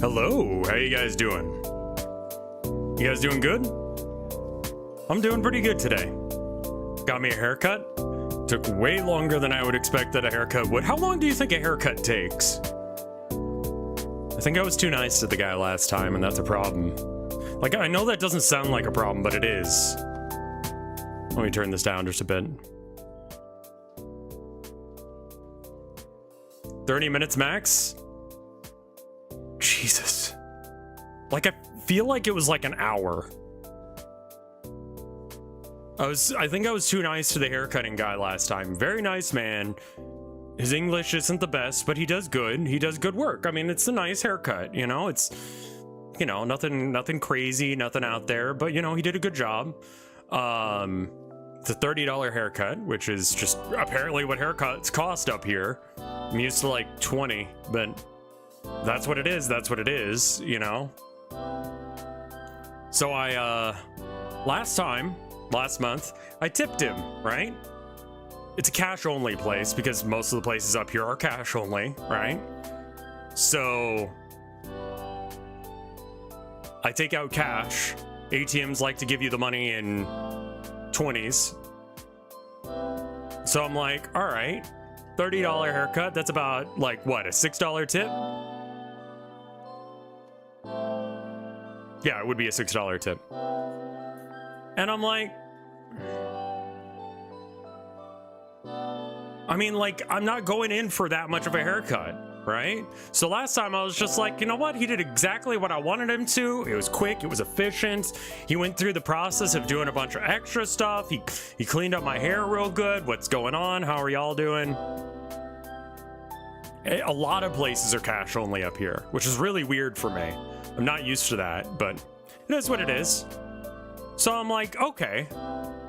Hello, how you guys doing? You guys doing good? I'm doing pretty good today. Got me a haircut. Took way longer than I would expect that a haircut would. How long do you think a haircut takes? I think I was too nice to the guy last time, and that's a problem. Like, I know that doesn't sound like a problem, but it is. Let me turn this down just a bit. 30 minutes max? Jesus. Like, I feel like it was like an hour. I think I was too nice to the haircutting guy last time. Very nice man. His English isn't the best, but he does good. He does good work. I mean, it's a nice haircut, you know? It's, you know, nothing crazy, nothing out there, but, you know, he did a good job. It's a $30 haircut, which is just apparently what haircuts cost up here. I'm used to like 20, but that's what it is. That's what it is, you know? So last month, I tipped him, right? It's a cash only place because most of the places up here are cash only, right? So I take out cash. ATMs like to give you the money in 20s. So I'm like, all right, $30 haircut. That's about like what, a $6 tip? Yeah, it would be a $6 tip. And I'm like, I mean, like, I'm not going in for that much of a haircut, right? So last time I was just like, you know what? He did exactly what I wanted him to. It was quick. It was efficient. He went through the process of doing a bunch of extra stuff. He cleaned up my hair real good. What's going on? How are y'all doing? A lot of places are cash only up here, which is really weird for me. I'm not used to that, but it is what it is. So I'm like, okay,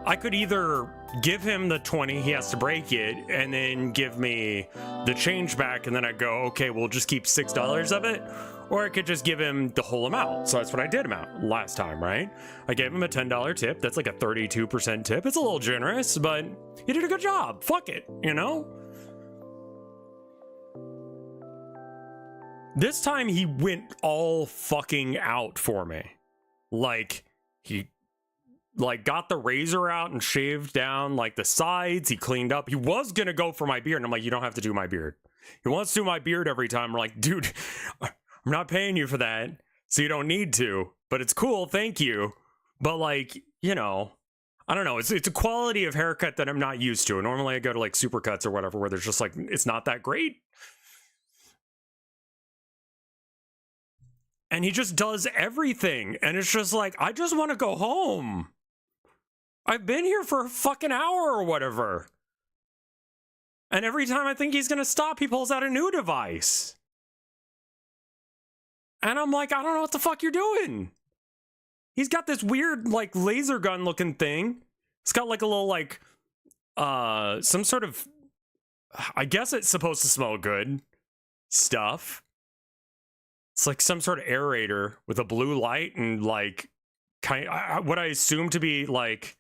I could either give him the 20, he has to break it, and then give me the change back, and then I go, okay, we'll just keep $6 of it, or I could just give him the whole amount. So that's what I did last time, right? I gave him a $10 tip. That's like a 32% tip. It's a little generous, but he did a good job. Fuck it, you know? This time he went all fucking out for me. Like, he got the razor out and shaved down like the sides. He cleaned up. He was gonna go for my beard, and I'm like, you don't have to do my beard. He wants to do my beard every time. I'm like, dude, I'm not paying you for that, so you don't need to, but it's cool, thank you. But like, you know, I don't know, it's a quality of haircut that I'm not used to. Normally I go to like Supercuts or whatever where there's just like, it's not that great. And he just does everything, and it's just like, I just want to go home. I've been here for a fucking hour or whatever. And every time I think he's gonna stop, he pulls out a new device. And I'm like, I don't know what the fuck you're doing. He's got this weird, like, laser gun looking thing. It's got like a little, like, some sort of, I guess it's supposed to smell good stuff. It's like some sort of aerator with a blue light and like, what I assume to be like,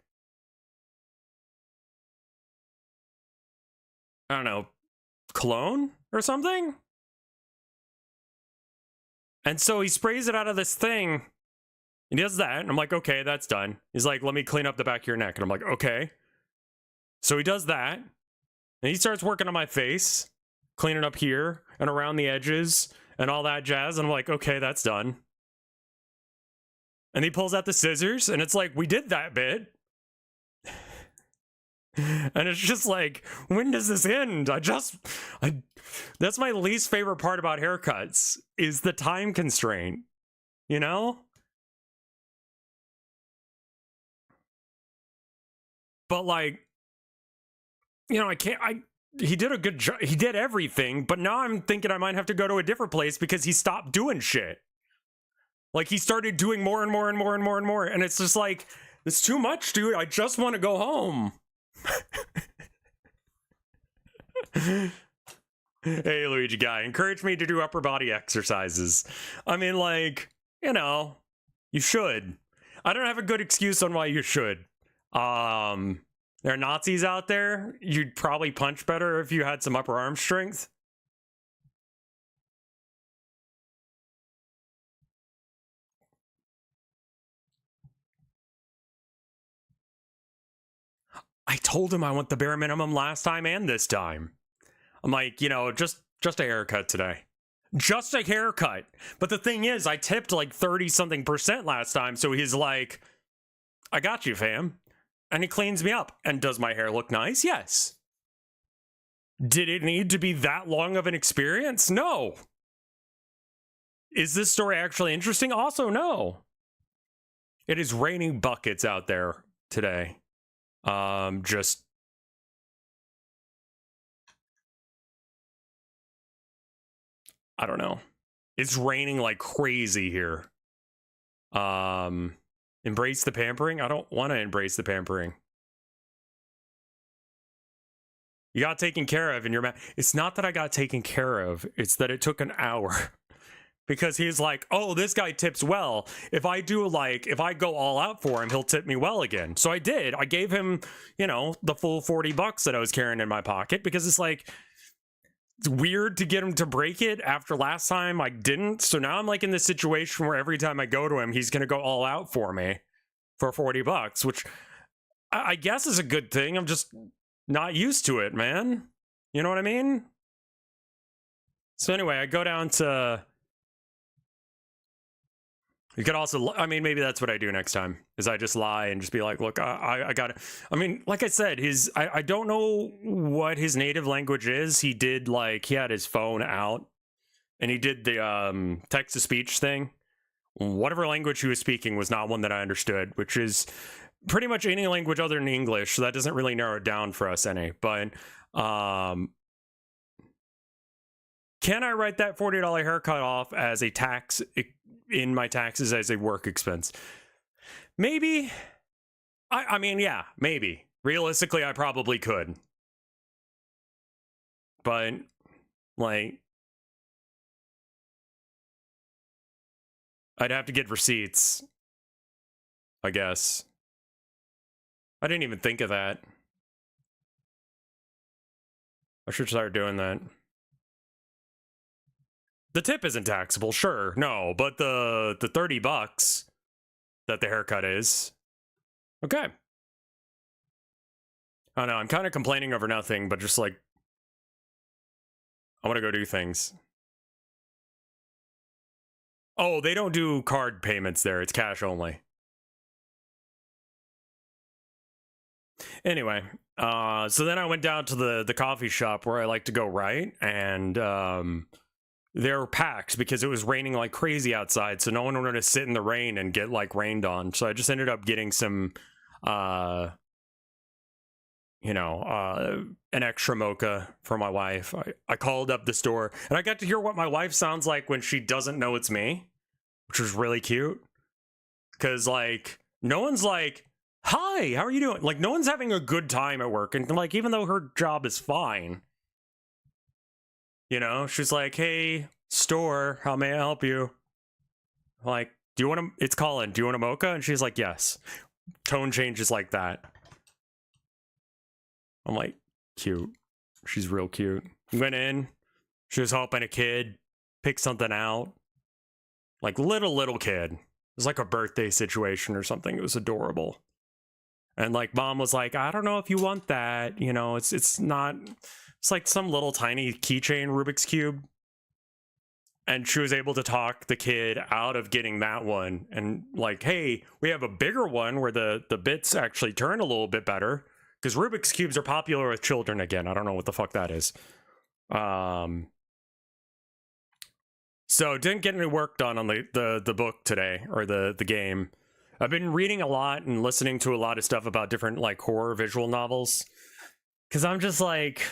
I don't know, cologne or something? And so he sprays it out of this thing. He does that, and I'm like, okay, that's done. He's like, let me clean up the back of your neck. And I'm like, okay. So he does that, and he starts working on my face, cleaning up here and around the edges and all that jazz. And I'm like, okay, that's done. And he pulls out the scissors, and it's like, we did that bit. And it's just like, when does this end? That's my least favorite part about haircuts, is the time constraint, you know? But like, you know, he did a good job. He did everything, but now I'm thinking I might have to go to a different place because he stopped doing shit. Like, he started doing more and more and more and more and more. And it's just like, it's too much, dude. I just want to go home. Hey, Luigi guy, encourage me to do upper body exercises. I mean, like, you know, you should. I don't have a good excuse on why you should. There are Nazis out there. You'd probably punch better if you had some upper arm strength. I told him I want the bare minimum last time and this time. I'm like, you know, just a haircut today. Just a haircut. But the thing is, I tipped like 30-something% last time, so he's like, I got you, fam. And he cleans me up. And does my hair look nice? Yes. Did it need to be that long of an experience? No. Is this story actually interesting? Also, no. It is raining buckets out there today. Just I don't know. It's raining like crazy here. Embrace the pampering? I don't want to embrace the pampering. You got taken care of in your It's not that I got taken care of. It's that it took an hour. Because he's like, oh, this guy tips well. If I go all out for him, he'll tip me well again. So I did. I gave him, you know, the full $40 that I was carrying in my pocket, because it's like, it's weird to get him to break it after last time I didn't. So now I'm like in this situation where every time I go to him, he's going to go all out for me for $40, which I guess is a good thing. I'm just not used to it, man. You know what I mean? So anyway, I go down to... You could also, I mean, maybe that's what I do next time, is I just lie and just be like, look, I got it. I mean, like I said, I don't know what his native language is. He did, like, he had his phone out and he did the text-to-speech thing. Whatever language he was speaking was not one that I understood, which is pretty much any language other than English. So that doesn't really narrow it down for us any. But can I write that $40 haircut off as a tax in my taxes as a work expense? Maybe. I mean, yeah, maybe. Realistically, I probably could. But, like, I'd have to get receipts, I guess. I didn't even think of that. I should start doing that. The tip isn't taxable, sure, no, but the $30 that the haircut is. Okay. I don't know, I'm kind of complaining over nothing, but just like, I want to go do things. Oh, they don't do card payments there, it's cash only. Anyway, so then I went down to the coffee shop where I like to go, right? And, they were packed because it was raining like crazy outside, so no one wanted to sit in the rain and get like rained on. So I just ended up getting some, an extra mocha for my wife. I called up the store and I got to hear what my wife sounds like when she doesn't know it's me, which was really cute. Because like, no one's like, hi, how are you doing? Like, no one's having a good time at work. And like, even though her job is fine, you know, she's like, hey, store, how may I help you? Like, do you want to, it's Colin, do you want a mocha? And she's like, yes. Tone changes like that. I'm like, cute. She's real cute. Went in, she was helping a kid pick something out. Like, little kid. It was like a birthday situation or something. It was adorable. And like, mom was like, I don't know if you want that. You know, it's not... It's like some little tiny keychain Rubik's Cube. And she was able to talk the kid out of getting that one. And like, hey, we have a bigger one where the bits actually turn a little bit better. Because Rubik's Cubes are popular with children again. I don't know what the fuck that is. So didn't get any work done on the book today, or the game. I've been reading a lot and listening to a lot of stuff about different like horror visual novels. Because I'm just like...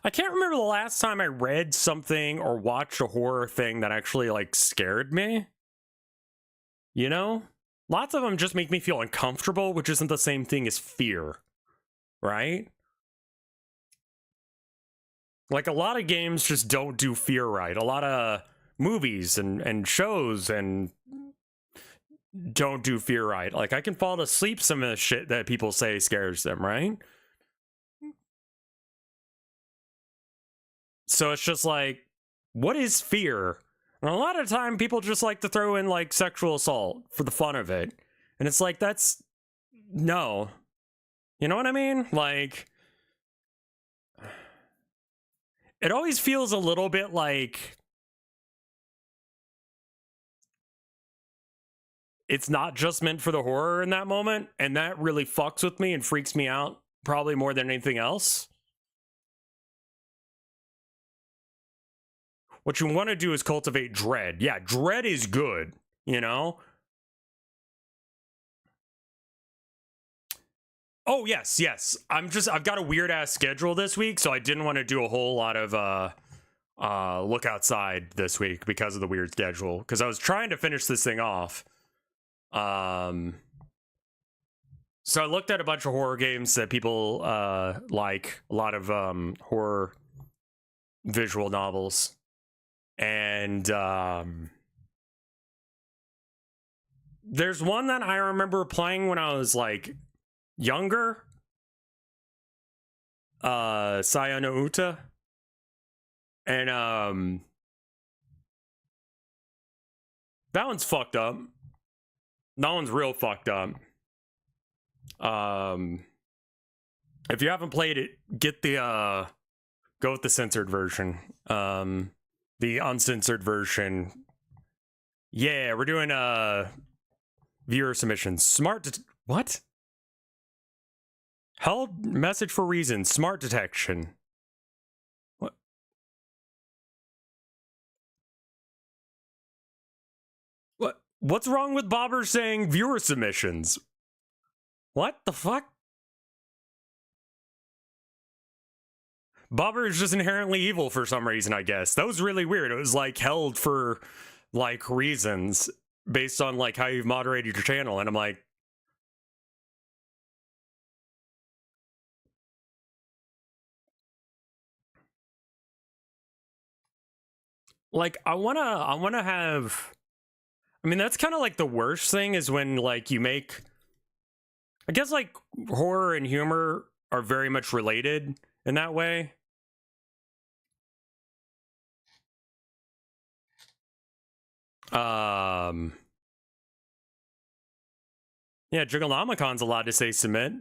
I can't remember the last time I read something or watched a horror thing that actually, like, scared me. You know? Lots of them just make me feel uncomfortable, which isn't the same thing as fear. Right? Like, a lot of games just don't do fear right. A lot of movies and shows and don't do fear right. Like, I can fall asleep some of the shit that people say scares them, right? So it's just like, what is fear? And a lot of time people just like to throw in like sexual assault for the fun of it. And it's like, that's, no. You know what I mean? Like, it always feels a little bit like it's not just meant for the horror in that moment, and that really fucks with me and freaks me out probably more than anything else. What you want to do is cultivate dread. Yeah, dread is good, you know? Oh, yes, yes. I've got a weird ass schedule this week, so I didn't want to do a whole lot of look outside this week because of the weird schedule. Because I was trying to finish this thing off. So I looked at a bunch of horror games that people like, a lot of horror visual novels. And there's one that I remember playing when I was like younger. Saya no Uta. And that one's fucked up. That one's real fucked up. If you haven't played it, get the go with the censored version. The uncensored version. Yeah, we're doing viewer submissions. What? Held message for reason. Smart detection. What? What's wrong with Bobber saying viewer submissions? What the fuck? Bobber is just inherently evil for some reason, I guess. That was really weird. It was like held for like reasons based on like how you've moderated your channel, and I'm like I wanna have, I mean, that's kind of like the worst thing is when like you make, I guess like horror and humor are very much related in that way. Yeah, Jigglenomicon's allowed to say submit.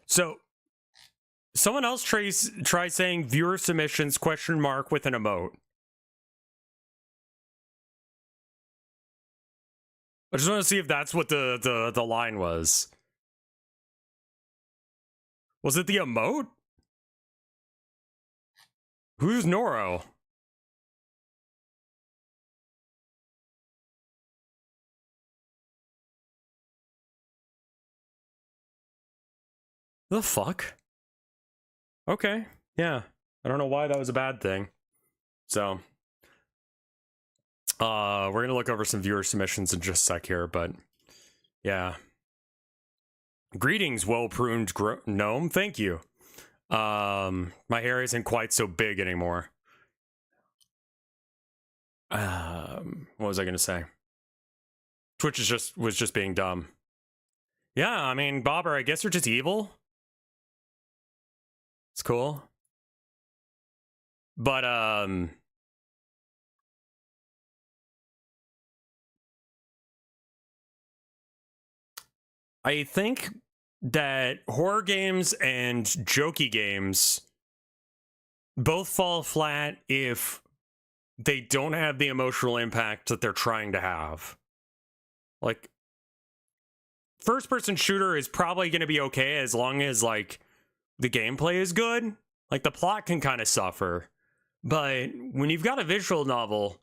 So someone else try saying viewer submissions question mark with an emote. I just want to see if that's what the line was. Was it the emote? Who's Noro? The fuck? Okay, yeah. I don't know why that was a bad thing. So, we're gonna look over some viewer submissions in just a sec here, but yeah. Greetings, well-pruned gnome. Thank you. My hair isn't quite so big anymore. What was I gonna say? Twitch was just being dumb. Yeah, I mean, Bobber, I guess you're just evil. It's cool. But I think that horror games and jokey games both fall flat if they don't have the emotional impact that they're trying to have. Like, first-person shooter is probably going to be okay as long as, like, the gameplay is good. Like, the plot can kind of suffer. But when you've got a visual novel,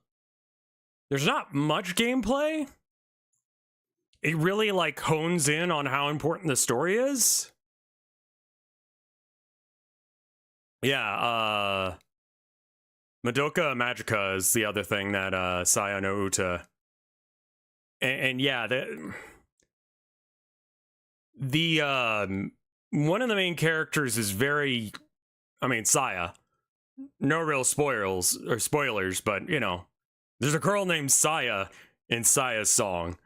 there's not much gameplay. It really, like, hones in on how important the story is. Yeah, Madoka Magica is the other thing that Saya no Uta. And yeah, the one of the main characters is very, I mean, Saya. No real spoilers, but you know, there's a girl named Saya in Saya's song.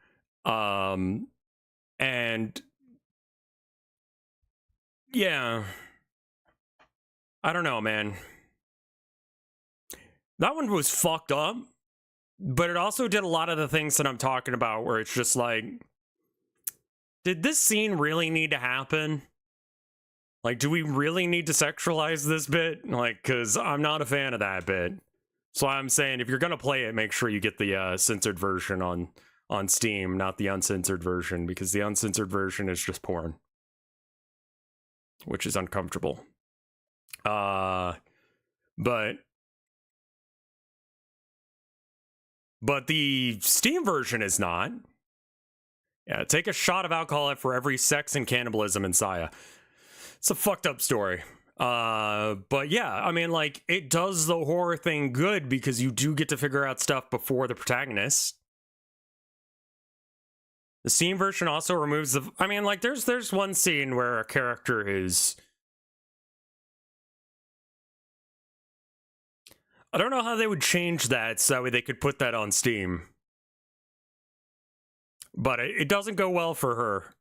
And yeah, I don't know, man. That one was fucked up, but it also did a lot of the things that I'm talking about where it's just like, did this scene really need to happen? Like, do we really need to sexualize this bit? Like, because I'm not a fan of that bit. So I'm saying, if you're gonna play it, make sure you get the censored version on Steam, not the uncensored version, because the uncensored version is just porn, which is uncomfortable. But the Steam version is not. Yeah, take a shot of alcohol for every sex and cannibalism in Saya. It's a fucked up story. But yeah, I mean, like, it does the horror thing good because you do get to figure out stuff before the protagonist. The Steam version also removes the... I mean, like, there's one scene where a character is... I don't know how they would change that so that way they could put that on Steam. But it doesn't go well for her.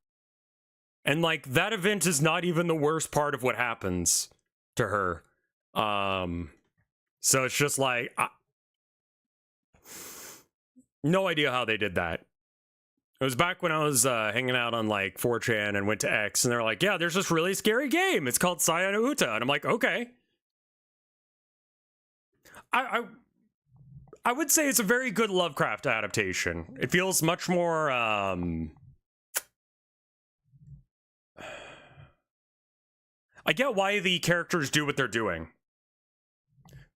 And, like, that event is not even the worst part of what happens to her. So it's just like... no idea how they did that. It was back when I was hanging out on, like, 4chan and went to X, and they're like, yeah, there's this really scary game. It's called Saya no Uta. And I'm like, okay. I would say it's a very good Lovecraft adaptation. It feels much more, I get why the characters do what they're doing.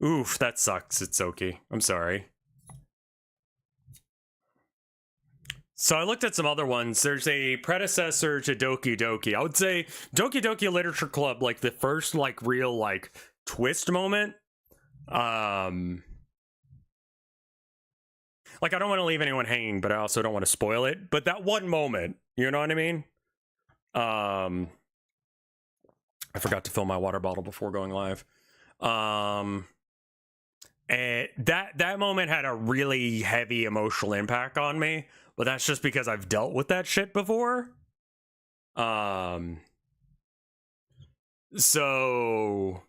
Oof, that sucks, Itsuki. I'm sorry. So I looked at some other ones. There's a predecessor to Doki Doki. I would say Doki Doki Literature Club, like, the first, like, real, like, twist moment. Like, I don't want to leave anyone hanging, but I also don't want to spoil it. But that one moment, you know what I mean? I forgot to fill my water bottle before going live. And that moment had a really heavy emotional impact on me, but that's just because I've dealt with that shit before. So...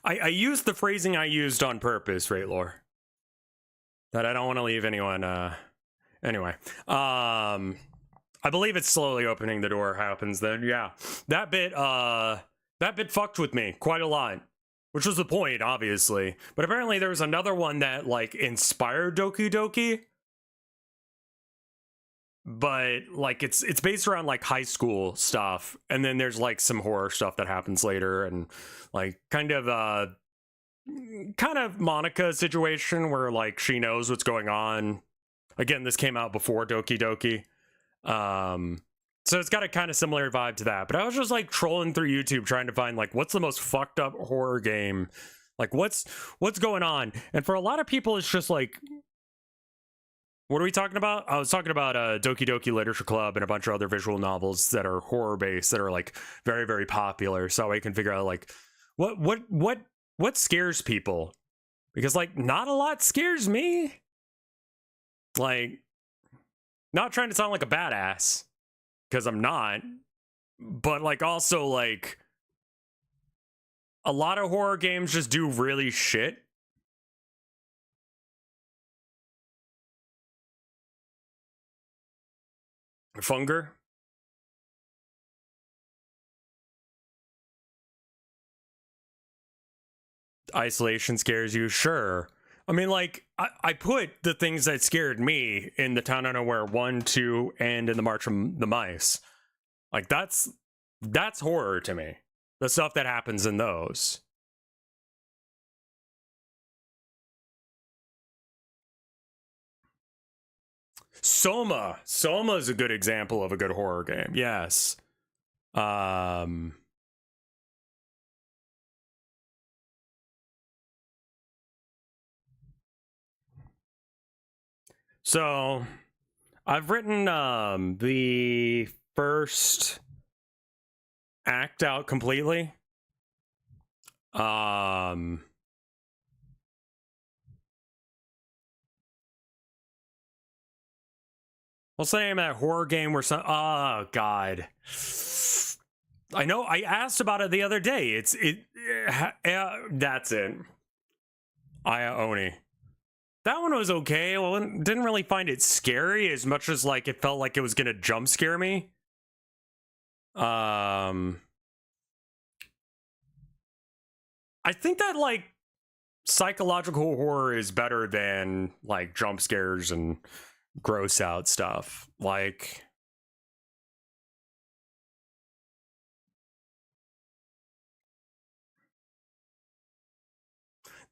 I used the phrasing I used on purpose, right, Lore? That I don't want to leave anyone, anyway. I believe it's slowly opening the door happens then, yeah. That bit fucked with me quite a lot. Which was the point, obviously. But apparently there was another one that, like, inspired Doki Doki. But, like, it's based around, like, high school stuff. And then there's, like, some horror stuff that happens later. And, like, kind of Monica situation where, like, she knows what's going on. Again, this came out before Doki Doki. So it's got a kind of similar vibe to that. But I was just, like, trolling through YouTube trying to find, like, what's the most fucked up horror game? Like, what's going on? And for a lot of people, it's just, like... What are we talking about? I was talking about Doki Doki Literature Club and a bunch of other visual novels that are horror-based that are, like, very, very popular. So I can figure out, like, what scares people? Because, like, not a lot scares me. Like, not trying to sound like a badass, because I'm not. But, like, also, like, a lot of horror games just do really shit. Funger? Isolation scares you? Sure. I mean, like, I put the things that scared me in the Town of Nowhere 1, 2, and in the March of the Mice. Like, that's horror to me. The stuff that happens in those. Soma is a good example of a good horror game. Yes. So I've written the first act out completely. What's the name of that horror game where some... Oh, God. I know, I asked about it the other day. That's it. Aya Oni. That one was okay. Well, I didn't really find it scary as much as like it felt like it was gonna jump scare me. I think that like psychological horror is better than like jump scares and gross out stuff. Like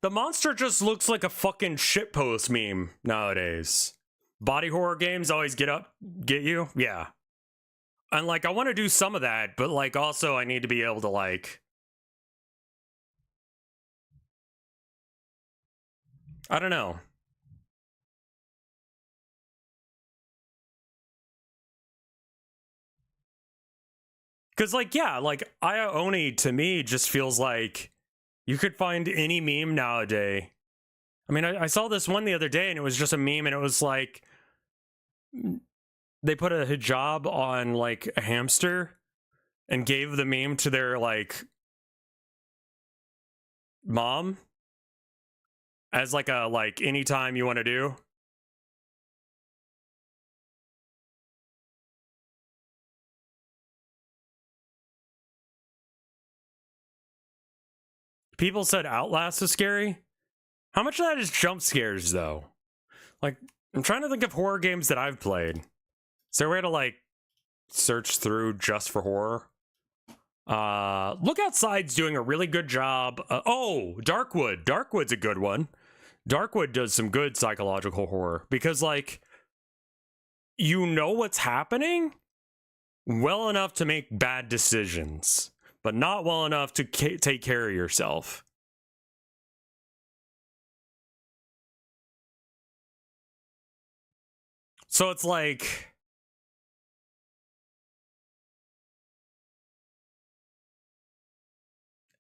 the monster just looks like a fucking shitpost meme nowadays. Body horror games always get you. Yeah. And like I want to do some of that, but like also I need to be able to like I don't know. Cause like yeah, like Ione to me just feels like you could find any meme nowadays. I mean, I saw this one the other day and it was just a meme and it was like they put a hijab on like a hamster and gave the meme to their like mom as like a like anytime you want to do. People said Outlast is scary. How much of that is jump scares though? Like I'm trying to think of horror games that I've played. Is there a way to like search through just for horror? Look Outside's doing a really good job. Oh, Darkwood. Darkwood's a good one. Darkwood does some good psychological horror because like you know what's happening well enough to make bad decisions, but not well enough to take care of yourself. So it's like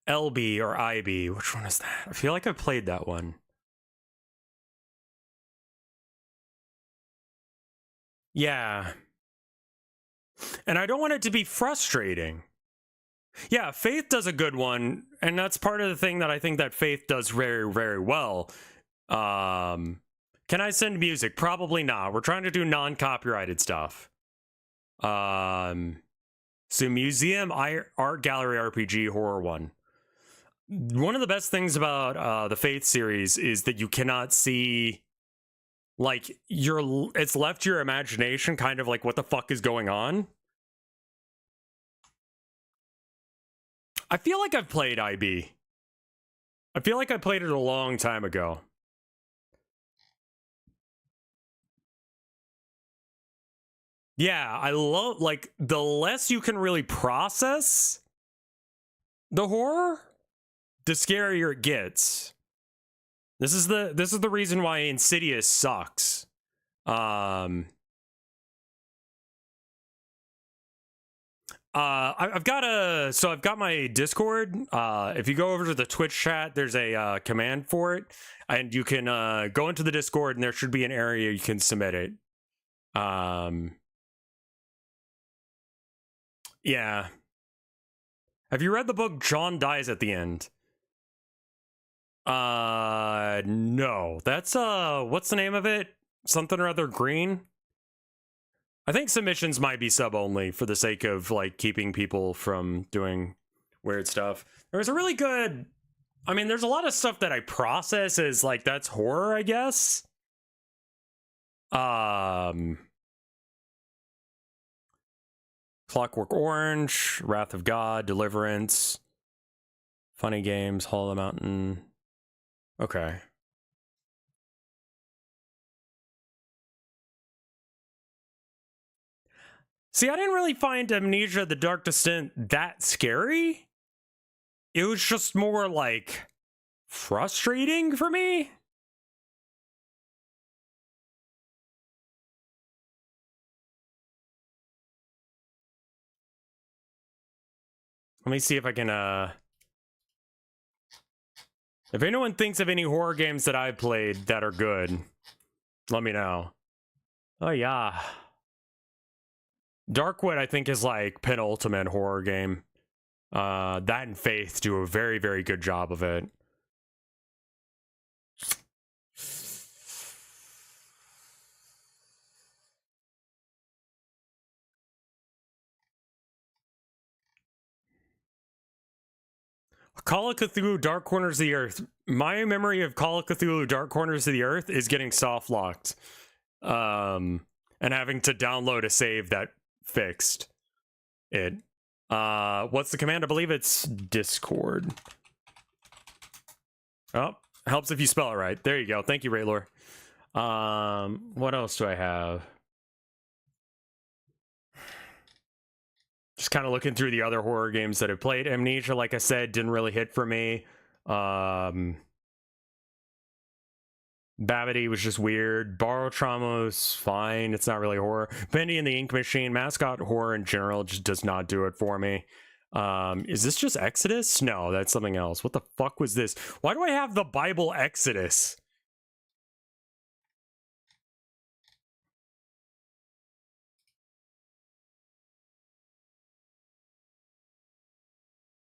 LB or IB. Which one is that? I feel like I've played that one. Yeah. And I don't want it to be frustrating. Yeah, Faith does a good one, and that's part of the thing that I think that Faith does very, very well. Can I send music? Probably not. We're trying to do non-copyrighted stuff. So Museum Art Gallery RPG Horror one. One of the best things about the Faith series is that you cannot see like it's left to your imagination kind of like what the fuck is going on. I feel like I've played IB. I feel like I played it a long time ago. Yeah, I love like the less you can really process the horror, the scarier it gets. This is the reason why Insidious sucks. I've got my Discord. If you go over to the Twitch chat, there's a command for it, and you can go into the Discord, and there should be an area you can submit it. Yeah. Have you read the book John Dies at the End? No. That's what's the name of it? Something or other Green? I think submissions might be sub only for the sake of like keeping people from doing weird stuff. There was a really good, I mean, there's a lot of stuff that I process as like that's horror, I guess. Clockwork Orange, Wrath of God, Deliverance, Funny Games, Hollow Mountain. Okay. See, I didn't really find Amnesia: The Dark Descent that scary. It was just more like frustrating for me. Let me see if I can, if anyone thinks of any horror games that I've played that are good, let me know. Oh, yeah. Darkwood, I think, is like penultimate horror game. That and Faith do a very, very good job of it. Call of Cthulhu Dark Corners of the Earth. My memory of Call of Cthulhu Dark Corners of the Earth is getting soft locked. And having to download a save that fixed it. What's the command? I believe it's Discord. Oh, helps if you spell it right. There you go. Thank you, Raylor. What else do I have? Just kind of looking through the other horror games that I've played. Amnesia, like I said, didn't really hit for me. Babity was just weird. Borrow Trauma was fine. It's not really horror. Bendy and the Ink Machine, mascot horror in general just does not do it for me. Is this just Exodus? No, that's something else. What the fuck was this? Why do I have the Bible Exodus?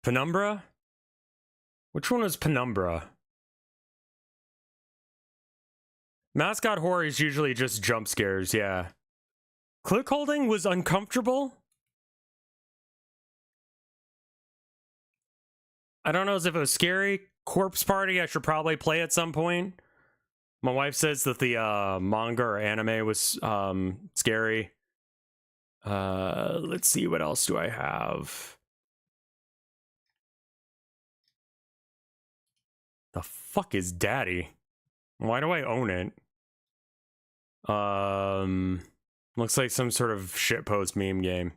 Penumbra? Which one was Penumbra? Mascot horror is usually just jump scares, yeah. Click holding was uncomfortable? I don't know if it was scary. Corpse Party, I should probably play at some point. My wife says that the manga or anime was scary. Let's see, what else do I have? The fuck is Daddy? Why do I own it? Looks like some sort of shitpost meme game.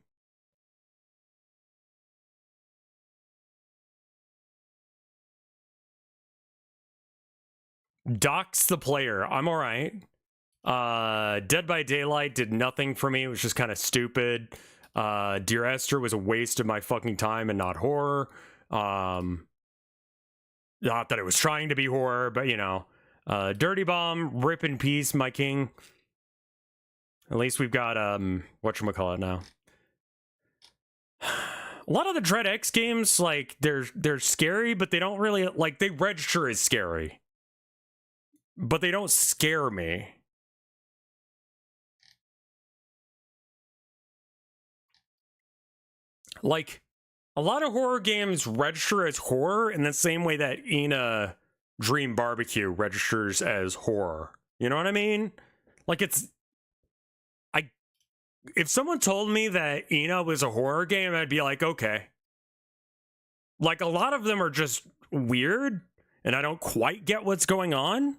Dox the player. I'm alright. Dead by Daylight did nothing for me. It was just kind of stupid. Dear Esther was a waste of my fucking time and not horror. Not that it was trying to be horror, but you know. Dirty Bomb, rip in peace, my king. At least we've got, whatchamacallit now. A lot of the Dread X games, like, they're scary, but they don't really, like, they register as scary. But they don't scare me. Like, a lot of horror games register as horror in the same way that Ina Dream Barbecue registers as horror. You know what I mean? Like, if someone told me that Ina was a horror game, I'd be like, okay. Like, a lot of them are just weird, and I don't quite get what's going on.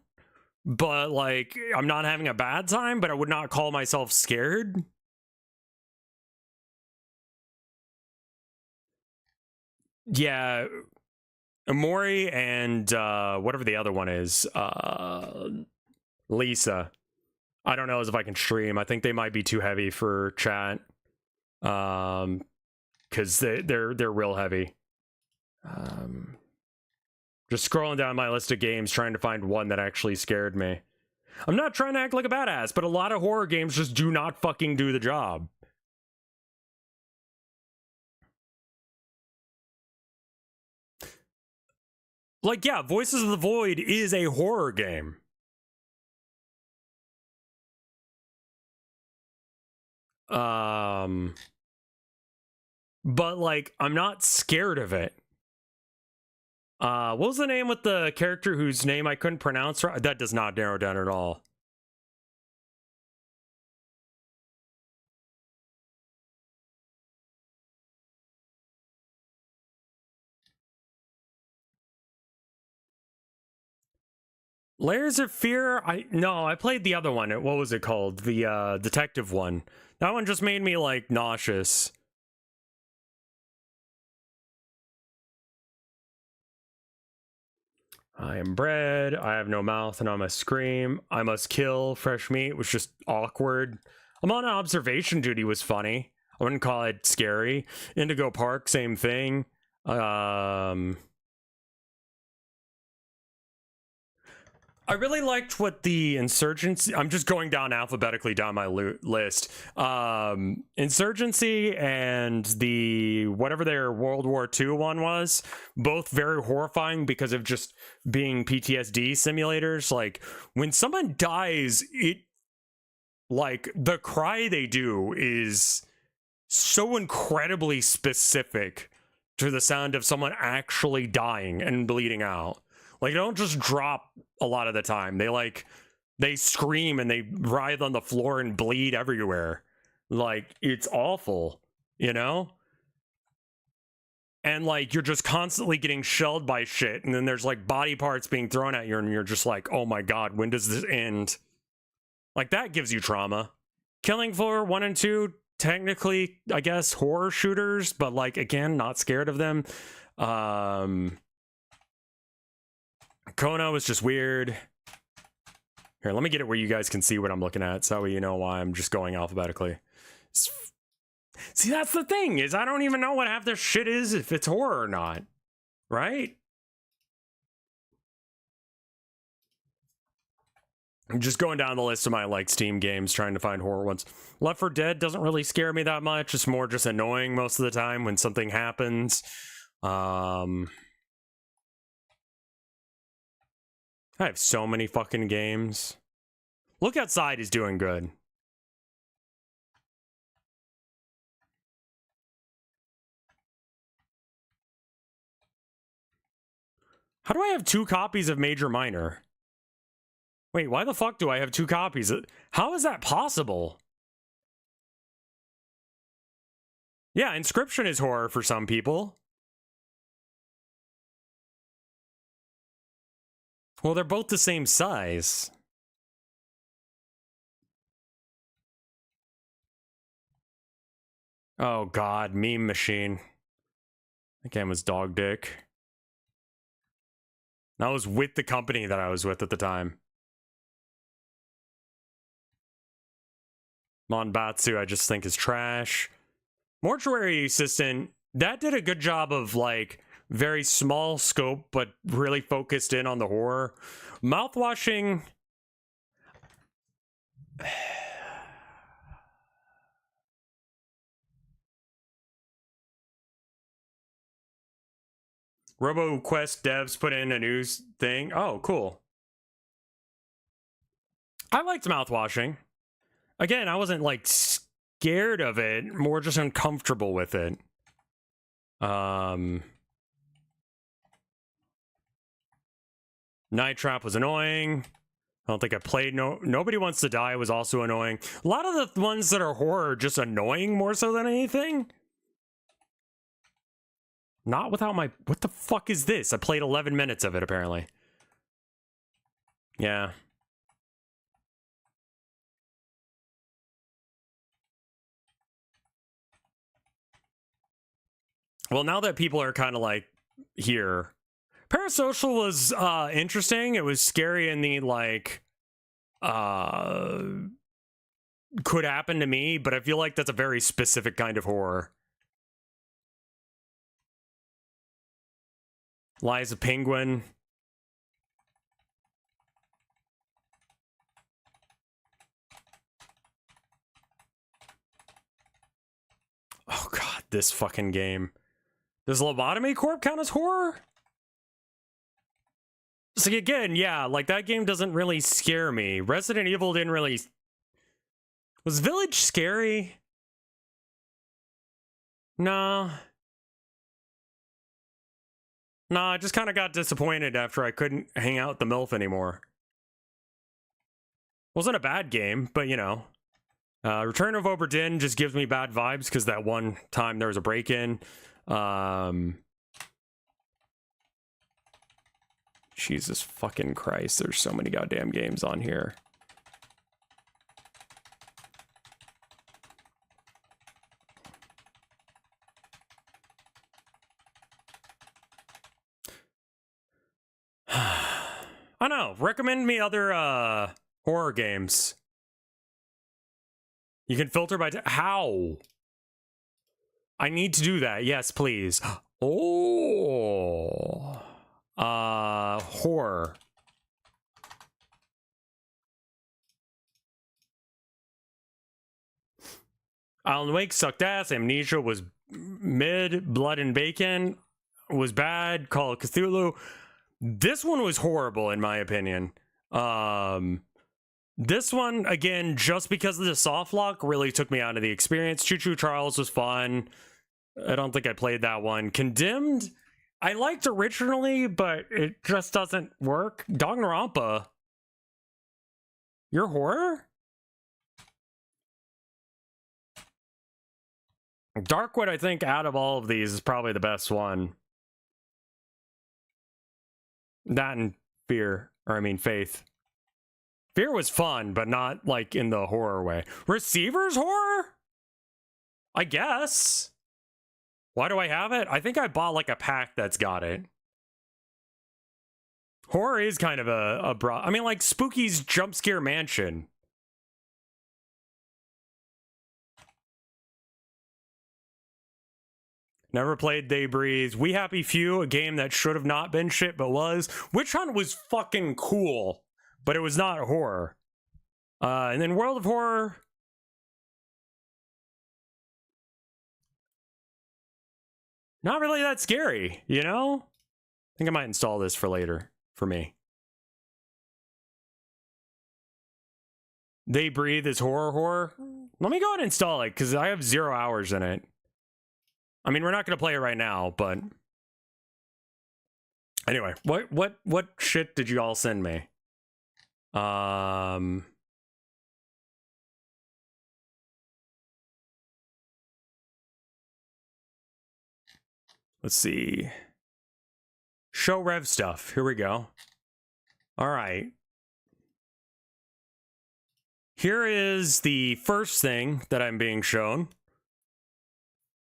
But, like, I'm not having a bad time, but I would not call myself scared. Yeah, Amori and whatever the other one is, Lisa. I don't know if I can stream. I think they might be too heavy for chat. Because they're real heavy. Just scrolling down my list of games, trying to find one that actually scared me. I'm not trying to act like a badass, but a lot of horror games just do not fucking do the job. Like, yeah, Voices of the Void is a horror game. But, like, I'm not scared of it. What was the name with the character whose name I couldn't pronounce? That does not narrow down at all. Layers of Fear? No, I played the other one. What was it called? The detective one. That one just made me, like, nauseous. I am bread, I have no mouth, and I must scream. I must kill. Fresh meat was just awkward. I'm on observation duty was funny. I wouldn't call it scary. Indigo Park, same thing. I really liked what the Insurgency... I'm just going down alphabetically down my list. Insurgency and the... whatever their World War II one was, both very horrifying because of just being PTSD simulators. Like, when someone dies, it... like, the cry they do is so incredibly specific to the sound of someone actually dying and bleeding out. Like, they don't just drop a lot of the time. They scream and they writhe on the floor and bleed everywhere. Like, it's awful, you know? And, like, you're just constantly getting shelled by shit, and then there's, like, body parts being thrown at you, and you're just like, oh my god, when does this end? Like, that gives you trauma. Killing Floor 1 and 2, technically, I guess, horror shooters, but, like, again, not scared of them. Kona was just weird. Here, let me get it where you guys can see what I'm looking at, so that way you know why I'm just going alphabetically. See, that's the thing, is I don't even know what half this shit is, if it's horror or not. Right? I'm just going down the list of my, like, Steam games, trying to find horror ones. Left 4 Dead doesn't really scare me that much. It's more just annoying most of the time when something happens. I have so many fucking games. Look Outside is doing good. How do I have 2 copies of Major Minor? Wait, why the fuck do I have 2 copies? How is that possible? Yeah, Inscription is horror for some people. Well, they're both the same size. Oh god, Meme Machine. That game was dog dick. That was with the company that I was with at the time. Monbatsu, I just think is trash. Mortuary Assistant, that did a good job of, like, very small scope, but really focused in on the horror. Mouthwashing... RoboQuest devs put in a new thing. Oh, cool. I liked Mouthwashing. Again, I wasn't, like, scared of it, more just uncomfortable with it. Night Trap was annoying. I don't think I played Nobody Wants to Die was also annoying. A lot of the ones that are horror are just annoying more so than anything. Not without my... What the fuck is this? I played 11 minutes of it, apparently. Yeah. Well, now that people are kind of, like, here... Parasocial was interesting. It was scary in the, like... could happen to me, but I feel like that's a very specific kind of horror. Lies of Penguin. Oh god, this fucking game. Does Lobotomy Corp count as horror? So again, yeah, like that game doesn't really scare me. Resident Evil didn't really... Was Village scary? No. No, I just kind of got disappointed after I couldn't hang out with the MILF anymore. Wasn't a bad game, but you know. Return of Obra Dinn just gives me bad vibes because that one time there was a break-in. Jesus fucking Christ, there's so many goddamn games on here. I know. Recommend me other horror games. You can filter by how? I need to do that. Yes, please. Oh. Horror. Alan Wake sucked ass. Amnesia was mid. Blood and Bacon was bad. Call of Cthulhu. This one was horrible, in my opinion. This one, again, just because of the soft lock, really took me out of the experience. Choo Choo Charles was fun. I don't think I played that one. Condemned, I liked originally, but it just doesn't work. Danganronpa, you're horror? Darkwood, I think, out of all of these, is probably the best one. That and Fear, or I mean Faith. Fear was fun, but not like in the horror way. Receiver's horror? I guess. Why do I have it? I think I bought like a pack that's got it. Horror is kind of a broad. I mean, like Spooky's Jump Scare Mansion. Never played They Breathe. We Happy Few, a game that should have not been shit, but was. Witch Hunt was fucking cool, but it was not horror. And then World of Horror. Not really that scary, you know? I think I might install this for later, for me. They Breathe is horror. Let me go ahead and install it, because I have 0 hours in it. I mean, we're not going to play it right now, but... Anyway, what shit did you all send me? Let's see. Show Rev stuff. Here we go. All right. Here is the first thing that I'm being shown.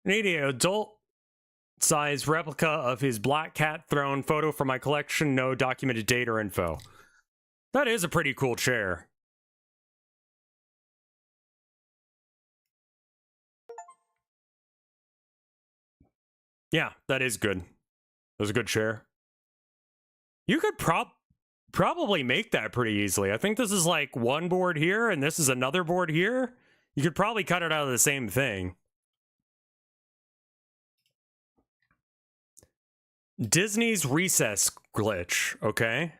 An adult-size replica of his Black Cat throne. Photo from my collection. No documented date or info. That is a pretty cool chair. Yeah, that is good. That was a good chair. You could probably make that pretty easily. I think this is like one board here, and this is another board here. You could probably cut it out of the same thing. Disney's Recess glitch, okay.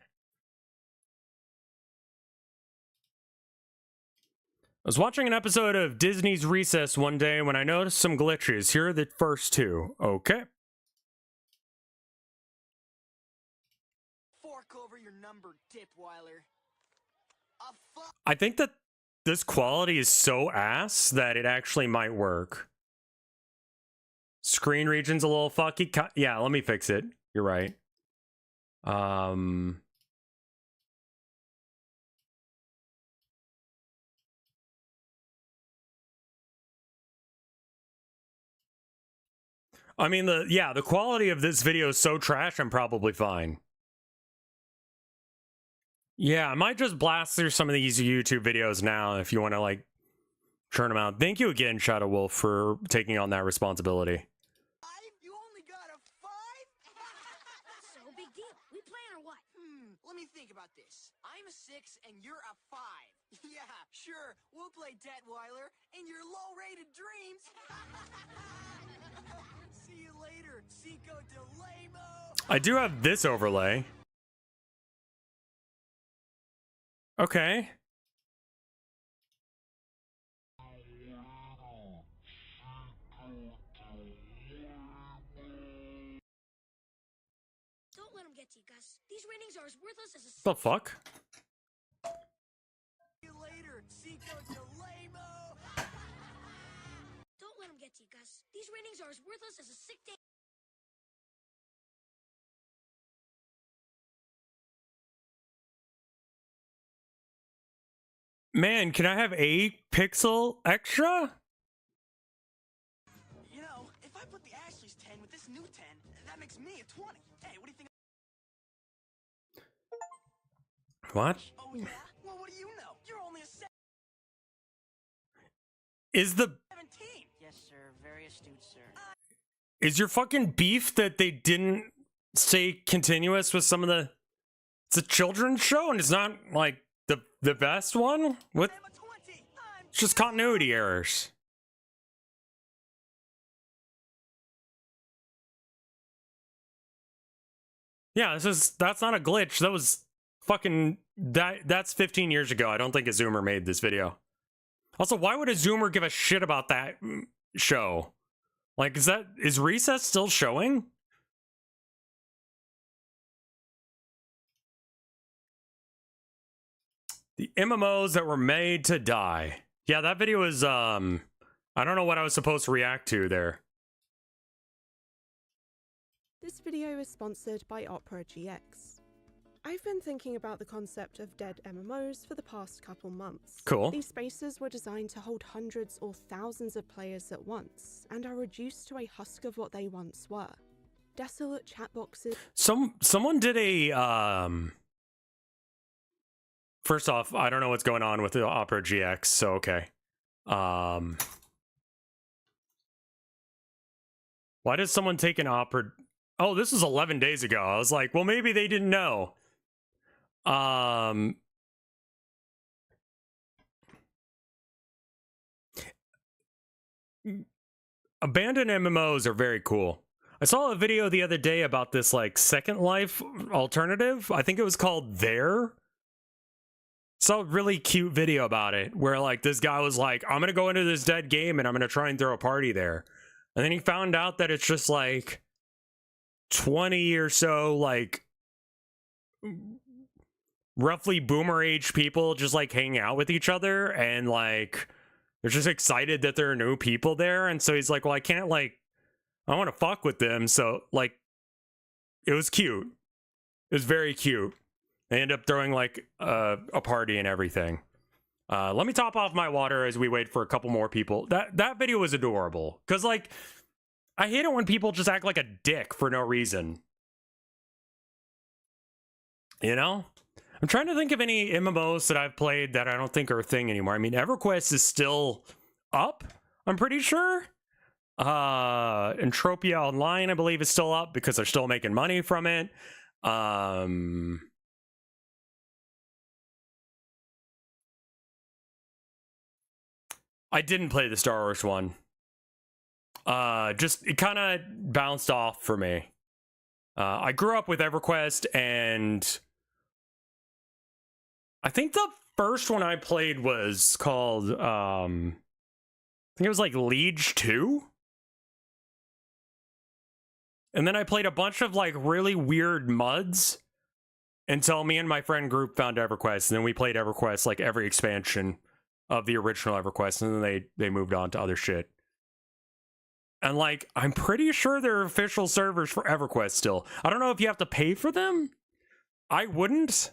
I was watching an episode of Disney's Recess one day when I noticed some glitches. Here are the first two. Okay. Fork over your number, Dipweiler. I think that this quality is so ass that it actually might work. Screen region's a little fucky. Yeah, let me fix it. You're right. I mean, the quality of this video is so trash, I'm probably fine. Yeah, I might just blast through some of these YouTube videos now if you want to, like, churn them out. Thank you again, Shadow Wolf, for taking on that responsibility. You only got a 5? So big deal. We playing or what? Let me think about this. I'm a 6 and you're a 5. Yeah, sure. We'll play Detweiler in your low-rated dreams. See you later, Seco Delamo. I do have this overlay. Okay. Don't let him get to you, Gus. These ratings are as worthless as a... The fuck? See you later, Seco Delamo. Don't let him get to you, Gus. These ratings are as worthless as a sick day. Man, can I have a pixel extra? You know, if I put the Ashley's 10 with this new 10, that makes me a 20. Hey, what do you think? What? Oh, yeah? Well, what do you know? You're only a 17. Yes, sir. Very astute, sir. Is your fucking beef that they didn't stay continuous with some of the... It's a children's show and it's not, like, the best one? With... I'm a 20. It's just continuity errors. Yeah, that's not a glitch. That was fucking... That's 15 years ago. I don't think a Zoomer made this video. Also, why would a Zoomer give a shit about that show? Like, is Recess still showing? The MMOs that were made to die. Yeah, that video is, I don't know what I was supposed to react to there. This video is sponsored by Opera GX. I've been thinking about the concept of dead MMOs for the past couple months. Cool. These spaces were designed to hold hundreds or thousands of players at once, and are reduced to a husk of what they once were. Desolate chat boxes. Someone did a, first off, I don't know what's going on with the Opera GX, so okay. Why did someone take an Opera... Oh, this was 11 days ago. I was like, well, maybe they didn't know. Abandoned MMOs are very cool. I saw a video the other day about this, like, Second Life alternative. I think it was called There. Saw a really cute video about it, where, like, this guy was like, I'm gonna go into this dead game and I'm gonna try and throw a party there. And then he found out that it's just, like, 20 or so, like, roughly boomer age people just, like, hanging out with each other, and, like, they're just excited that there are new people there. And so he's like, well, I can't, like, I want to fuck with them. So, like, it was cute. It was very cute. They end up throwing, like, a party and everything. Let me top off my water as we wait for a couple more people. That video was adorable. Because, like, I hate it when people just act like a dick for no reason. You know? I'm trying to think of any MMOs that I've played that I don't think are a thing anymore. I mean, EverQuest is still up, I'm pretty sure. Entropia Online, I believe, is still up because they're still making money from it. I didn't play the Star Wars one. Just, it kind of bounced off for me. I grew up with EverQuest, and I think the first one I played was called, I think it was like Liege 2? And then I played a bunch of, like, really weird MUDs until me and my friend group found EverQuest, and then we played EverQuest, like, every expansion of the original EverQuest, and then they moved on to other shit. And, like, I'm pretty sure there are official servers for EverQuest still. I don't know if you have to pay for them. I wouldn't.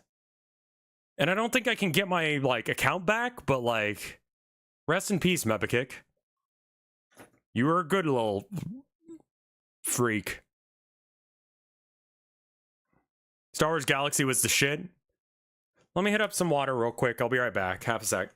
And I don't think I can get my, like, account back, but, like, rest in peace, Mepakick. You were a good little freak. Star Wars Galaxy was the shit. Let me hit up some water real quick. I'll be right back. Half a sec.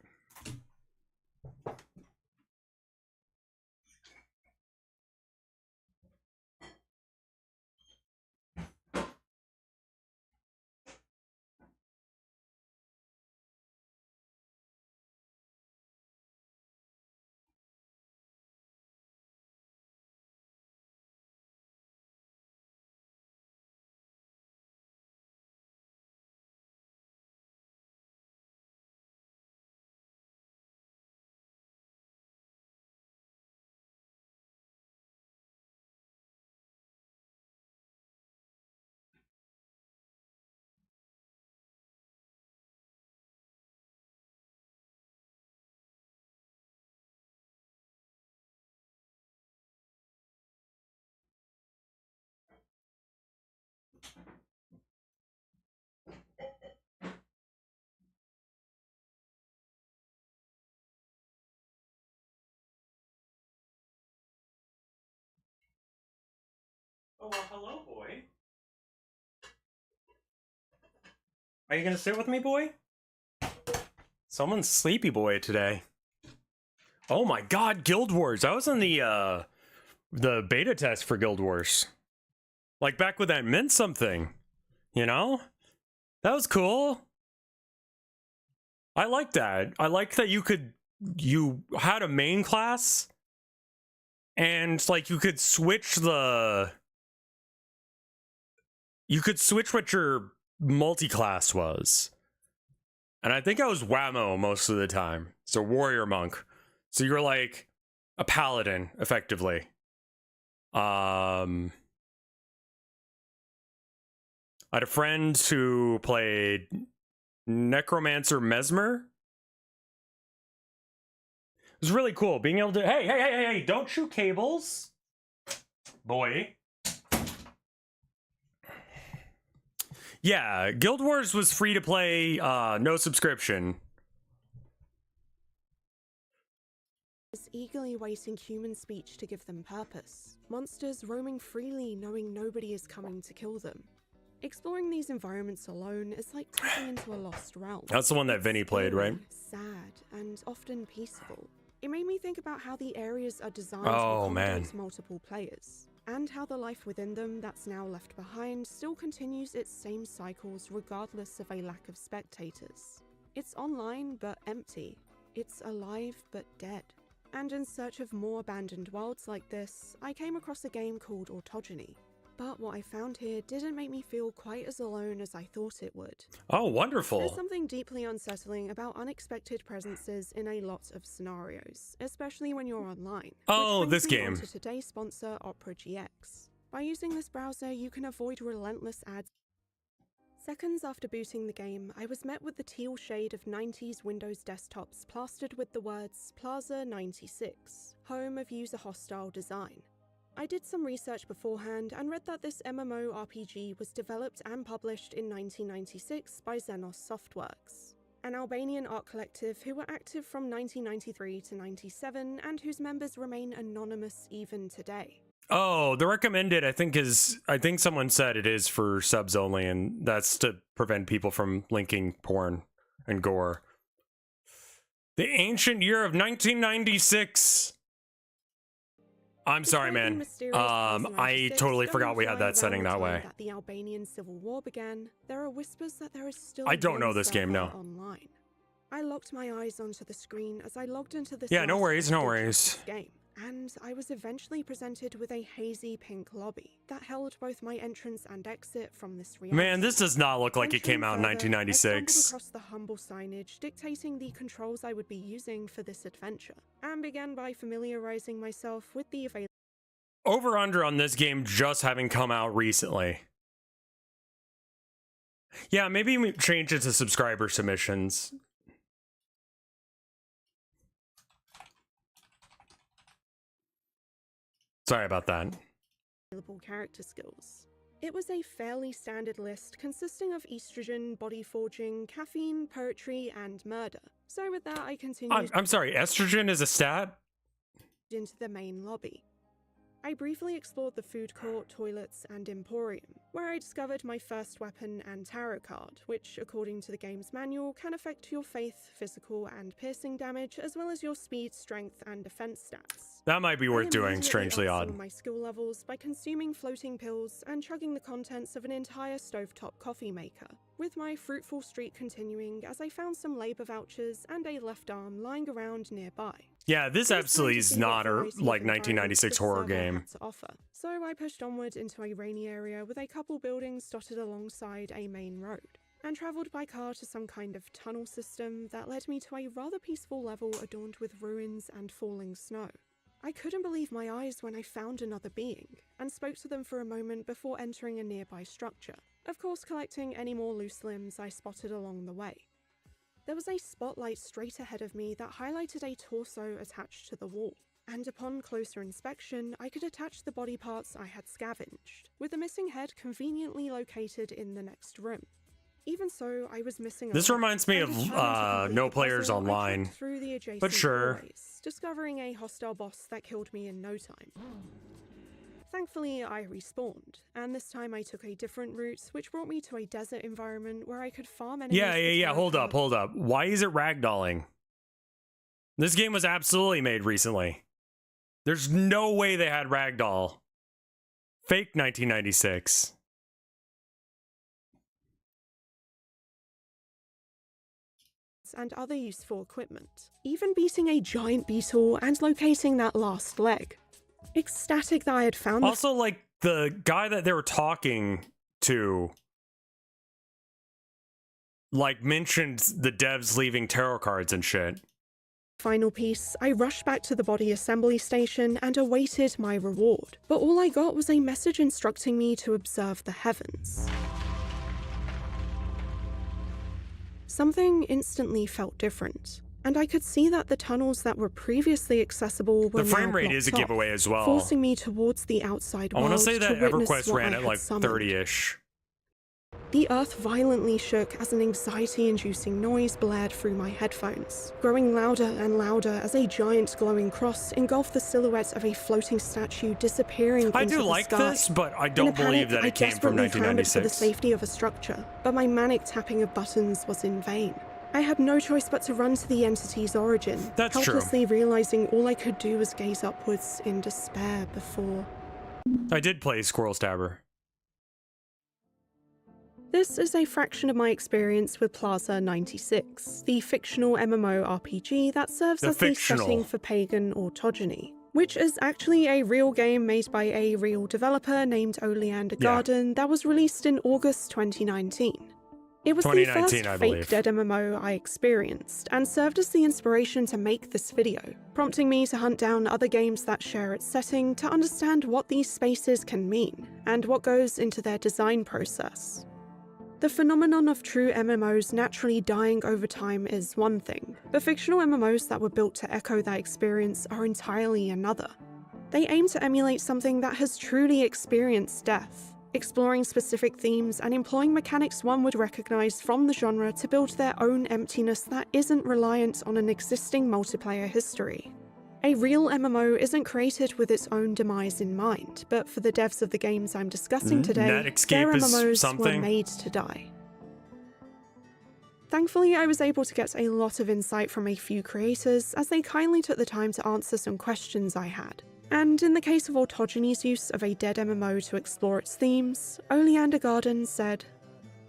Oh, well, hello, boy. Are you gonna sit with me, boy? Someone's sleepy boy today. Oh my god, Guild Wars. I was in the beta test for Guild Wars. Like, back when that meant something. You know? That was cool. I like that. I like that you had a main class, and, like, you could switch what your multi-class was. And I think I was Whammo most of the time. So warrior monk. So you're like a paladin, effectively. I had a friend who played Necromancer Mesmer. It was really cool being able to, hey, don't shoot cables, boy. Yeah, Guild Wars was free to play, no subscription. Is eagerly waiting human speech to give them purpose. Monsters roaming freely, knowing nobody is coming to kill them. Exploring these environments alone is like tapping into a lost realm. That's the one that Vinny played, right? Sad and often peaceful. It made me think about how the areas are designed Oh, to accommodate man. multiple players, and how the life within them that's now left behind still continues its same cycles regardless of a lack of spectators. It's online but empty. It's alive but dead. And in search of more abandoned worlds like this, I came across a game called Autogeny. But what I found here didn't make me feel quite as alone as I thought it would. Oh, wonderful. There's something deeply unsettling about unexpected presences in a lot of scenarios, especially when you're online. Oh, Which this brings me game. on to today's sponsor, Opera GX. By using this browser, you can avoid relentless ads. Seconds after booting the game, I was met with the teal shade of 90s Windows desktops plastered with the words Plaza 96, home of user-hostile design. I did some research beforehand and read that this MMORPG was developed and published in 1996 by Xenos Softworks, an Albanian art collective who were active from 1993 to 97 and whose members remain anonymous even today. Oh, the recommended, I think someone said it is for subs only, and that's to prevent people from linking porn and gore. The ancient year of 1996. I'm sorry, man. I totally forgot we had that setting that way. That the Albanian Civil War began, there are whispers that there is still I don't know one this game, server no. Online. I locked my eyes onto the screen as I logged into this Yeah, no last worries, no vestige of worries. this game, and I was eventually presented with a hazy pink lobby that held both my entrance and exit from this reality. Man, this does not look like it came out in Venturing further, I stumbled 1996. across the humble signage dictating the controls I would be using for this adventure, and began by familiarizing myself with the available Over under on this game just having come out recently. Yeah, maybe we change it to subscriber submissions. Sorry about that. character skills. It was a fairly standard list consisting of estrogen, body forging, caffeine, poetry, and murder. So with that, I continued I'm sorry, estrogen is a stat? into the main lobby. I briefly explored the food court, toilets, and emporium, where I discovered my first weapon and tarot card, which, according to the game's manual, can affect your faith, physical, and piercing damage, as well as your speed, strength, and defense stats. That might be worth I doing, immediately strangely upped odd. some of my skill levels by consuming floating pills and chugging the contents of an entire stovetop coffee maker, with my fruitful streak continuing as I found some labor vouchers and a left arm lying around nearby. Yeah, this It was absolutely time to is see what not a variety of like environments 1996 this horror server game. had to offer. So I pushed onward into a rainy area with a couple buildings dotted alongside a main road, and travelled by car to some kind of tunnel system that led me to a rather peaceful level adorned with ruins and falling snow. I couldn't believe my eyes when I found another being, and spoke to them for a moment before entering a nearby structure, of course collecting any more loose limbs I spotted along the way. There was a spotlight straight ahead of me that highlighted a torso attached to the wall, and upon closer inspection, I could attach the body parts I had scavenged, with the missing head conveniently located in the next room. Even so, I was missing a This leg, reminds me and of, determined to complete No the Players puzzle, I Online, trekked through the adjacent but sure. hallways, discovering a hostile boss that killed me in no time. Thankfully, I respawned, and this time I took a different route, which brought me to a desert environment where I could farm enemies. Yeah, hold up. Why is it ragdolling? This game was absolutely made recently. There's no way they had ragdoll. Fake 1996. And other useful equipment, even beating a giant beetle and locating that last leg. Ecstatic that I had found Also, like, the guy that they were talking to, like, mentioned the devs leaving tarot cards and shit. Final piece, I rushed back to the body assembly station and awaited my reward, but all I got was a message instructing me to observe the heavens. Something instantly felt different, and I could see that the tunnels that were previously accessible were The frame now rate is a blocked off, giveaway as well. forcing me towards the outside I world want to say that to witness EverQuest what ran I at had like summoned. 30-ish. The earth violently shook as an anxiety-inducing noise blared through my headphones, growing louder and louder as a giant glowing cross engulfed the silhouette of a floating statue disappearing I into do the like sky. this, but I In a don't panic, believe that I it came from desperately clamored for the 1996. safety of a structure, but my manic tapping of buttons was in vain. I had no choice but to run to the entity's origin, That's true. helplessly realizing all I could do was gaze upwards in despair before. I did play Squirrel Stabber. This is a fraction of my experience with Plaza 96, the fictional MMORPG that serves as the setting for Pagan Autogeny, which is actually a real game made by a real developer named Oleander Garden that was released in August 2019. It was the first fake dead MMO I experienced, and served as the inspiration to make this video, prompting me to hunt down other games that share its setting to understand what these spaces can mean, and what goes into their design process. The phenomenon of true MMOs naturally dying over time is one thing, but fictional MMOs that were built to echo that experience are entirely another. They aim to emulate something that has truly experienced death, exploring specific themes and employing mechanics one would recognize from the genre to build their own emptiness that isn't reliant on an existing multiplayer history. A real MMO isn't created with its own demise in mind, but for the devs of the games I'm discussing today, their MMOs were made to die. Thankfully, I was able to get a lot of insight from a few creators, as they kindly took the time to answer some questions I had. And in the case of Autogeny's use of a dead MMO to explore its themes, Oleander Garden said,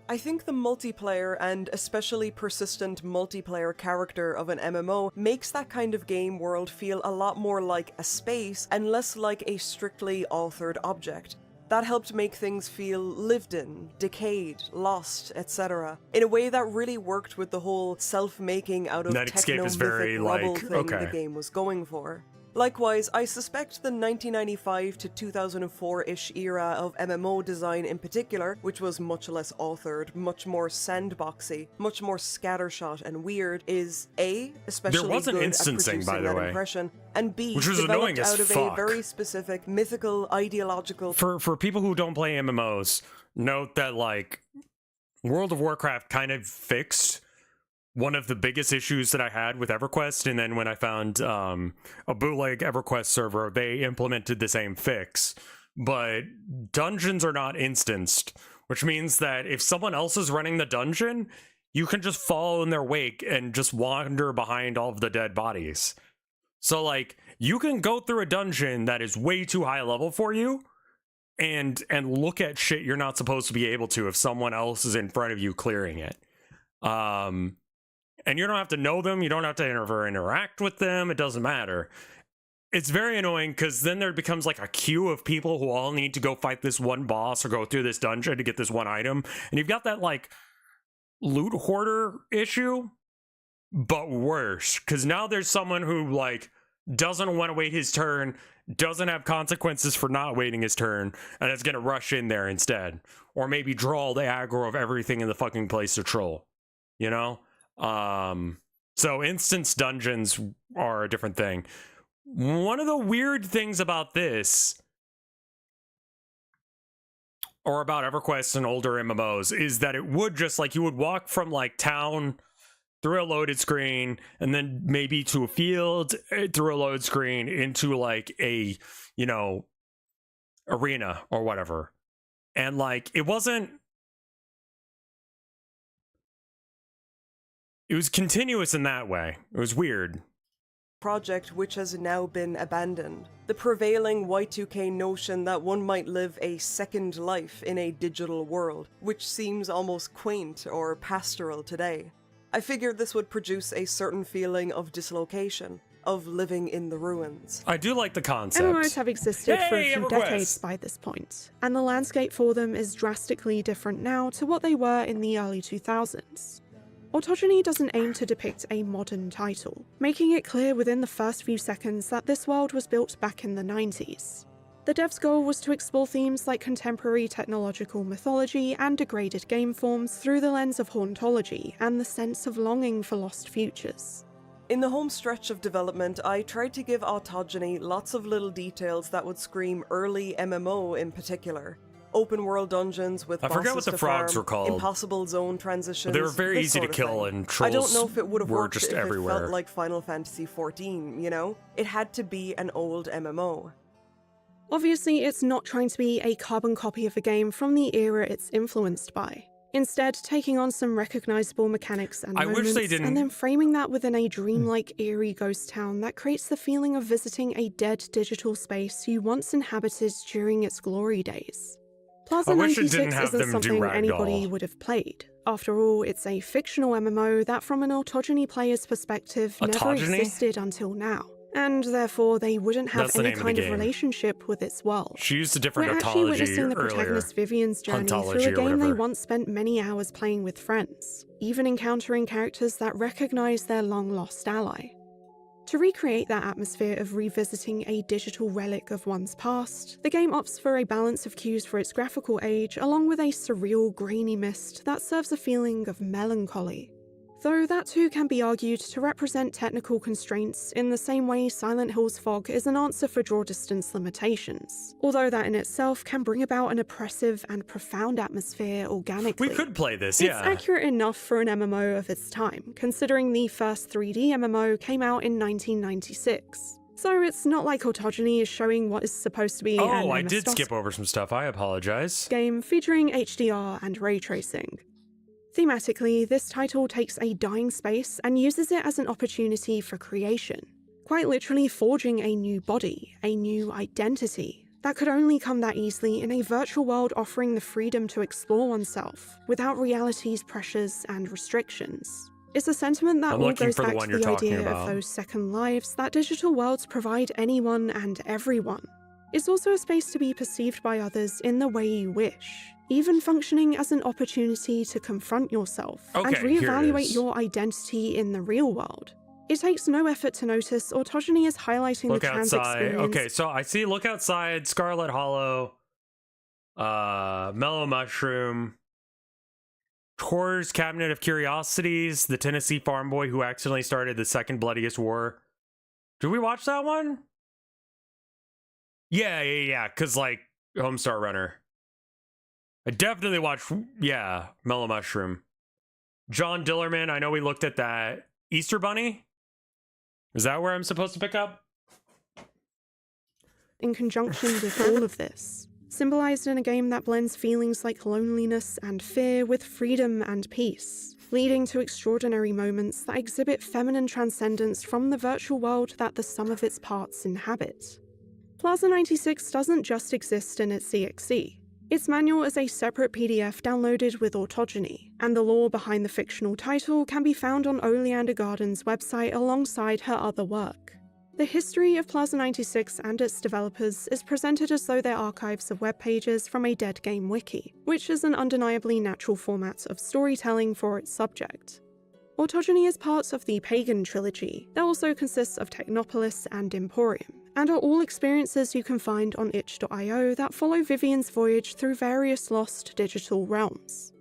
I think the multiplayer, and especially persistent multiplayer character of an MMO, makes that kind of game world feel a lot more like a space and less like a strictly authored object. That helped make things feel lived in, decayed, lost, etc. in a way that really worked with the whole self-making out of techno-mythic rubble thing the game was going for. Likewise, I suspect the 1995 to 2004-ish era of MMO design in particular, which was much less authored, much more sandboxy, much more scattershot and weird, is A, especially good at producing that impression, and B, developed out of a very specific mythical, ideological... For people who don't play MMOs, note that, like, World of Warcraft kind of fixed one of the biggest issues that I had with EverQuest, and then when I found a bootleg EverQuest server, they implemented the same fix. But dungeons are not instanced, which means that if someone else is running the dungeon, you can just follow in their wake and just wander behind all of the dead bodies. So, like, you can go through a dungeon that is way too high level for you, and look at shit you're not supposed to be able to if someone else is in front of you clearing it. And you don't have to know them, you don't have to ever interact with them, it doesn't matter. It's very annoying because then there becomes like a queue of people who all need to go fight this one boss or go through this dungeon to get this one item. And you've got that like loot hoarder issue, but worse. Because now there's someone who like doesn't want to wait his turn, doesn't have consequences for not waiting his turn, and is going to rush in there instead. Or maybe draw the aggro of everything in the fucking place to troll. You know? So instance dungeons are a different thing. One of the weird things about this, or about EverQuest and older MMOs, is that it would just, like, you would walk from, like, town through a loaded screen, and then maybe to a field, through a load screen, into, like, a, you know, arena or whatever. And, like, it wasn't... It was continuous in that way. It was weird. Project which has now been abandoned. The prevailing Y2K notion that one might live a second life in a digital world, which seems almost quaint or pastoral today. I figured this would produce a certain feeling of dislocation, of living in the ruins. I do like the concept. MMOs have existed for a few decades by this point, and the landscape for them is drastically different now to what they were in the early 2000s. Autogeny doesn't aim to depict a modern title, making it clear within the first few seconds that this world was built back in the 90s. The dev's goal was to explore themes like contemporary technological mythology and degraded game forms through the lens of hauntology and the sense of longing for lost futures. In the home stretch of development, I tried to give Autogeny lots of little details that would scream early MMO in particular. Open world dungeons with I forget what bosses the to frogs farm, were called. impossible zone transitions. But they were very this easy to sort of kill, thing. and trolls I don't know if it would have were worked just if everywhere. it felt like Final Fantasy XIV, you know? It had to be an old MMO. Obviously, it's not trying to be a carbon copy of a game from the era it's influenced by. Instead, taking on some recognizable mechanics and I wish moments, they didn't- and then framing that within a dreamlike, eerie ghost town that creates the feeling of visiting a dead digital space you once inhabited during its glory days. Plaza I wish it 96 didn't have isn't them do something anybody Ragdoll. would have played. After all, it's a fictional MMO that from an Autogeny player's perspective never Autogeny? existed until now, and therefore they wouldn't have That's the any name of the kind of game. relationship with its world. She used a We're different actually witnessing ontology the protagonist earlier. Vivian's journey through Ontology a or game they whatever. once spent many hours playing with friends, even encountering characters that recognize their long-lost ally. To recreate that atmosphere of revisiting a digital relic of one's past, the game opts for a balance of cues for its graphical age along with a surreal grainy mist that serves a feeling of melancholy. Though that too can be argued to represent technical constraints in the same way Silent Hill's fog is an answer for draw distance limitations, although that in itself can bring about an oppressive and profound atmosphere organically. We could play this, It's yeah. accurate enough for an MMO of its time, considering the first 3D MMO came out in 1996. So it's not like Autogeny is showing what is supposed to be an Oh, I did MS-DOS skip over some stuff. I apologize. game featuring HDR and ray tracing. Thematically, this title takes a dying space and uses it as an opportunity for creation, quite literally forging a new body, a new identity, that could only come that easily in a virtual world offering the freedom to explore oneself, without reality's pressures and restrictions. It's a sentiment that I'm all looking goes for the back one to you're the talking idea about. of those second lives that digital worlds provide anyone and everyone. It's also a space to be perceived by others in the way you wish, even functioning as an opportunity to confront yourself and Okay, here it reevaluate is. your identity in the real world. It takes no effort to notice Autogeny is highlighting Look the trans outside. experience. Okay, so I see Look Outside, Scarlet Hollow, Mellow Mushroom, Horror's Cabinet of Curiosities, the Tennessee farm boy who accidentally started the second bloodiest war. Did we watch that one? Yeah, because, like, Homestar Runner. I definitely watched, yeah, Mellow Mushroom. John Dillerman, I know we looked at that. Easter Bunny? Is that where I'm supposed to pick up? In conjunction with all of this, symbolized in a game that blends feelings like loneliness and fear with freedom and peace, leading to extraordinary moments that exhibit feminine transcendence from the virtual world that the sum of its parts inhabit. Plaza 96 doesn't just exist in its EXE. Its manual is a separate PDF downloaded with Autogeny, and the lore behind the fictional title can be found on Oleander Garden's website alongside her other work. The history of Plaza 96 and its developers is presented as though they're archives of web pages from a dead game wiki, which is an undeniably natural format of storytelling for its subject. Autogeny is part of the Pagan trilogy that also consists of Technopolis and Emporium, and are all experiences you can find on itch.io that follow Vivian's voyage through various lost digital realms.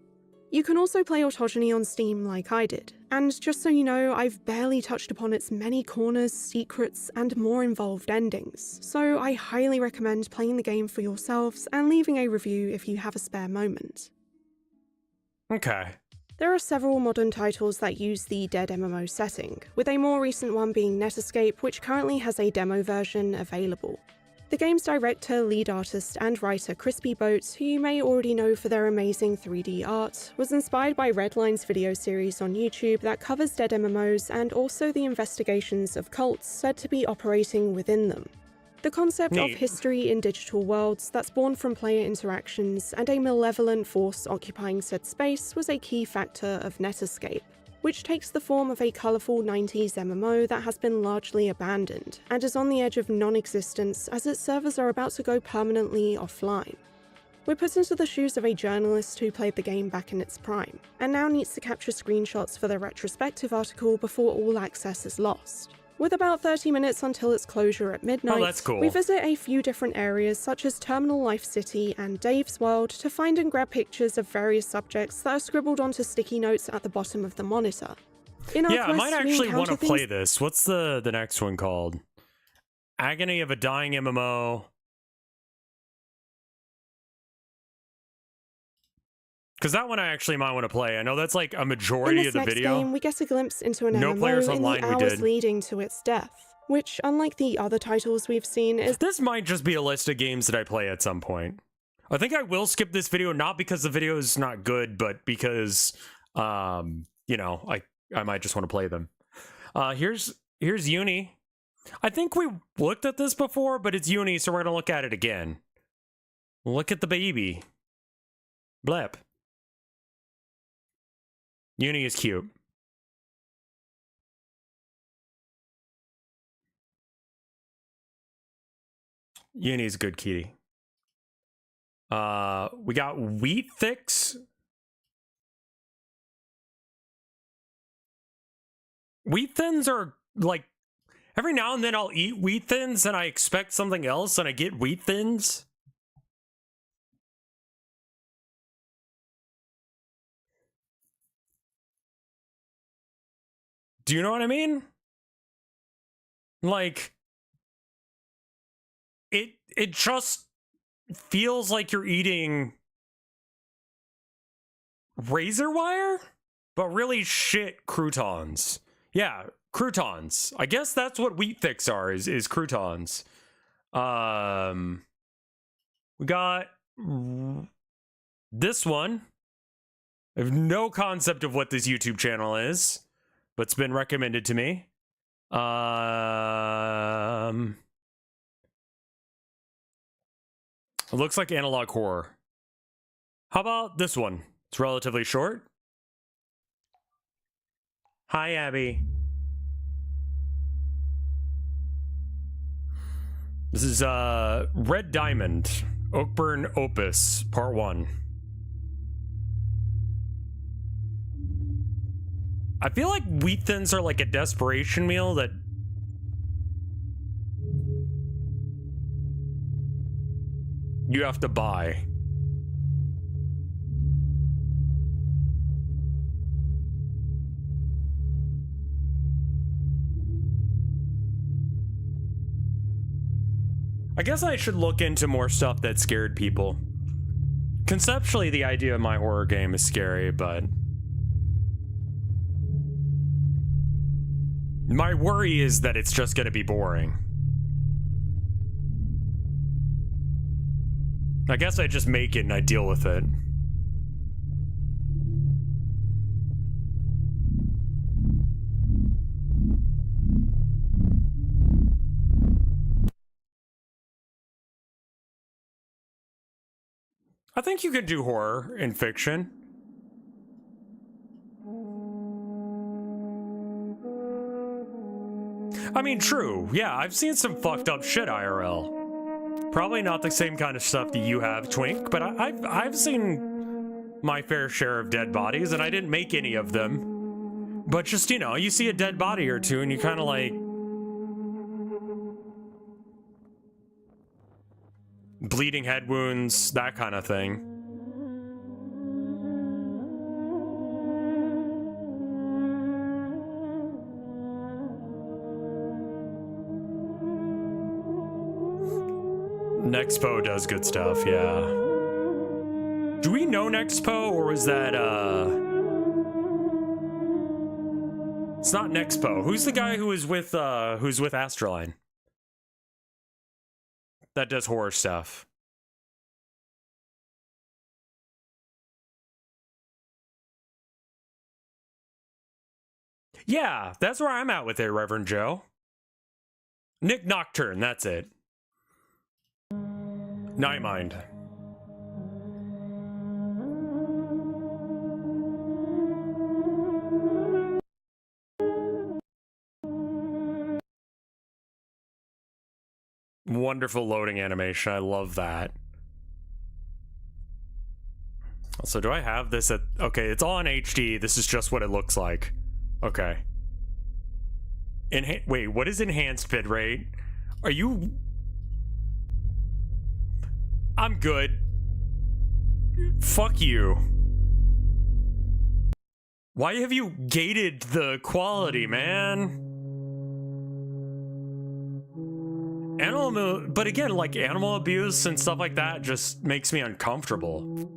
You can also play Autogeny on Steam like I did, and just so you know, I've barely touched upon its many corners, secrets, and more involved endings, so I highly recommend playing the game for yourselves and leaving a review if you have a spare moment. Okay. There are several modern titles that use the dead MMO setting, with a more recent one being Netscape, which currently has a demo version available. The game's director, lead artist, and writer Crispy Boats, who you may already know for their amazing 3D art, was inspired by Redline's video series on YouTube that covers dead MMOs and also the investigations of cults said to be operating within them. The concept of Neat. history in digital worlds that's born from player interactions and a malevolent force occupying said space was a key factor of Netscape, which takes the form of a colourful 90s MMO that has been largely abandoned and is on the edge of non-existence as its servers are about to go permanently offline. We're put into the shoes of a journalist who played the game back in its prime, and now needs to capture screenshots for the retrospective article before all access is lost. With about 30 minutes until its closure at midnight, that's cool. we visit a few different areas such as Terminal Life City and Dave's World to find and grab pictures of various subjects that are scribbled onto sticky notes at the bottom of the monitor. In our Yeah, I might quest, we actually want encounter to play things this. What's the next one called? Agony of a Dying MMO. Because that one I actually might want to play. I know that's like a In majority this of the next video. game, we get a glimpse into an No players MMO in online the we hours did. leading to its death, which, unlike the other titles we've seen, is This might just be a list of games that I play at some point. I think I will skip this video, not because the video is not good, but because, you know, I might just want to play them. Here's Uni. I think we looked at this before, but it's Uni, so we're gonna look at it again. Look at the baby. Blep. Uni is cute. Uni is a good kitty. We got Wheat Thicks. Wheat Thins are like, every now and then I'll eat Wheat Thins and I expect something else and I get Wheat Thins. Do you know what I mean? Like, it just feels like you're eating razor wire, but really shit croutons. Yeah, croutons. I guess that's what Wheat Thicks are, is croutons. We got this one. I have no concept of what this YouTube channel is, but it's been recommended to me. It looks like analog horror. How about this one? It's relatively short. Hi, Abby. This is Red Diamond, Oakburn Opus, Part 1. I feel like Wheat Thins are like a desperation meal that you have to buy. I guess I should look into more stuff that scared people. Conceptually, the idea of my horror game is scary, but my worry is that it's just gonna be boring. I guess I just make it and I deal with it. I think you can do horror in fiction. I mean, true. Yeah, I've seen some fucked up shit IRL. Probably not the same kind of stuff that you have, Twink, but I've seen my fair share of dead bodies, and I didn't make any of them. But just, you know, you see a dead body or two, and you kind of like... bleeding head wounds, that kind of thing. Nexpo does good stuff, yeah. Do we know Nexpo, or was that, It's not Nexpo. Who's the guy who's with Astroline? That does horror stuff. Yeah, that's where I'm at with it, Reverend Joe. Nick Nocturne, that's it. Nightmind. Wonderful loading animation. I love that. So do I have this at... Okay, it's all in HD. This is just what it looks like. Okay. Wait, what is enhanced bitrate? Are you... I'm good. Fuck you. Why have you gated the quality, man? But again, like, animal abuse and stuff like that just makes me uncomfortable.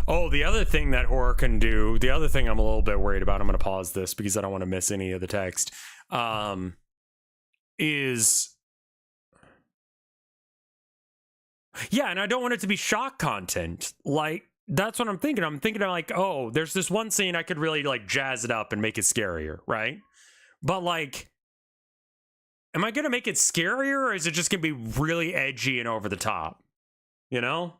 Oh, the other thing that horror can do, the other thing I'm a little bit worried about, I'm going to pause this because I don't want to miss any of the text, is... Yeah, and I don't want it to be shock content. Like, that's what I'm thinking. I'm thinking of like, oh, there's this one scene I could really like jazz it up and make it scarier, right? But like, am I going to make it scarier, or is it just going to be really edgy and over the top? You know?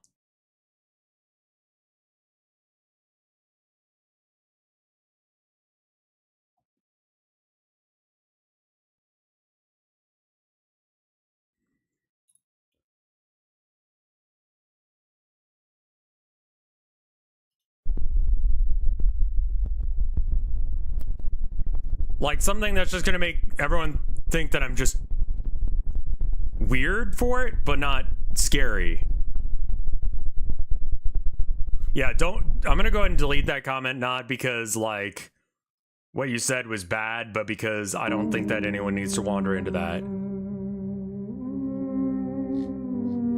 Like something that's just gonna make everyone think that I'm just weird for it, but not scary. Yeah, I'm gonna go ahead and delete that comment, not because like what you said was bad, but because I don't think that anyone needs to wander into that.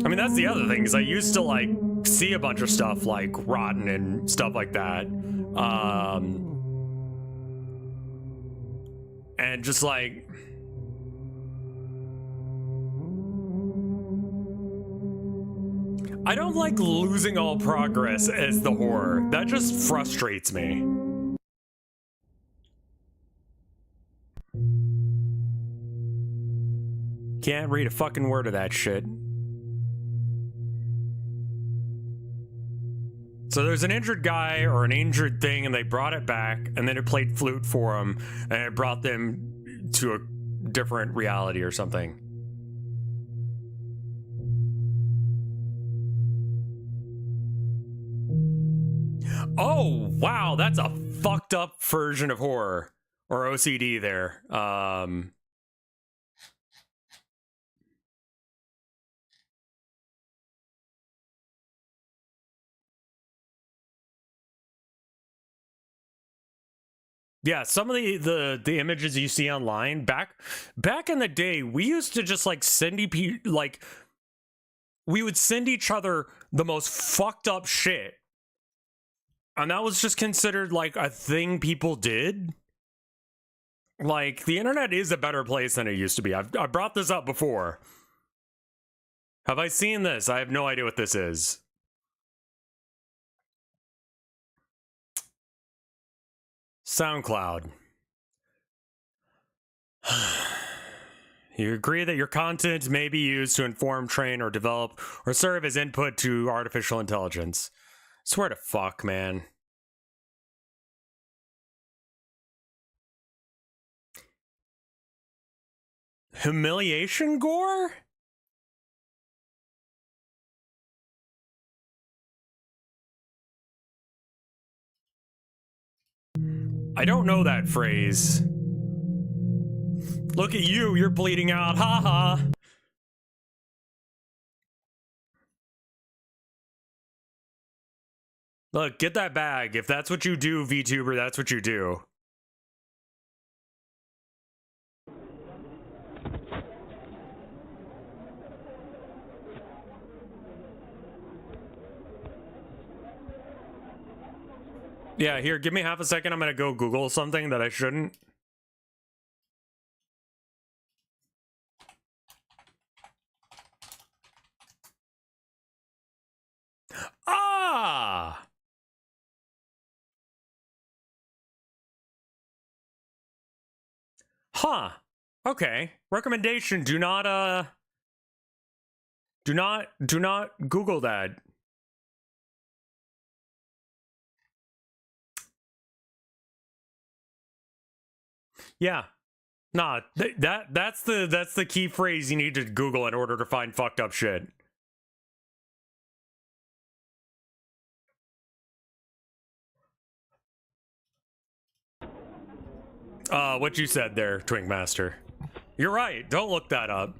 I mean, that's the other thing, is I used to like see a bunch of stuff like rotten and stuff like that. And just like, I don't like losing all progress as the horror. That just frustrates me. Can't read a fucking word of that shit. So there's an injured guy or an injured thing, and they brought it back, and then it played flute for him, and it brought them to a different reality or something. Oh, wow, that's a fucked up version of horror. Or OCD there. Yeah, some of the images you see online back in the day, we used to just like we would send each other the most fucked up shit, and that was just considered like a thing people did. Like, the internet is a better place than it used to be. I brought this up before. Have I seen this? I have no idea what this is. SoundCloud. You agree that your content may be used to inform, train, or develop, or serve as input to artificial intelligence. Swear to fuck, man. Humiliation gore? I don't know that phrase. Look at you, you're bleeding out, haha. Look, get that bag. If that's what you do, VTuber, that's what you do. Yeah, here, give me half a second. I'm gonna go Google something that I shouldn't. Ah! Huh. Okay. Recommendation, do not Google that. Yeah. Nah, that's the key phrase you need to Google in order to find fucked up shit. What you said there, Twink Master. You're right. Don't look that up.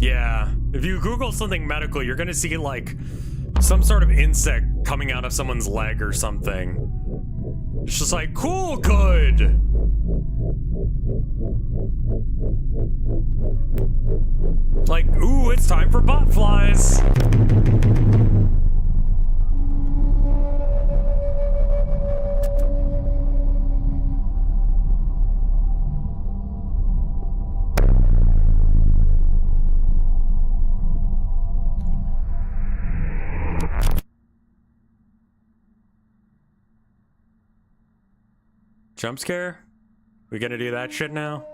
Yeah, if you Google something medical, you're gonna see like some sort of insect coming out of someone's leg or something. It's just like, cool, good. Like, ooh, it's time for bot flies. Jump scare? We gonna do that shit now?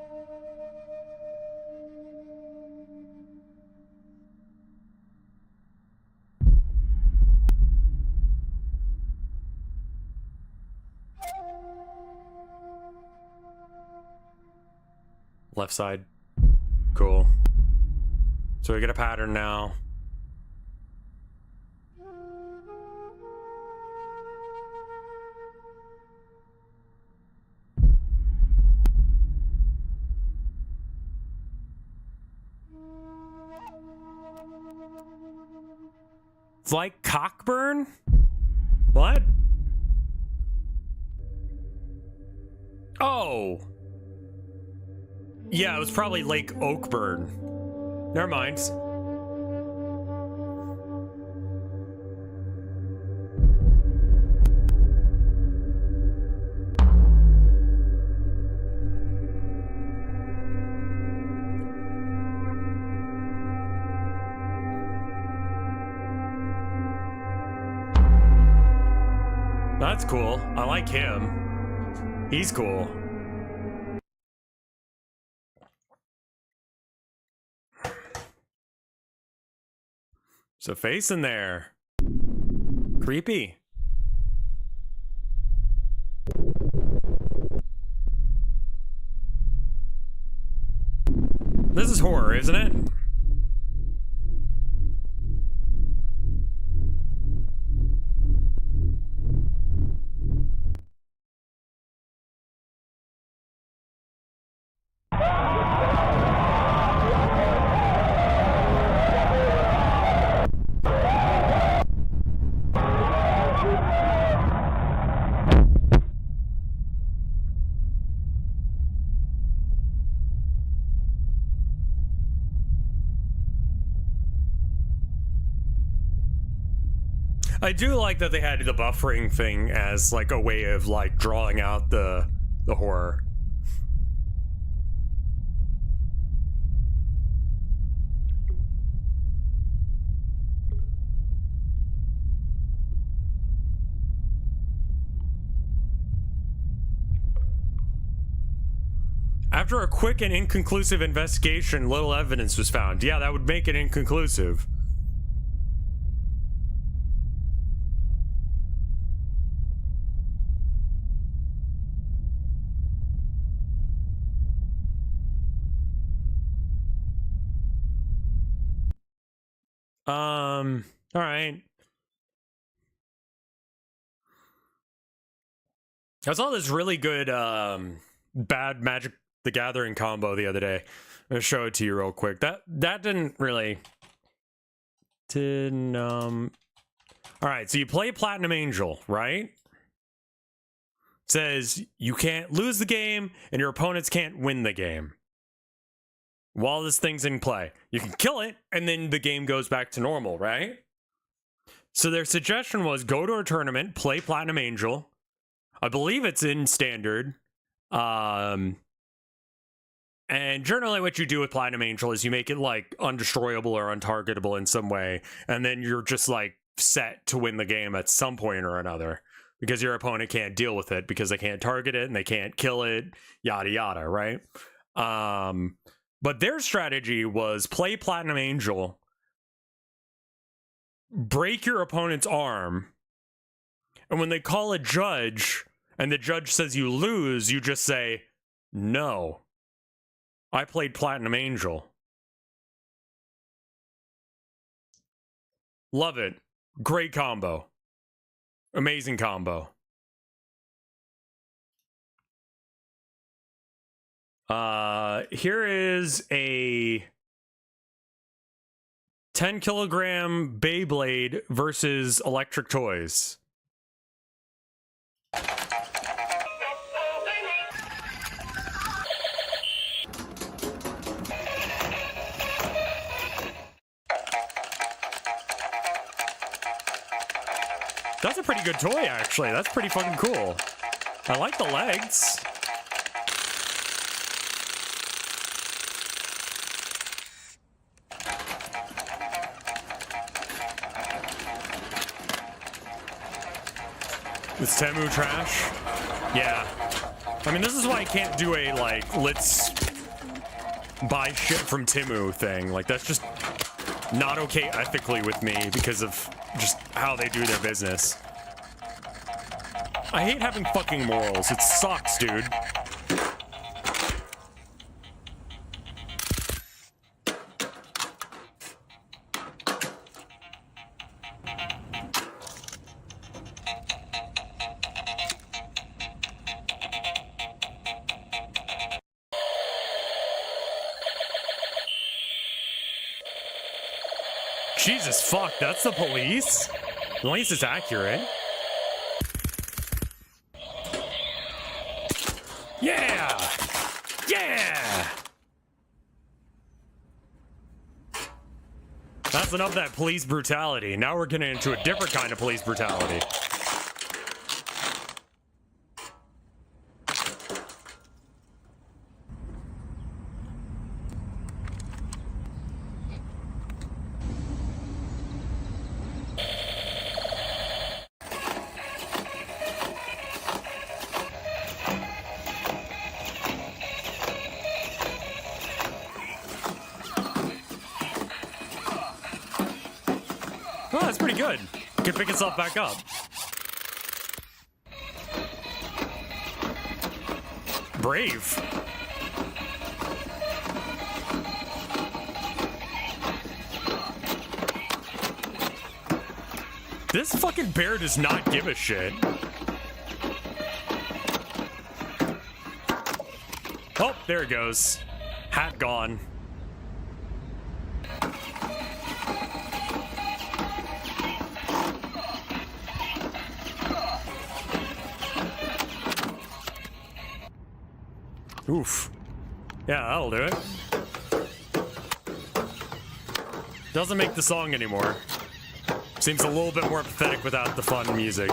Left side. Cool. So we get a pattern now. It's like cockburn? What? Oh. Yeah, it was probably Lake Oakburn. Never mind. That's cool. I like him. He's cool. There's a face in there. Creepy. This is horror, isn't it? I do like that they had the buffering thing as like a way of like drawing out the horror. After a quick and inconclusive investigation, little evidence was found. Yeah, that would make it inconclusive. All right. I saw this really good bad Magic the Gathering combo the other day. I'm gonna show it to you real quick. That didn't really all right, so you play Platinum Angel, right? It says you can't lose the game and your opponents can't win the game while this thing's in play. You can kill it and then the game goes back to normal, right? So their suggestion was go to a tournament, play Platinum Angel. I believe it's in standard. And generally what you do with Platinum Angel is you make it like undestroyable or untargetable in some way, and then you're just like set to win the game at some point or another because your opponent can't deal with it because they can't target it and they can't kill it, yada yada, right? But their strategy was play Platinum Angel, break your opponent's arm, and when they call a judge and the judge says you lose, you just say, no, I played Platinum Angel. Love it. Great combo. Amazing combo. Here is a 10 kilogram Beyblade versus Electric Toys. That's a pretty good toy, actually. That's pretty fucking cool. I like the legs. It's Temu trash. Yeah. I mean, this is why I can't do a, like, let's buy shit from Temu thing. Like, that's just not okay ethically with me because of just how they do their business. I hate having fucking morals. It sucks, dude. Jesus fuck, that's the police? At least it's accurate. Yeah! Yeah! That's enough of that police brutality. Now we're getting into a different kind of police brutality. Oh, that's pretty good. Can pick itself back up. Brave. This fucking bear does not give a shit. Oh, there it goes. Hat gone. Oof. Yeah, that'll do it. Doesn't make the song anymore. Seems a little bit more pathetic without the fun music.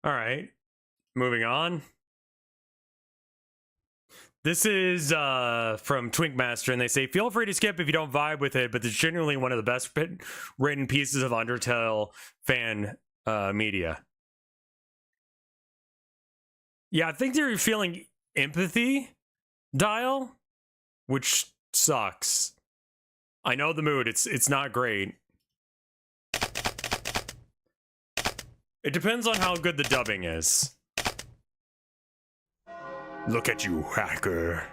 All right. moving on. This is from Twinkmaster, and they say, feel free to skip if you don't vibe with it, but it's genuinely one of the best written pieces of Undertale fan media. Yeah, I think you're feeling empathy, Dial, which sucks. I know the mood. It's not great. It depends on how good the dubbing is. Look at you, hacker.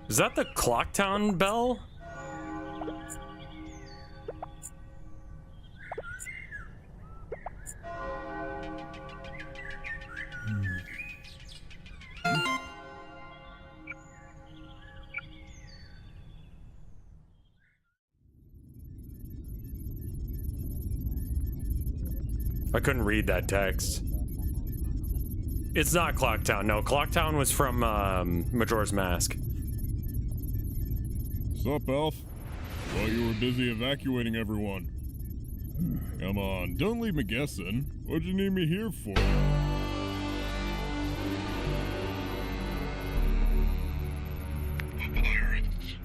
Is that the Clocktown bell? I couldn't read that text. It's not Clocktown. No, Clocktown was from Majora's Mask. Sup, Elf? Thought you were busy evacuating everyone. Come on, don't leave me guessing. What'd you need me here for? Pirates.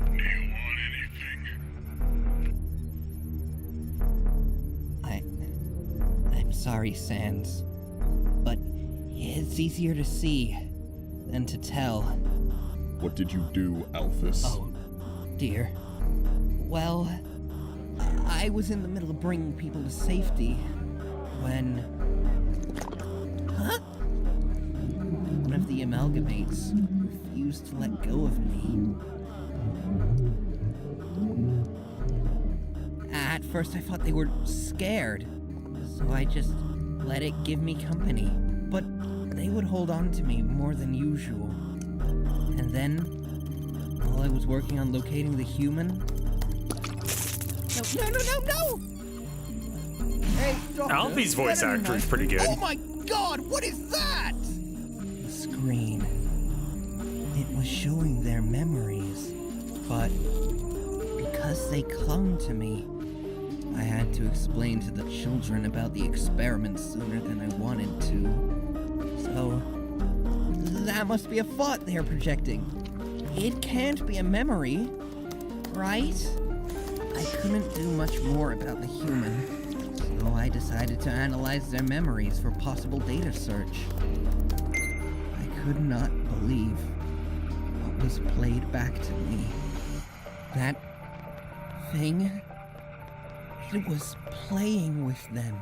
Do you want anything? I'm sorry, Sans, but it's easier to see than to tell. What did you do, Alphys? Oh, dear. Well, I was in the middle of bringing people to safety when... Huh? One of the amalgamates refused to let go of me. At first I thought they were scared, so I just let it give me company. But they would hold on to me more than usual. And then, while I was working on locating the human... No! Hey, Doctor, Alfie's voice actor is pretty good. Oh my god, what is that? The screen. It was showing their memories, but because they clung to me, I had to explain to the children about the experiment sooner than I wanted to. So, that must be a thought they are projecting. It can't be a memory, right? I couldn't do much more about the human, so I decided to analyze their memories for possible data search. I could not believe what was played back to me. That thing, it was playing with them.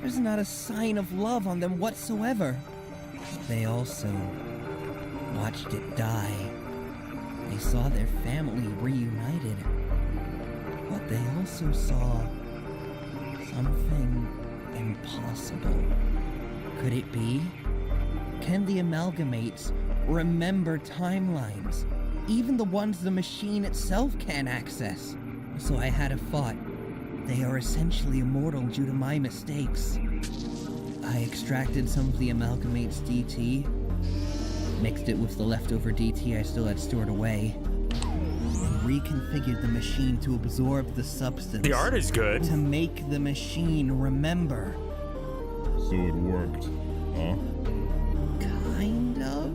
There's not a sign of love on them whatsoever. They also watched it die. They saw their family reunited. But they also saw something impossible. Could it be? Can the amalgamates remember timelines? Even the ones the machine itself can't access. So I had a thought. They are essentially immortal due to my mistakes. I extracted some of the amalgamate's DT, mixed it with the leftover DT I still had stored away, and reconfigured the machine to absorb the substance. The art is good. To make the machine remember. So it worked, huh? Kind of.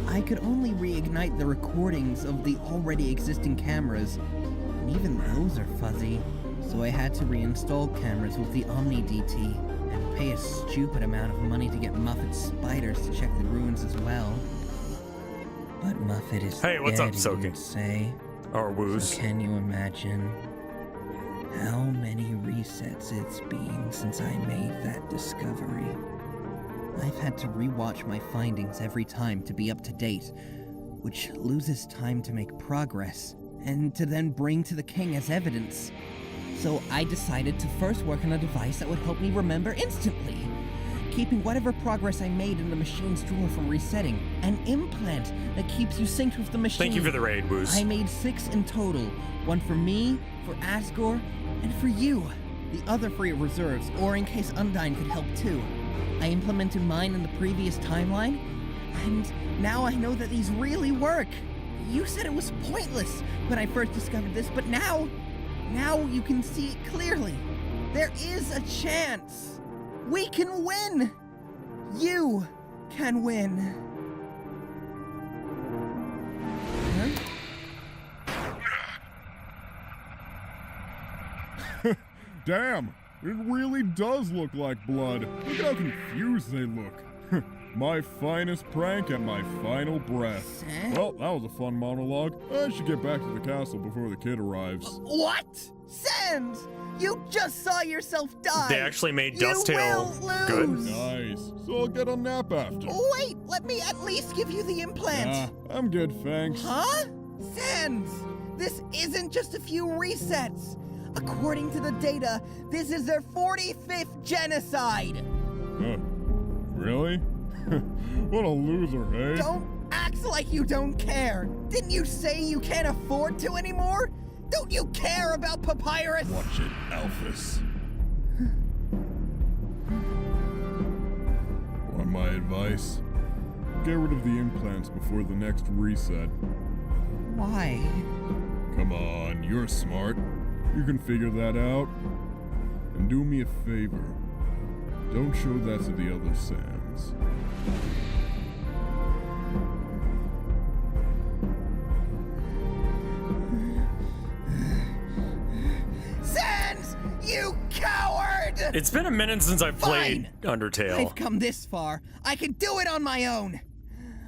I could only reignite the recordings of the already existing cameras, and even those are fuzzy. So I had to reinstall cameras with the Omni DT, and pay a stupid amount of money to get Muffet's spiders to check the ruins as well. But Muffet is Hey, what's up, dead, Soki? you'd say. Or Woos. So can you imagine how many resets it's been since I made that discovery? I've had to rewatch my findings every time to be up to date, which loses time to make progress, and to then bring to the king as evidence. So I decided to first work on a device that would help me remember instantly, keeping whatever progress I made in the machine's drawer from resetting. An implant that keeps you synced with the machine. Thank you for the raid, Woos. I made 6 in total. 1 for me, for Asgore, and for you. The other 3 are reserves, or in case Undyne could help too. I implemented mine in the previous timeline, and now I know that these really work. You said it was pointless when I first discovered this, but now Now you can see it clearly. There is a chance. We can win. You can win. Damn, it really does look like blood. Look at how confused they look. My finest prank at my final breath. Well, that was a fun monologue. I should get back to the castle before the kid arrives. What? Sans! You just saw yourself die! They actually made You Dusttail will good. lose. Nice. So I'll get a nap after. Wait, let me at least give you the implant. Nah, I'm good, thanks. Huh? Sans! This isn't just a few resets. According to the data, this is their 45th genocide. Really? What a loser, eh? Don't act like you don't care. Didn't you say you can't afford to anymore? Don't you care about Papyrus? Watch it, Alphys. Want my advice? Get rid of the implants before the next reset. Why? Come on, you're smart. You can figure that out. And do me a favor. Don't show that to the other Sans. Sans! You coward! It's been a minute since I've played Undertale, I've come this far. I can do it on my own.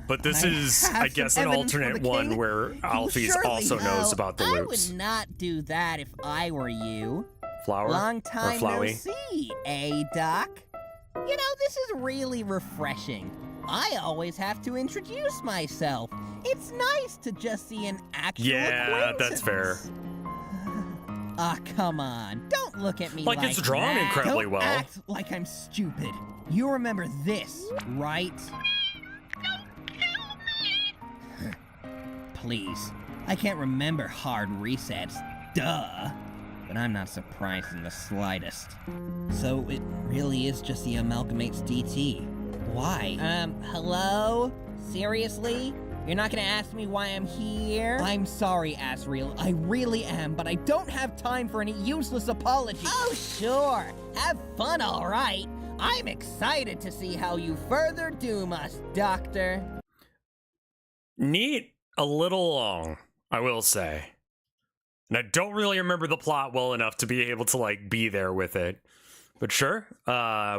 but this I is, have I guess, some an evidence for alternate the one king. where He will Alphys surely also knows about the I loops. would not do that if I were you. Flower Long or time no Flowey? see, eh, Doc? You know, this is really refreshing. I always have to introduce myself. It's nice to just see an actual Yeah, that's fair. acquaintance. Ah, come on. Don't look at me like Like, it's drawn that. incredibly Don't well. act like I'm stupid. You remember this, right? Please. I can't remember hard resets. Duh. But I'm not surprised in the slightest. So it really is just the Amalgamates DT. Why? Hello? Seriously? You're not gonna ask me why I'm here? I'm sorry, Asriel. I really am, but I don't have time for any useless apologies. Oh, sure. Have fun, all right. I'm excited to see how you further doom us, Doctor. Neat, a little long, I will say. And I don't really remember the plot well enough to be able to, like, be there with it. But sure,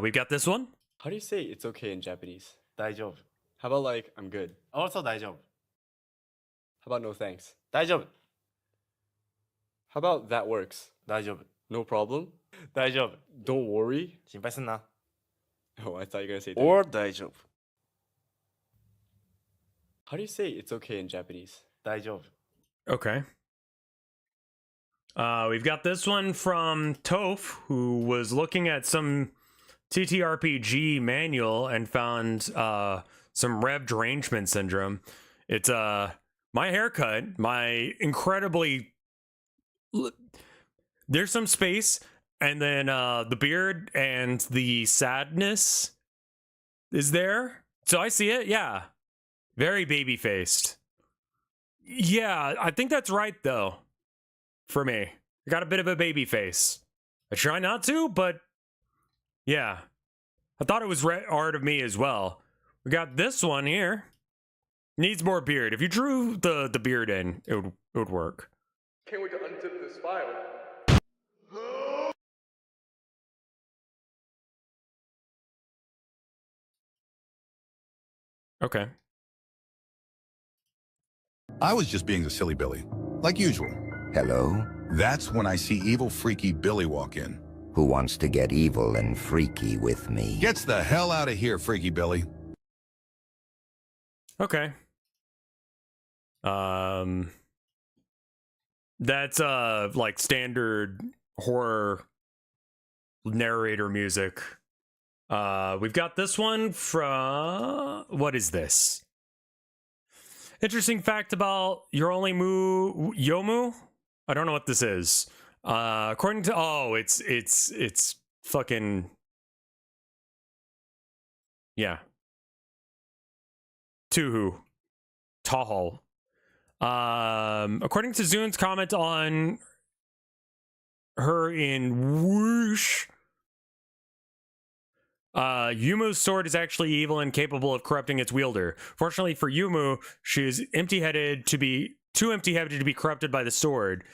we've got this one. How do you say it's okay in Japanese? 大丈夫. How about like I'm good? Also 大丈夫. How about no thanks? 大丈夫. How about that works? 大丈夫. No problem? 大丈夫. Don't worry? 心配すんな. Oh, I thought you were gonna say that. Or 大丈夫. How do you say it's okay in Japanese? 大丈夫. Okay. We've got this one from Toph, who was looking at some TTRPG manual and found some Rev derangement syndrome. It's my haircut, my incredibly... There's some space, and then the beard and the sadness is there. So I see it, yeah. Very baby-faced. Yeah, I think that's right, though. For me. I got a bit of a baby face. I try not to, but yeah. I thought it was art of me as well. We got this one here. Needs more beard. If you drew the beard in, it would work. Can't wait to unzip this file. Okay. I was just being a silly Billy, like usual. Hello? That's when I see evil, freaky Billy walk in. Who wants to get evil and freaky with me? Gets the hell out of here, freaky Billy. Okay. That's like standard horror narrator music. We've got this one from... What is this? Interesting fact about Yomu? I don't know what this is. According to... Oh, it's fucking... Yeah. Tuhu. Tahal. According to Zun's comment on her in whoosh. Yumu's sword is actually evil and capable of corrupting its wielder. Fortunately for Yumu, she is too empty-headed to be corrupted by the sword.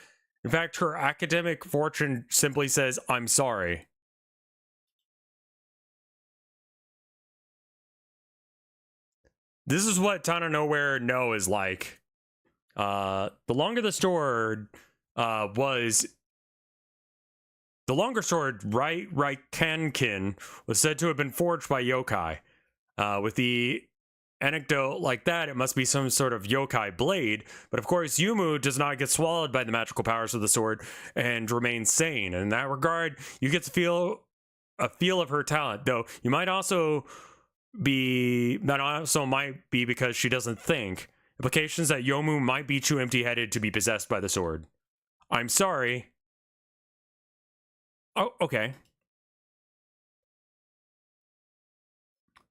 In fact, her academic fortune simply says, "I'm sorry." This is what Town of Nowhere No is like. The longer sword, right Kankin, was said to have been forged by yokai. With the anecdote like that, it must be some sort of yokai blade, but of course Yumu does not get swallowed by the magical powers of the sword and remains sane. In that regard, you get to feel a feel of her talent, though you might also be, that also might be because she doesn't think. Implications that Yomu might be too empty-headed to be possessed by the sword. I'm sorry. Oh, okay.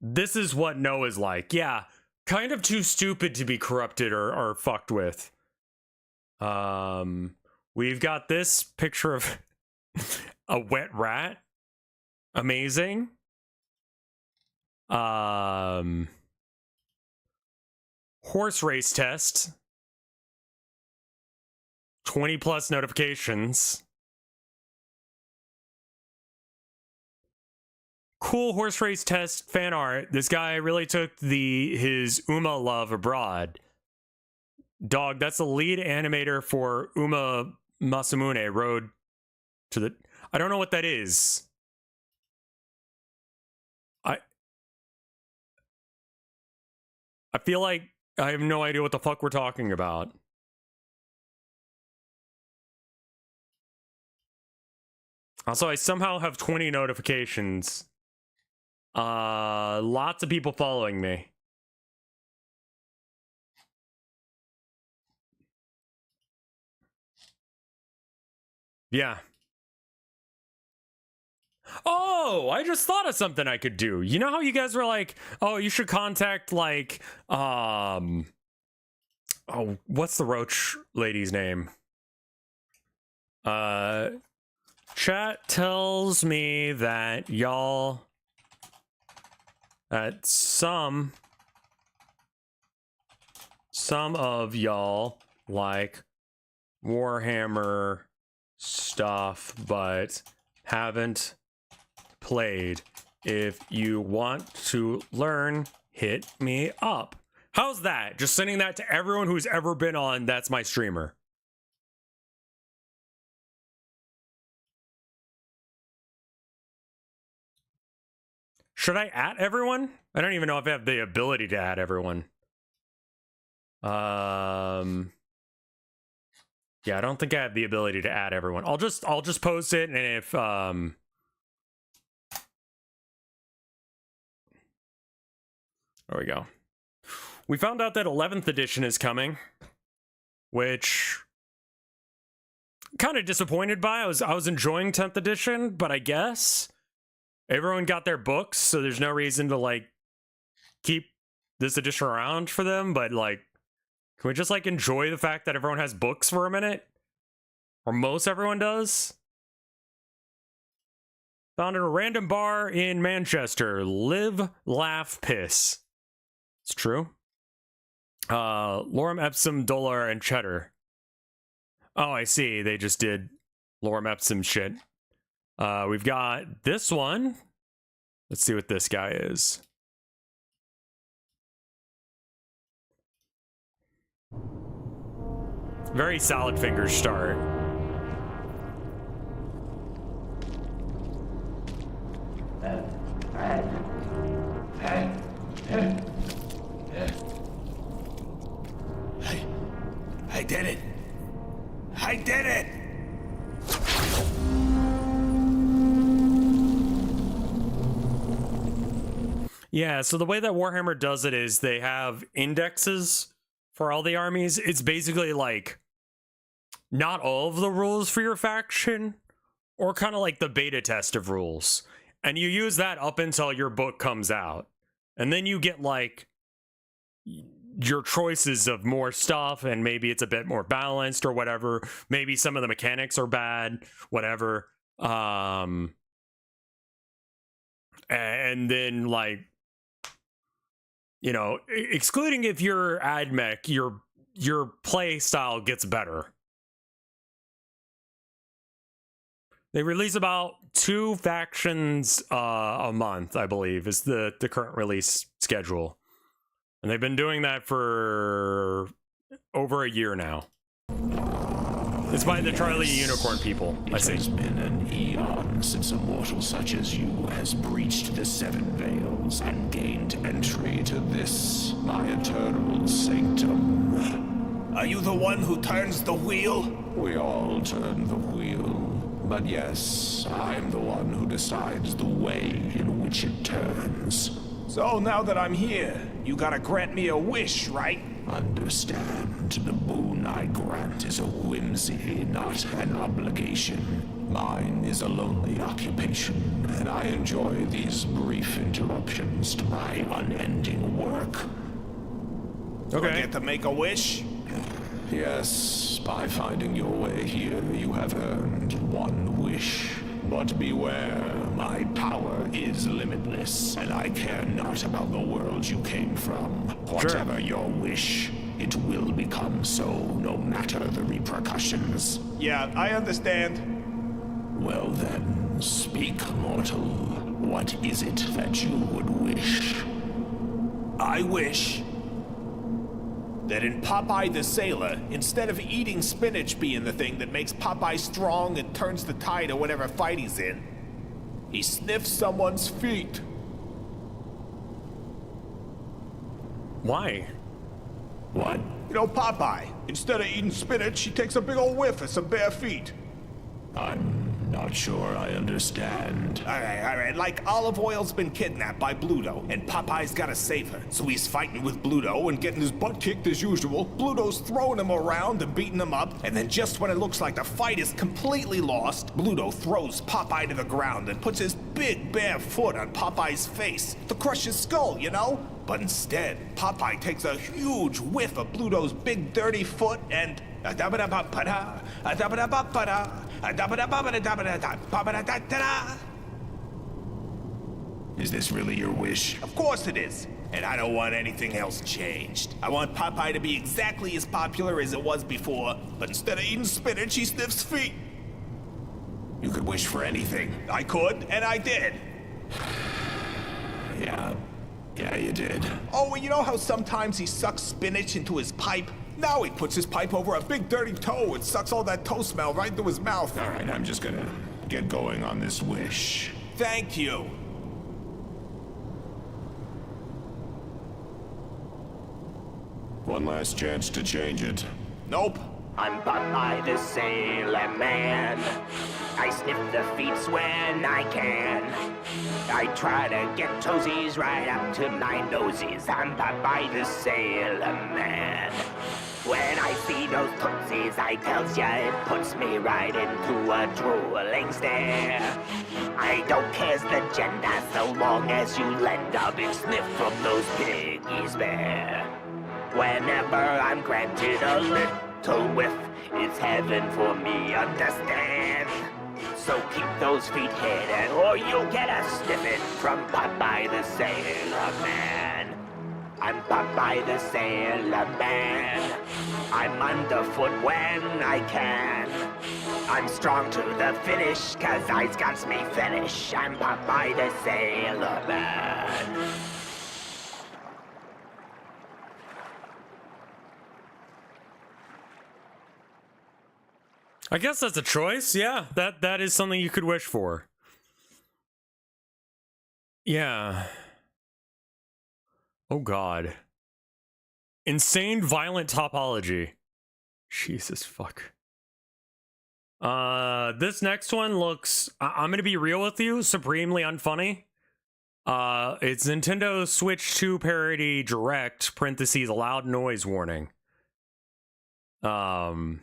This is what No is like. Yeah, kind of too stupid to be corrupted or fucked with. We've got this picture of a wet rat. Amazing. Horse race test. 20 plus notifications. Cool horse race test fan art. This guy really took his Uma love abroad. Dog, that's the lead animator for Uma Masamune Road to the... I don't know what that is. I feel like I have no idea what the fuck we're talking about. Also, I somehow have 20 notifications. Lots of people following me. Yeah. Oh, I just thought of something I could do. You know how you guys were like, oh, you should contact, like, oh, what's the roach lady's name? Chat tells me that y'all, that some of y'all like Warhammer stuff, but haven't played. If you want to learn, hit me up. How's that? Just sending that to everyone who's ever been on That's My Streamer. Should I at everyone? I don't even know if I have the ability to add everyone. Yeah, I don't think I have the ability to add everyone. I'll just post it, and if there we go. We found out that 11th edition is coming, which kind of disappointed by. I was enjoying 10th edition, but I guess everyone got their books, so there's no reason to like keep this edition around for them, but like, can we just like enjoy the fact that everyone has books for a minute? Or most everyone does? Found in a random bar in Manchester. Live, laugh, piss. It's true. Lorem Ipsum, Dollar, and Cheddar. Oh, I see. They just did Lorem Ipsum shit. We've got this one. Let's see what this guy is. Very solid fingers start. I did it. I did it. Yeah, so the way that Warhammer does it is they have indexes for all the armies. It's basically like not all of the rules for your faction, or kind of like the beta test of rules. And you use that up until your book comes out. And then you get like your choices of more stuff, and maybe it's a bit more balanced or whatever. Maybe some of the mechanics are bad, whatever. And then, like, you know, excluding if you're AdMech, your play style gets better. They release about 2 factions a month, I believe, is the current release schedule. And they've been doing that for over a year now. It's by the Charlie Unicorn people, I It think. has been an eon since a mortal such as you has breached the 7 veils and gained entry to this, my eternal sanctum. Are you the one who turns the wheel? We all turn the wheel. But yes, I'm the one who decides the way in which it turns. So now that I'm here, you gotta grant me a wish, right? Understand, the boon I grant is a whimsy, not an obligation. Mine is a lonely occupation, and I enjoy these brief interruptions to my unending work. Do I get to make a wish? Yes, by finding your way here, you have earned one wish. But beware, my power is limitless, and I care not about the world you came from. Whatever your wish, it will become so, no matter the repercussions. Yeah, I understand. Well then, speak, mortal. What is it that you would wish? I wish that in Popeye the Sailor, instead of eating spinach being the thing that makes Popeye strong and turns the tide of whatever fight he's in, he sniffs someone's feet. Why? What? You know, Popeye, instead of eating spinach, he takes a big old whiff of some bare feet. I'm not sure I understand. All right. Like Olive Oil's been kidnapped by Bluto, and Popeye's gotta save her. So he's fighting with Bluto and getting his butt kicked as usual. Bluto's throwing him around and beating him up, and then just when it looks like the fight is completely lost, Bluto throws Popeye to the ground and puts his big bare foot on Popeye's face to crush his skull, you know? But instead, Popeye takes a huge whiff of Bluto's big dirty foot and Is this really your wish? Of course it is. And I don't want anything else changed. I want Popeye to be exactly as popular as it was before, but instead of eating spinach, he sniffs feet. You could wish for anything. I could, and I did. Yeah, you did. Oh, and you know how sometimes he sucks spinach into his pipe? Now he puts his pipe over a big dirty toe and sucks all that toe smell right into his mouth. All right, I'm just gonna get going on this wish. Thank you. One last chance to change it. Nope. I'm Popeye the Sailor Man. I sniff the feet when I can. I try to get toesies right up to my nosies. I'm Popeye the Sailor Man. When I see those tootsies, I tells ya it puts me right into a drooling stare. I don't care's the gender so long as you lend a big sniff from those piggies there. Whenever I'm granted a little whiff, it's heaven for me, understand? So keep those feet hidden or you'll get a sniffing from Popeye the Sailor Man. I'm Popeye the Sailor Man. I'm underfoot when I can. I'm strong to the finish, cause I's got me finish. I'm Popeye the Sailor Man. I guess that's a choice. Yeah, that is something you could wish for. Yeah. Oh god. Insane violent topology. Jesus fuck. This next one looks, I'm gonna be real with you, supremely unfunny. It's Nintendo Switch 2 parody direct, parentheses, loud noise warning. I'm